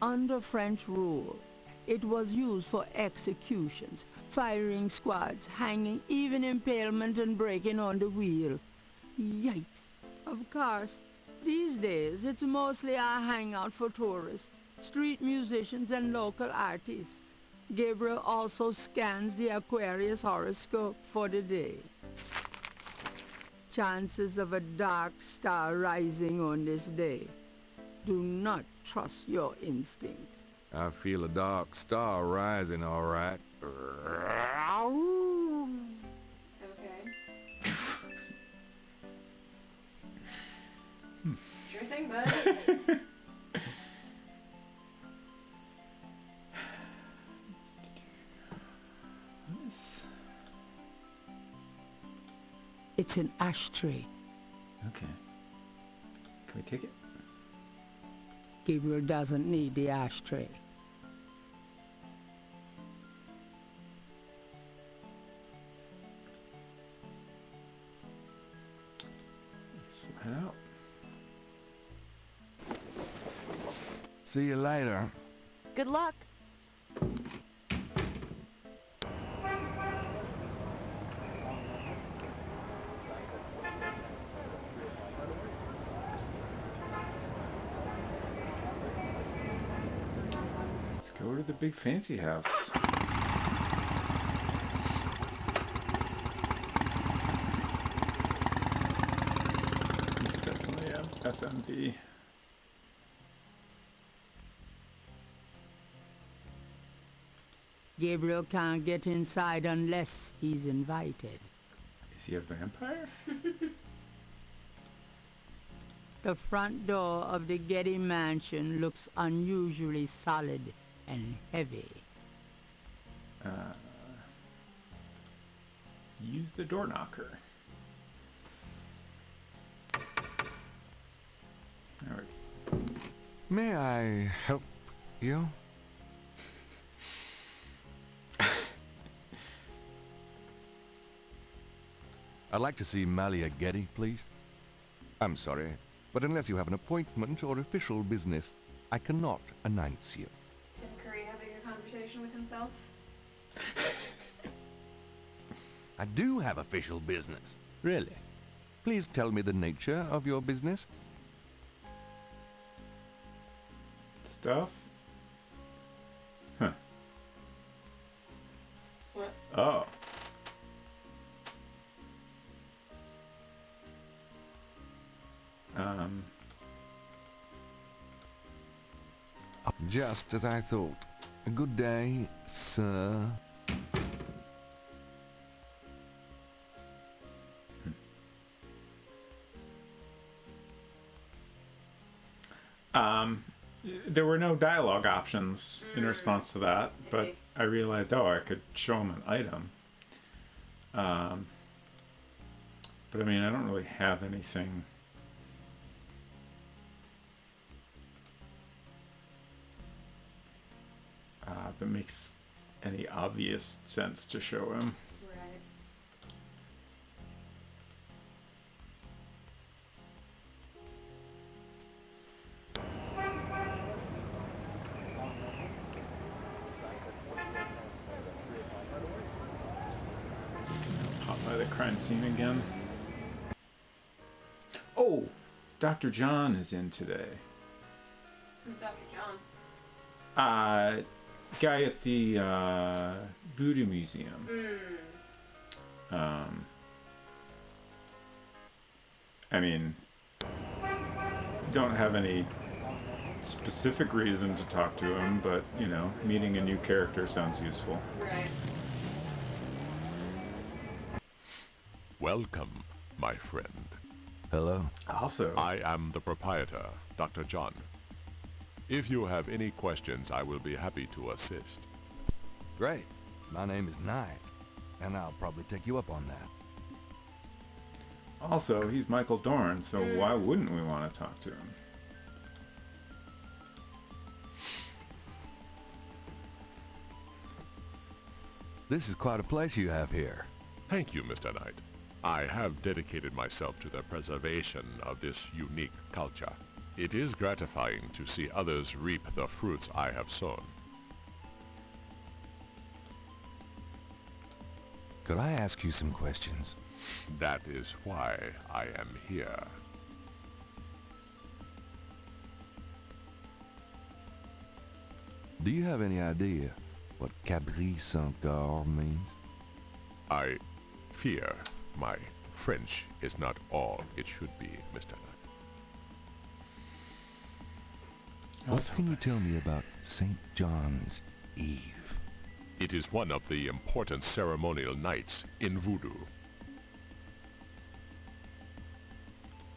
Under French rule, it was used for executions, firing squads, hanging, even impalement and breaking on the wheel. Yikes. Of course, these days it's mostly a hangout for tourists, street musicians and local artists. Gabriel also scans the Aquarius horoscope for the day. Chances of a dark star rising on this day. Do not trust your instincts. I feel a dark star rising, all right. Okay. Sure thing, bud. It's an ashtray. Okay. Can we take it? Gabriel doesn't need the ashtray. Slide out. See you later. Good luck. Go to the big fancy house. It's definitely a FMV. Gabriel can't get inside unless he's invited. Is he a vampire? The front door of the Getty mansion looks unusually solid and heavy. Use the door knocker. All right. May I help you? I'd like to see Malia Getty, please. I'm sorry, but unless you have an appointment or official business, I cannot announce you. Tim Curry having a conversation with himself? I do have official business. Really? Please tell me the nature of your business. Stuff? Huh. What? Oh. Just as I thought. Good day, sir. there were no dialogue options in response to that, but I realized, oh, I could show him an item. But I mean, I don't really have anything. That makes any obvious sense to show him. Right. Pop by the crime scene again. Oh, Dr. John is in today. Who's Dr. John? Guy at the Voodoo Museum. I mean, don't have any specific reason to talk to him, but, you know, meeting a new character sounds useful. Right. Welcome, my friend. Hello. Also, I am the proprietor, Dr. John. If you have any questions, I will be happy to assist. Great. My name is Knight, and I'll probably take you up on that. Also, he's Michael Dorn, so why wouldn't we want to talk to him? This is quite a place you have here. Thank you, Mr. Knight. I have dedicated myself to the preservation of this unique culture. It is gratifying to see others reap the fruits I have sown. Could I ask you some questions? That is why I am here. Do you have any idea what Cabri Saint-Gar means? I fear my French is not all it should be, Mr. Knight. What can you tell me about St. John's Eve? It is one of the important ceremonial nights in Voodoo.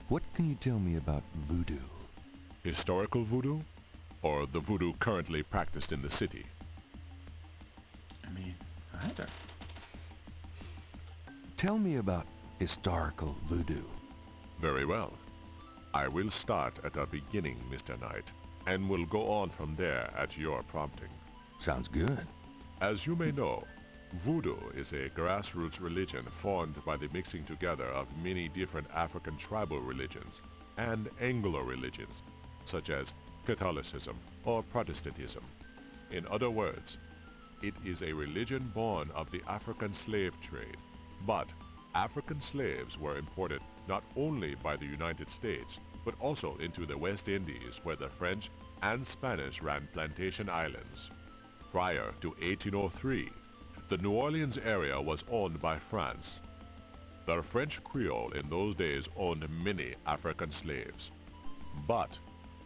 What can you tell me about voodoo? Historical voodoo? Or the voodoo currently practiced in the city? I mean, either. Tell me about historical voodoo. Very well. I will start at the beginning, Mr. Knight, and will go on from there at your prompting. Sounds good. As you may know, Voodoo is a grassroots religion formed by the mixing together of many different African tribal religions and Anglo religions, such as Catholicism or Protestantism. In other words, it is a religion born of the African slave trade. But African slaves were imported not only by the United States, but also into the West Indies, where the French and Spanish ran plantation islands. Prior to 1803, the New Orleans area was owned by France. The French Creole in those days owned many African slaves. But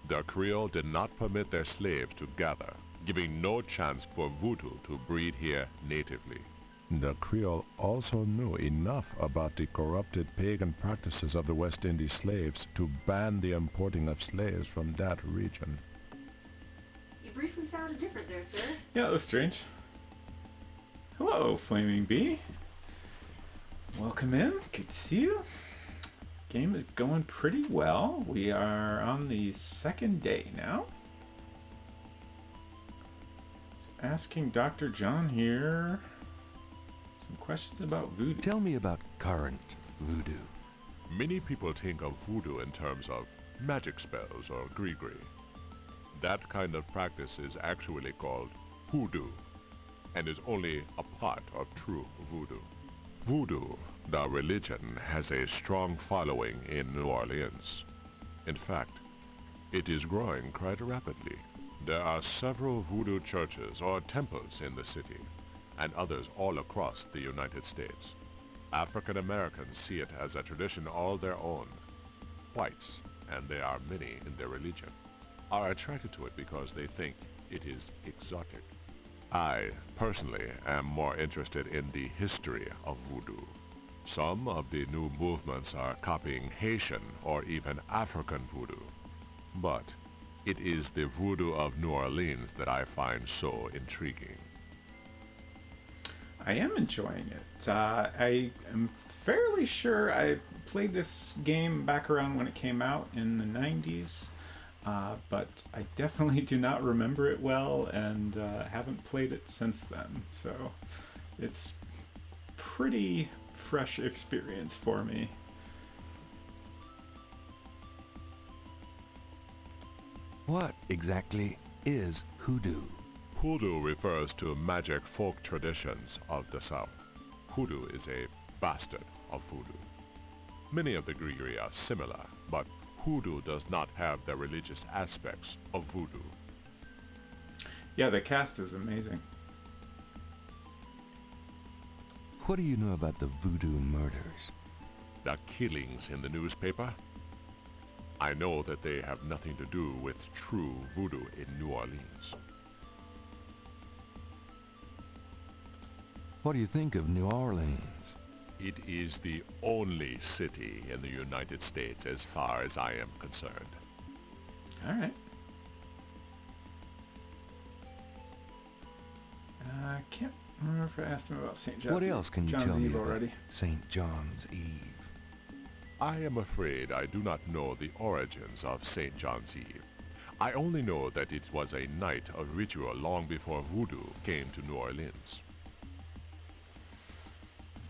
the Creole did not permit their slaves to gather, giving no chance for voodoo to breed here natively. The Creole also knew enough about the corrupted pagan practices of the West Indies slaves to ban the importing of slaves from that region. You briefly sounded different there, sir. Yeah, that was strange. Hello, Flaming Bee. Welcome in. Good to see you. Game is going pretty well. We are on the second day now. So asking Dr. John here some questions about voodoo. Tell me about current voodoo. Many people think of voodoo in terms of magic spells or gree-gree. That kind of practice is actually called hoodoo, and is only a part of true voodoo. Voodoo, the religion, has a strong following in New Orleans. In fact, it is growing quite rapidly. There are several voodoo churches or temples in the city, and others all across the United States. African Americans see it as a tradition all their own. Whites, and there are many in their religion, are attracted to it because they think it is exotic. I, personally, am more interested in the history of voodoo. Some of the new movements are copying Haitian or even African voodoo. But It is the voodoo of New Orleans that I find so intriguing. I am enjoying it. I am fairly sure I played this game back around when it came out in the 90s, but I definitely do not remember it well and haven't played it since then. So it's pretty fresh experience for me. What exactly is hoodoo? Hoodoo refers to magic folk traditions of the South. Hoodoo is a bastard of voodoo. Many of the Grigri are similar, but hoodoo does not have the religious aspects of voodoo. Yeah, the cast is amazing. What do you know about the voodoo murders? The killings in the newspaper? I know that they have nothing to do with true voodoo in New Orleans. What do you think of New Orleans? It is the only city in the United States as far as I am concerned. All right. I can't remember if I asked him about St. John's. What else can you John's tell me Eve about already? St. John's Eve? I am afraid I do not know the origins of St. John's Eve. I only know that it was a night of ritual long before voodoo came to New Orleans.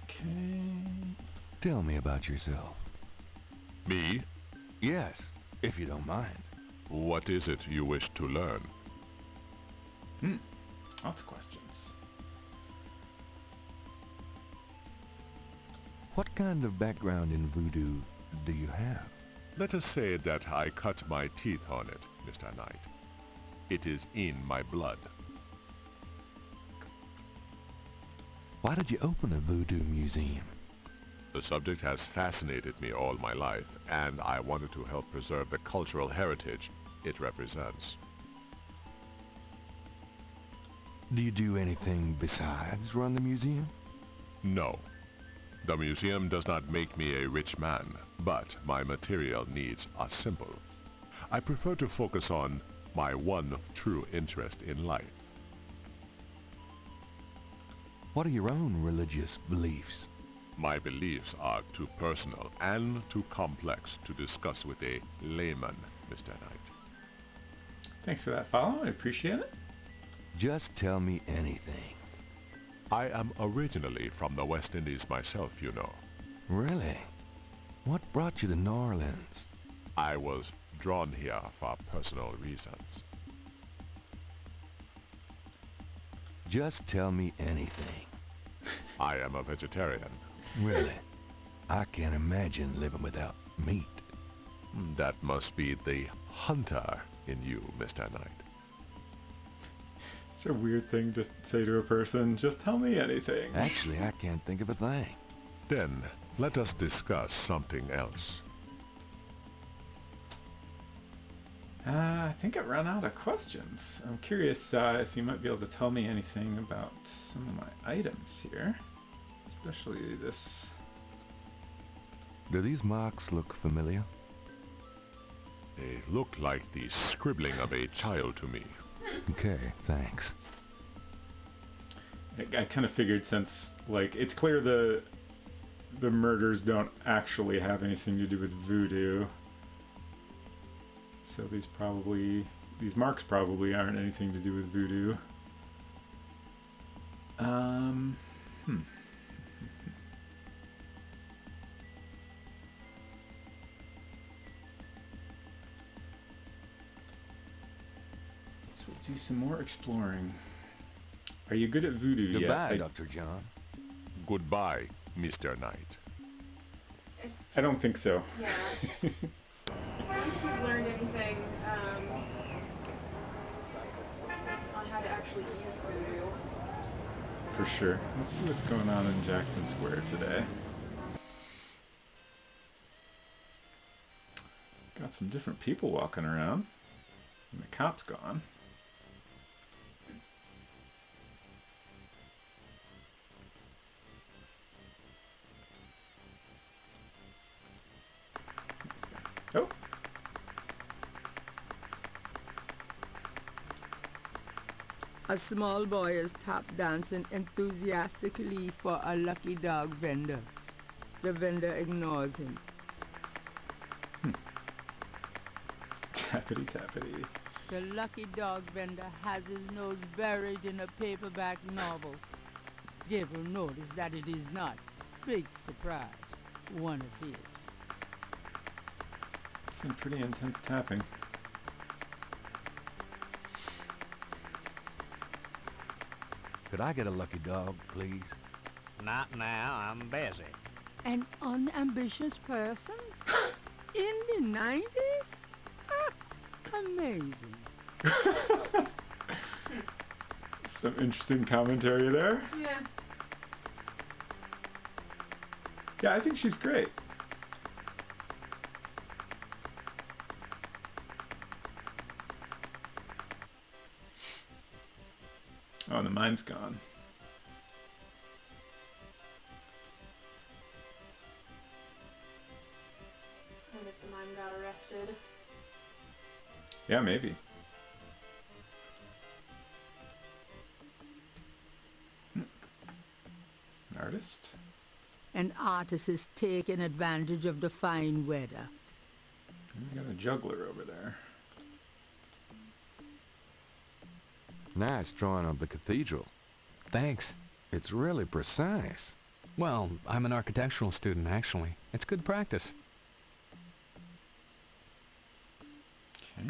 Okay. Tell me about yourself. Me? Yes, if you don't mind. What is it you wish to learn? Lots of questions. What kind of background in voodoo do you have? Let us say that I cut my teeth on it, Mr. Knight. It is in my blood. Why did you open a voodoo museum? The subject has fascinated me all my life, and I wanted to help preserve the cultural heritage it represents. Do you do anything besides run the museum? No. The museum does not make me a rich man, but my material needs are simple. I prefer to focus on my one true interest in life. What are your own religious beliefs? My beliefs are too personal and too complex to discuss with a layman, Mr. Knight. Thanks for that follow. I appreciate it. Just tell me anything. I am originally from the West Indies myself, you know. Really? What brought you to New Orleans? I was drawn here for personal reasons. Just tell me anything. I am a vegetarian. Really? I can't imagine living without meat. That must be the hunter in you, Mr. Knight. It's a weird thing to say to a person. Just tell me anything. Actually, I can't think of a thing. Then, let us discuss something else. I think I've run out of questions. I'm curious if you might be able to tell me anything about some of my items here. Especially this. Do these marks look familiar? They look like the scribbling of a child to me. Okay, thanks. I kind of figured, since, like, it's clear the murders don't actually have anything to do with voodoo. So these marks probably aren't anything to do with voodoo. So we'll do some more exploring. Are you good at voodoo yet? Goodbye, Dr. John. Goodbye, Mr. Knight. I don't think so. Yeah. I don't think we've learned anything on how to actually use voodoo. For sure. Let's see what's going on in Jackson Square today. Got some different people walking around. And the cop's gone. Oh. A small boy is tap dancing enthusiastically for a lucky dog vendor. The vendor ignores him. Tappity tappity. The lucky dog vendor has his nose buried in a paperback novel. Gabriel noticed that it is not. Big surprise. One of his. Some pretty intense tapping. Could I get a lucky dog, please? Not now, I'm busy. An unambitious person? In the 90s? Amazing. Some interesting commentary there. Yeah. Yeah, I think she's great. Oh, and the mime's gone. And if the mime got arrested. Yeah, maybe. An artist? An artist is taking advantage of the fine weather. We got a juggler over there. Nice drawing of the cathedral. Thanks. It's really precise. Well, I'm an architectural student, actually. It's good practice. Okay.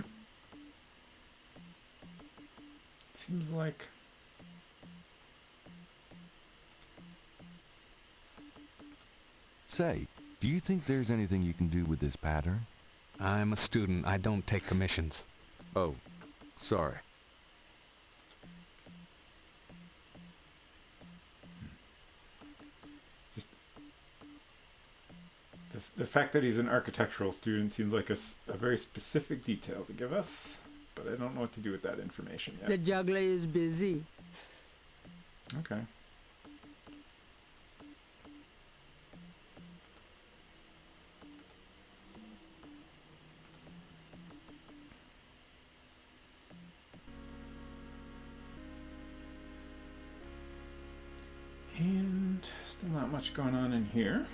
Seems like... Say, do you think there's anything you can do with this pattern? I'm a student. I don't take commissions. Oh, sorry. Just... The fact that he's an architectural student seems like a very specific detail to give us, but I don't know what to do with that information yet. The juggler is busy. Okay. And still not much going on in here.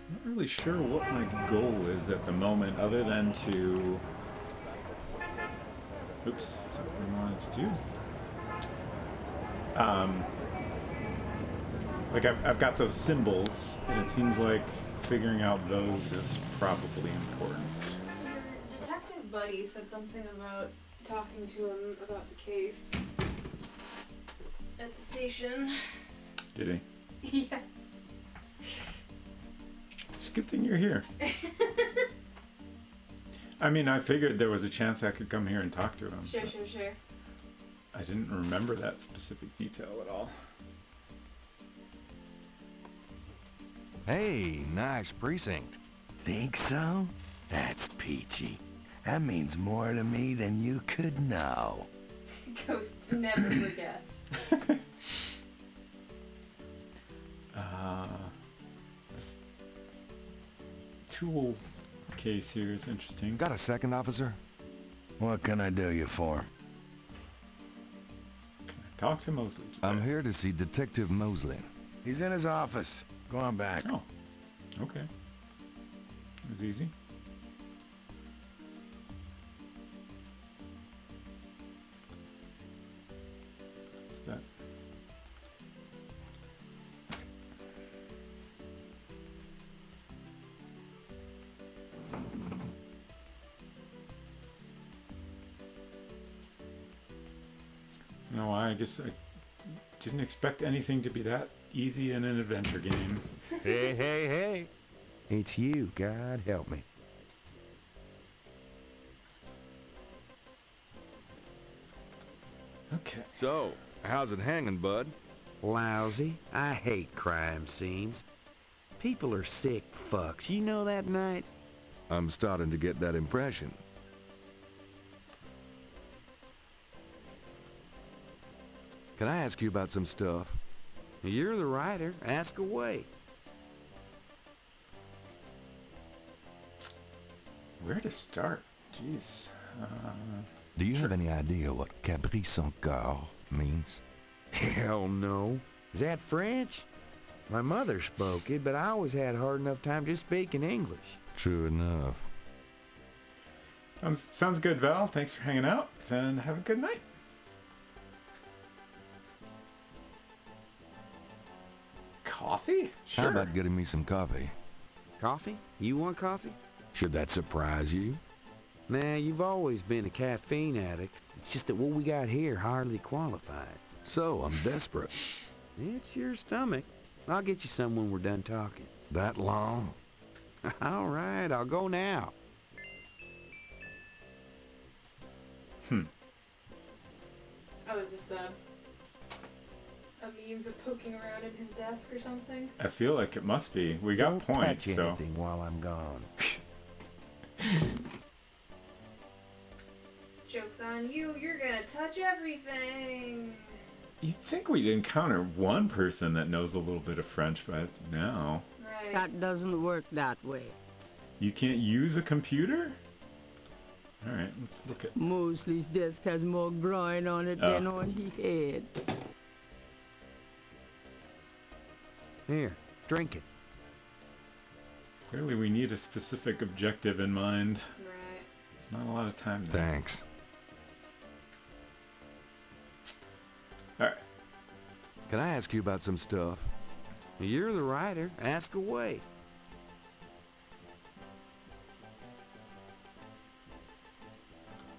Not really sure what my goal is at the moment, other than to... Oops, that's not what I wanted to do. Like I've got those symbols, and it seems like figuring out those is probably important. Your detective buddy said something about talking to him about the case at the station. Did he? Yeah. It's a good thing you're here. I mean, I figured there was a chance I could come here and talk to him. Sure. I didn't remember that specific detail at all. Hey, nice precinct. Think so? That's peachy. That means more to me than you could know. Ghosts never forget. This tool case here is interesting. Got a second, officer? What can I do you for? Talk to Mosley today. I'm here to see Detective Mosley. He's in his office. Go on back. Oh, okay. It was easy. What's that? No, I guess I didn't expect anything to be that easy in an adventure game. Hey. It's you, God help me. Okay. So, how's it hanging, bud? Lousy. I hate crime scenes. People are sick fucks. You know that, Knight? I'm starting to get that impression. Can I ask you about some stuff? You're the writer. Ask away. Where to start? Jeez. Do you have any idea what Cabri sans Coeur means? Hell no. Is that French? My mother spoke it, but I always had a hard enough time just speaking English. True enough. Sounds good, Val. Thanks for hanging out, and have a good night. Coffee? Sure. How about getting me some coffee? Coffee? You want coffee? Should that surprise you? Nah, you've always been a caffeine addict. It's just that what we got here hardly qualifies. So, I'm desperate. It's your stomach. I'll get you some when we're done talking. That long? All right, I'll go now. Oh, is this a means of poking around in his desk or something? I feel like it must be. We got Don't points, touch so. anything while I'm gone. Joke's on you, you're gonna touch everything. You'd think we'd encounter one person that knows a little bit of French by now. Right. That doesn't work that way. You can't use a computer? Alright, let's look at... Mosley's desk has more groin on it than on his head. Here, drink it. Clearly we need a specific objective in mind. Right. There's not a lot of time there. Thanks. Alright. Can I ask you about some stuff? You're the writer. Ask away.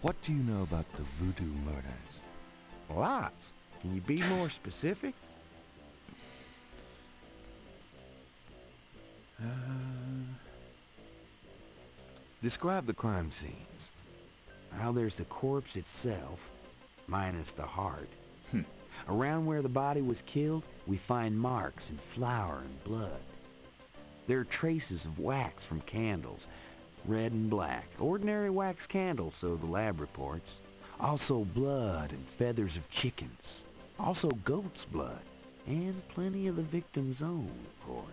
What do you know about the voodoo murders? Lots. Can you be more specific? Describe the crime scenes. Well, there's the corpse itself, minus the heart. Around where the body was killed, we find marks and flour and blood. There are traces of wax from candles, red and black. Ordinary wax candles, so the lab reports. Also blood and feathers of chickens. Also goat's blood. And plenty of the victim's own, of course.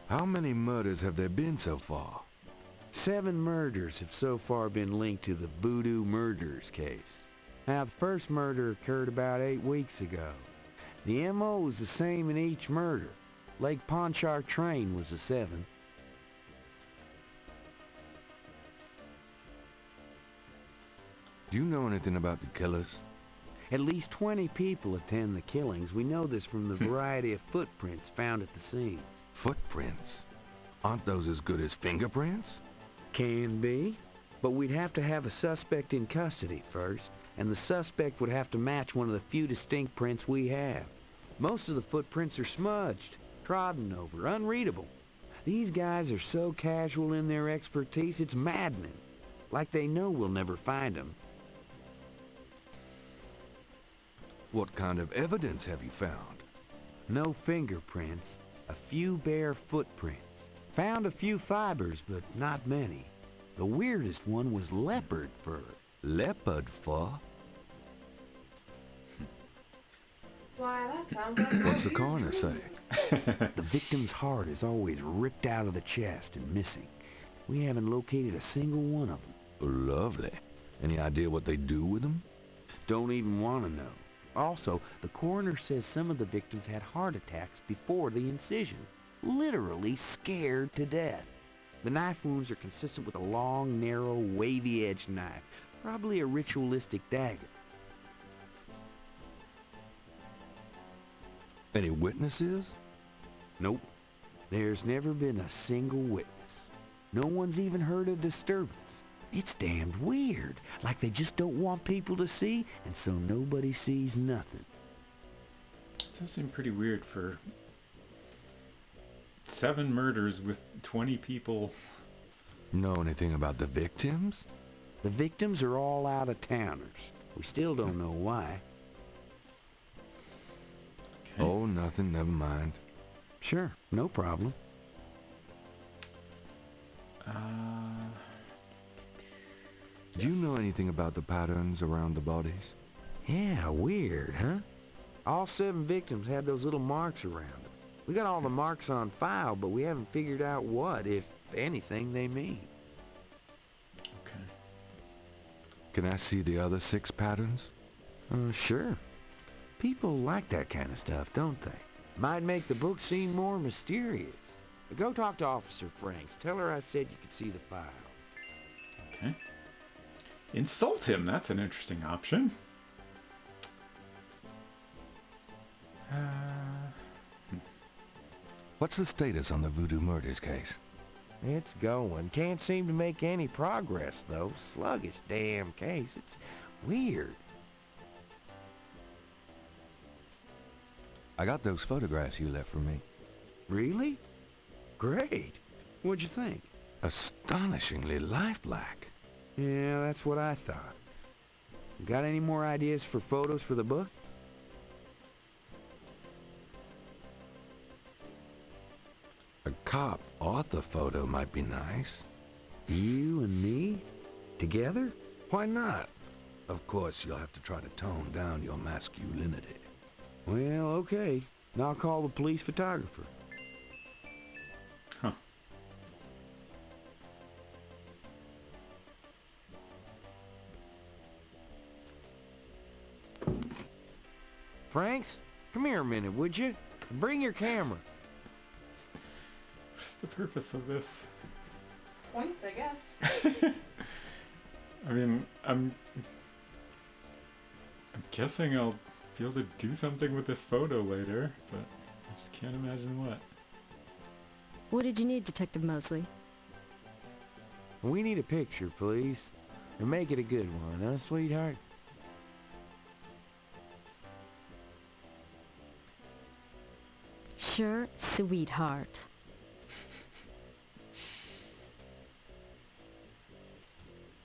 How many murders have there been so far? 7 murders have so far been linked to the Voodoo Murders case. Now, the first murder occurred about 8 weeks ago. The M.O. was the same in each murder. Lake Pontchartrain was a 7. Do you know anything about the killers? At least 20 people attend the killings. We know this from the variety of footprints found at the scenes. Footprints? Aren't those as good as fingerprints? Can be, but we'd have to have a suspect in custody first, and the suspect would have to match one of the few distinct prints we have. Most of the footprints are smudged, trodden over, unreadable. These guys are so casual in their expertise, it's maddening. Like they know we'll never find them. What kind of evidence have you found? No fingerprints, a few bare footprints. Found a few fibers, but not many. The weirdest one was leopard fur. Leopard fur? Why, that sounds like What's the coroner say? The victim's heart is always ripped out of the chest and missing. We haven't located a single one of them. Lovely. Any idea what they do with them? Don't even want to know. Also, the coroner says some of the victims had heart attacks before the incision. Literally scared to death. The knife wounds are consistent with a long, narrow, wavy-edged knife. Probably a ritualistic dagger. Any witnesses? Nope. There's never been a single witness. No one's even heard a disturbance. It's damned weird. Like they just don't want people to see, and so nobody sees nothing. It does seem pretty weird for 7 murders with 20 people. Know anything about the victims? The victims are all out-of-towners. We still don't know why. Okay. Oh, nothing, never mind. Sure, no problem. Do you know anything about the patterns around the bodies? Yeah, weird, huh? All 7 victims had those little marks around them. We got all the marks on file, but we haven't figured out what, if anything, they mean. Okay. Can I see the other 6 patterns? Sure. People like that kind of stuff, don't they? Might make the book seem more mysterious. Go talk to Officer Franks. Tell her I said you could see the file. Okay. Insult him. That's an interesting option. What's the status on the Voodoo murders case? It's going. Can't seem to make any progress, though. Sluggish damn case. It's weird. I got those photographs you left for me. Really? Great. What'd you think? Astonishingly lifelike. Yeah, that's what I thought. Got any more ideas for photos for the book? A cop author photo might be nice. You and me? Together? Why not? Of course, you'll have to try to tone down your masculinity. Well, okay. I'll call the police photographer. Huh. Franks, come here a minute, would you? Bring your camera. What's the purpose of this? Points, I guess. I mean, I'm guessing I'll be able to do something with this photo later, but I just can't imagine what. What did you need, Detective Mosley? We need a picture, please. And make it a good one, huh, sweetheart? Sure, sweetheart.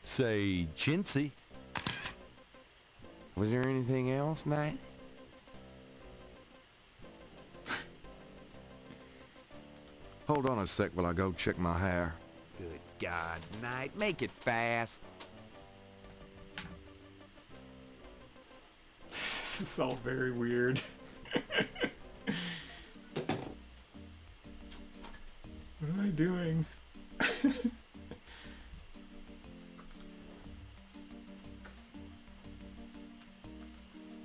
Say, chintzy. Was there anything else, Knight? Hold on a sec while I go check my hair. Good God, Knight, make it fast. This is all very weird. What am I doing?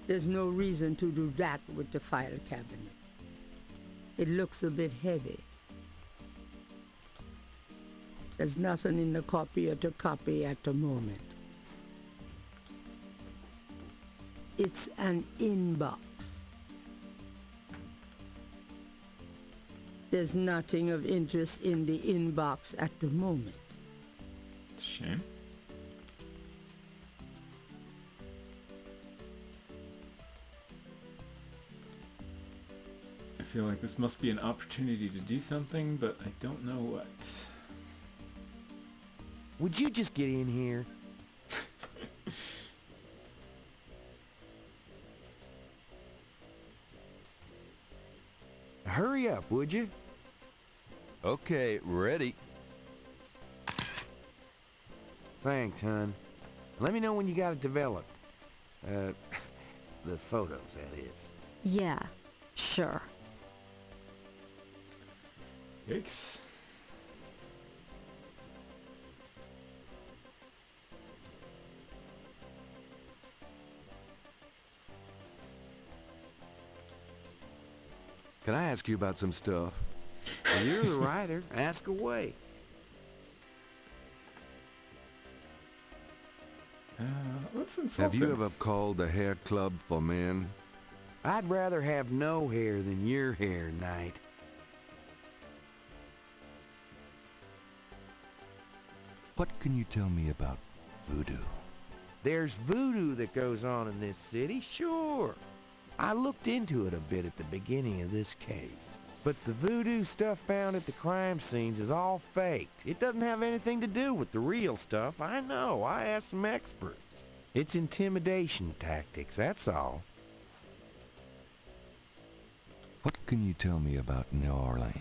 There's no reason to do that with the file cabinet. It looks a bit heavy. There's nothing in the copier to copy at the moment. It's an inbox. There's nothing of interest in the inbox at the moment. It's a shame. I feel like this must be an opportunity to do something, but I don't know what. Would you just get in here? Hurry up, would you? Okay, ready. Thanks, hon. Let me know when you got it developed. The photos, that is. Yeah, sure. Yikes. Can I ask you about some stuff? Well, you're the writer. Ask away. Let's insult Have you him. ever called the hair club for men? I'd rather have no hair than your hair, Knight. What can you tell me about voodoo? There's voodoo that goes on in this city, sure. I looked into it a bit at the beginning of this case. But the voodoo stuff found at the crime scenes is all faked. It doesn't have anything to do with the real stuff. I know. I asked some experts. It's intimidation tactics, that's all. What can you tell me about New Orleans?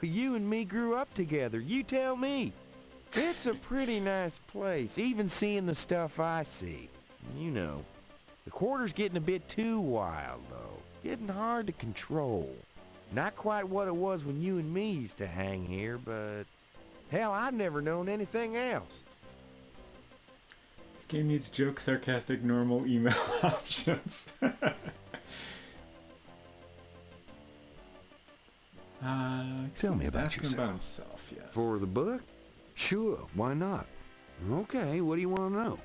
You and me grew up together. You tell me. It's a pretty nice place, even seeing the stuff I see. You know, the quarter's getting a bit too wild, though. Getting hard to control. Not quite what it was when you and me used to hang here, but hell, I've never known anything else. This game needs joke, sarcastic, normal email options. Tell me about asking yourself. about himself, yeah. For the book? Sure, why not? Okay, what do you want to know?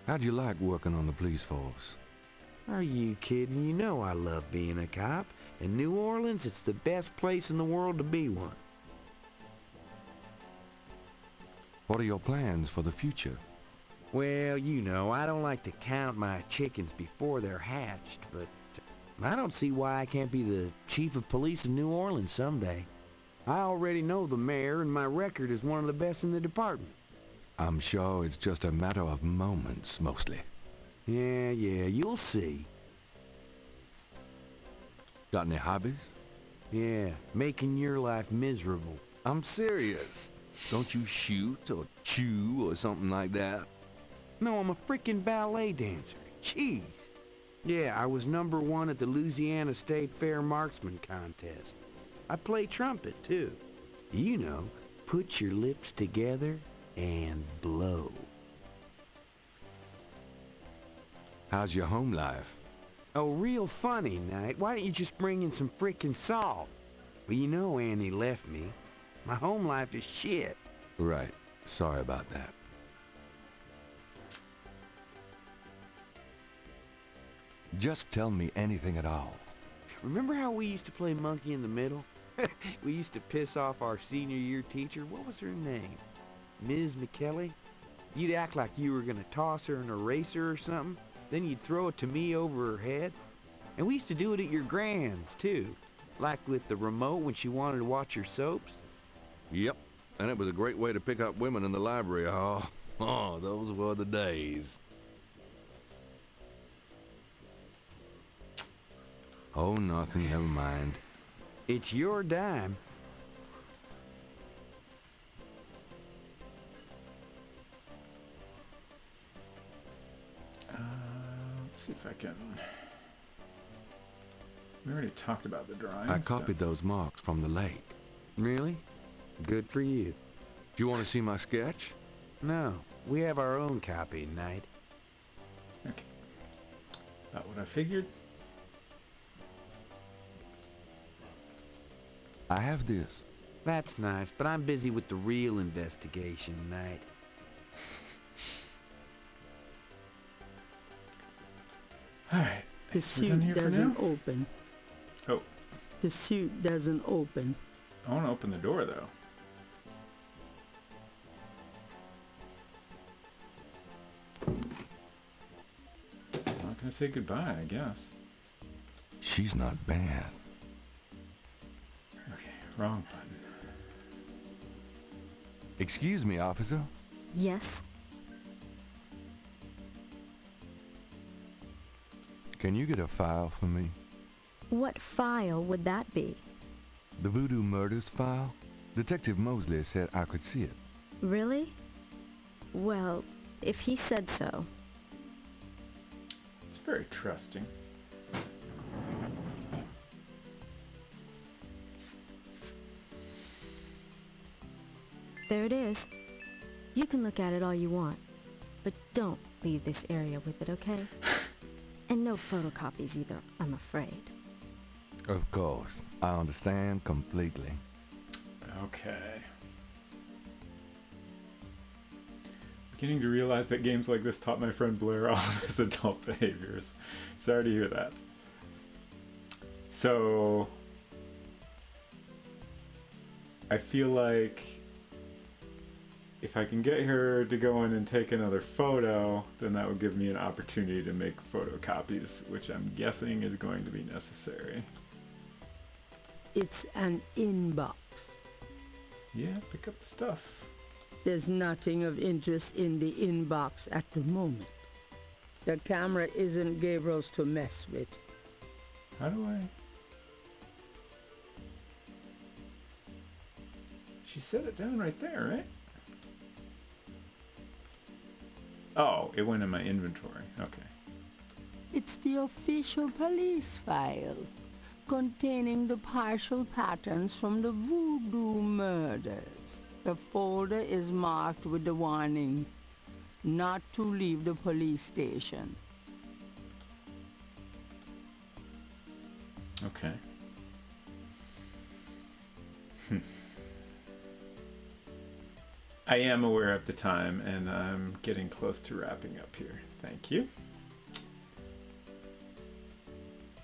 How'd you like working on the police force? Are you kidding? You know I love being a cop. In New Orleans, it's the best place in the world to be one. What are your plans for the future? Well, you know, I don't like to count my chickens before they're hatched, but I don't see why I can't be the chief of police in New Orleans someday. I already know the mayor, and my record is one of the best in the department. I'm sure it's just a matter of moments, mostly. Yeah, you'll see. Got any hobbies? Yeah, making your life miserable. I'm serious. Don't you shoot or chew or something like that? No, I'm a freaking ballet dancer. Jeez. Yeah, I was #1 at the Louisiana State Fair Marksman Contest. I play trumpet, too. You know, put your lips together and blow. How's your home life? Oh, real funny, Knight. Why don't you just bring in some frickin' salt? Well, you know Annie left me. My home life is shit. Right. Sorry about that. Just tell me anything at all. Remember how we used to play monkey in the middle? We used to piss off our senior year teacher. What was her name? Ms. McKelly? You'd act like you were gonna toss her an eraser or something. Then you'd throw it to me over her head. And we used to do it at your grand's, too. Like with the remote when she wanted to watch her soaps. Yep. And it was a great way to pick up women in the library. Oh, those were the days. Oh, nothing, never mind. It's your dime. Let's see if I can... We already talked about the drawings. I copied those marks from the lake. Really? Good for you. Do you want to see my sketch? No, we have our own copy, Knight. Okay. About what I figured. I have this. That's nice, but I'm busy with the real investigation, Knight. Alright. The suit doesn't open. Oh. The suit doesn't open. I want to open the door, though. I'm not going to say goodbye, I guess. She's not bad. Okay, wrong button. Excuse me, officer. Yes? Can you get a file for me? What file would that be? The Voodoo Murders file? Detective Mosley said I could see it. Really? Well, if he said so. It's very trusting. There it is. You can look at it all you want, but don't leave this area with it, okay? And no photocopies either, I'm afraid. Of course. I understand completely. Okay. Beginning to realize that games like this taught my friend Blair all of his adult behaviors. Sorry to hear that. So... I feel like... if I can get her to go in and take another photo, then that would give me an opportunity to make photocopies, which I'm guessing is going to be necessary. It's an inbox. Yeah, pick up the stuff. There's nothing of interest in the inbox at the moment. The camera isn't Gabriel's to mess with. How do I... She set it down right there, right? Oh, it went in my inventory. Okay. It's the official police file, containing the partial patterns from the voodoo murders. The folder is marked with the warning, not to leave the police station. Okay. I am aware of the time, and I'm getting close to wrapping up here. Thank you.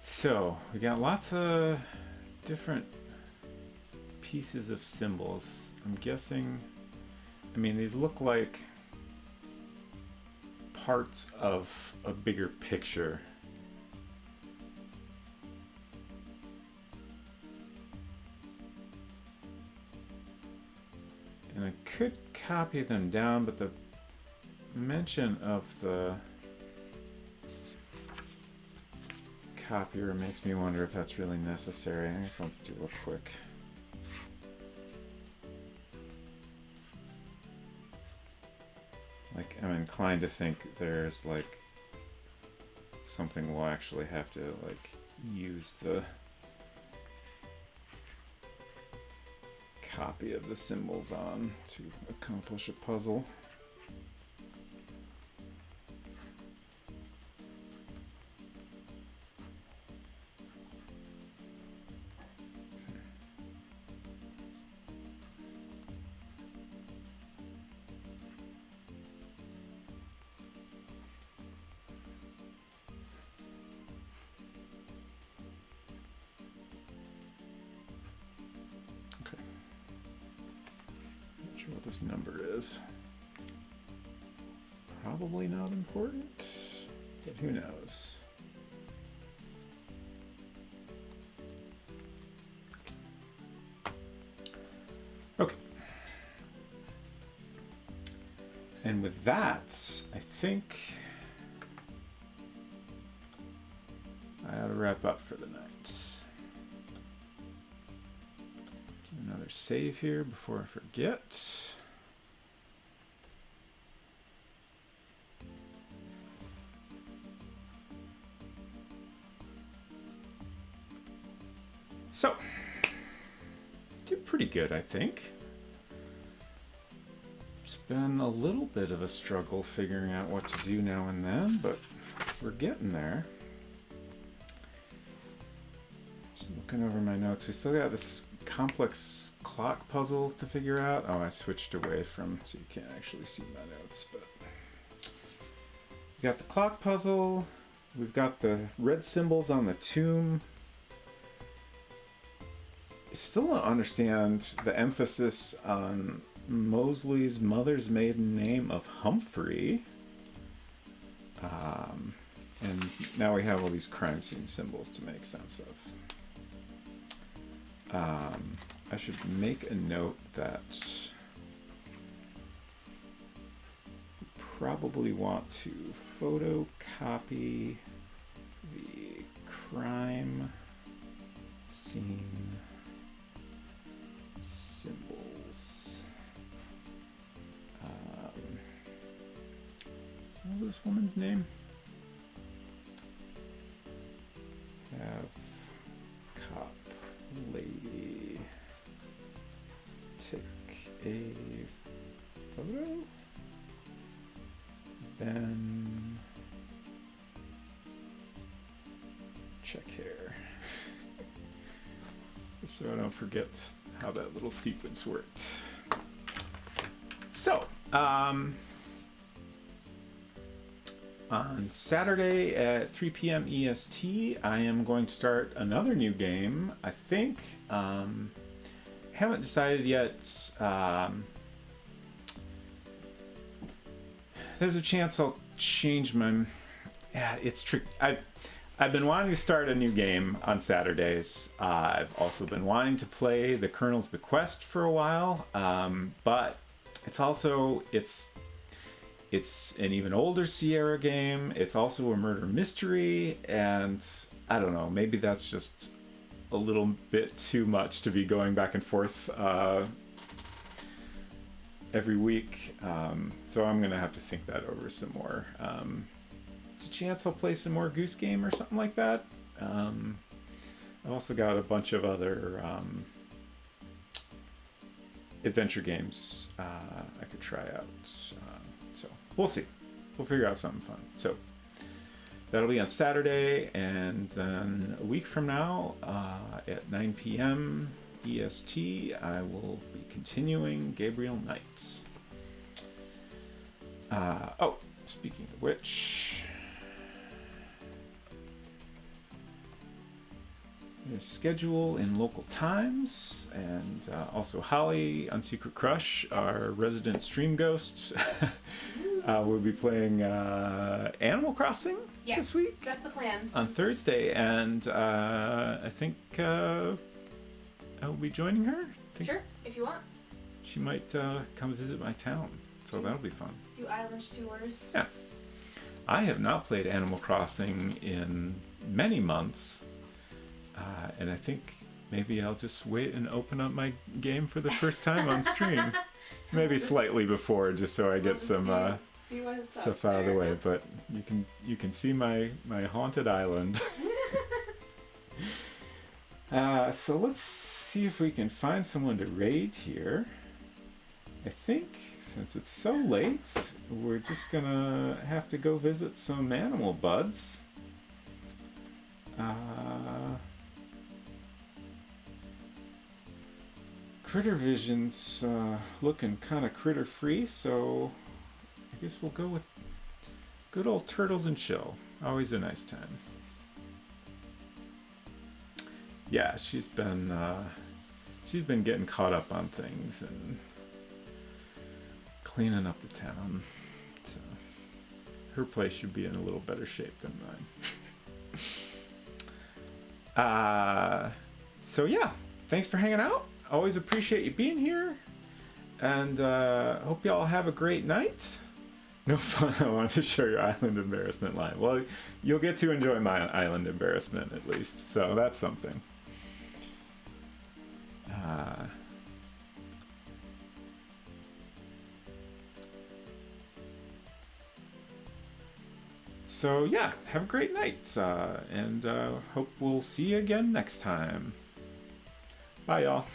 So, we got lots of different pieces of symbols. I'm guessing, I mean, these look like parts of a bigger picture. And I could copy them down, but the mention of the copier makes me wonder if that's really necessary. I guess I'll do a quick. Like, I'm inclined to think there's like something we'll actually have to like use the copy of the symbols on to accomplish a puzzle. What this number is. Probably not important, but who knows? Okay. And with that, I think I ought to wrap up for the night. Do another save here before I forget. So, did pretty good, I think. It's been a little bit of a struggle figuring out what to do now and then, but we're getting there. Just looking over my notes, we still got this complex clock puzzle to figure out. Oh, I switched away from, so you can't actually see my notes, but we got the clock puzzle. We've got the red symbols on the tomb. Still don't understand the emphasis on Mosley's mother's maiden name of Humphrey. And now we have all these crime scene symbols to make sense of. I should make a note that we probably want to photocopy the crime scene symbols. What was this woman's name? Have cop lady take a photo, then check here. Just so I don't forget how that little sequence worked. So, on Saturday at 3 p.m. EST, I am going to start another new game, I think. Haven't decided yet. There's a chance I'll change my... Yeah, it's tricky. I've been wanting to start a new game on Saturdays. I've also been wanting to play The Colonel's Bequest for a while, but it's also, it's an even older Sierra game. It's also a murder mystery, and I don't know, maybe that's just a little bit too much to be going back and forth every week. So I'm gonna have to think that over some more. There's a chance I'll play some more Goose Game or something like that. I've also got a bunch of other adventure games I could try out. So we'll see. We'll figure out something fun. So that'll be on Saturday, and then a week from now at 9 p.m. EST, I will be continuing Gabriel Knight. Oh, speaking of which, there's schedule in local times, and also Holly on Secret Crush, our resident stream ghost, will be playing Animal Crossing this week. That's the plan. On Thursday, and I think I'll be joining her. Sure, if you want. She might come visit my town, so that'll be fun. Do island tours. Yeah. I have not played Animal Crossing in many months, and I think maybe I'll just wait and open up my game for the first time on stream. Maybe slightly before, just so I get some see what's stuff out of the way. But you can see my haunted island. So let's see if we can find someone to raid here. I think since it's so late, we're just gonna have to go visit some animal buds. Critter Vision's looking kind of critter free, so I guess we'll go with good old Turtles and Chill. Always a nice time. Yeah, she's been getting caught up on things and cleaning up the town. So her place should be in a little better shape than mine. So yeah, thanks for hanging out. Always appreciate you being here, and hope y'all have a great night. No fun. I wanted to show your island embarrassment line. Well, you'll get to enjoy my island embarrassment at least, so that's something. So yeah, have a great night, and hope we'll see you again next time. Bye, y'all.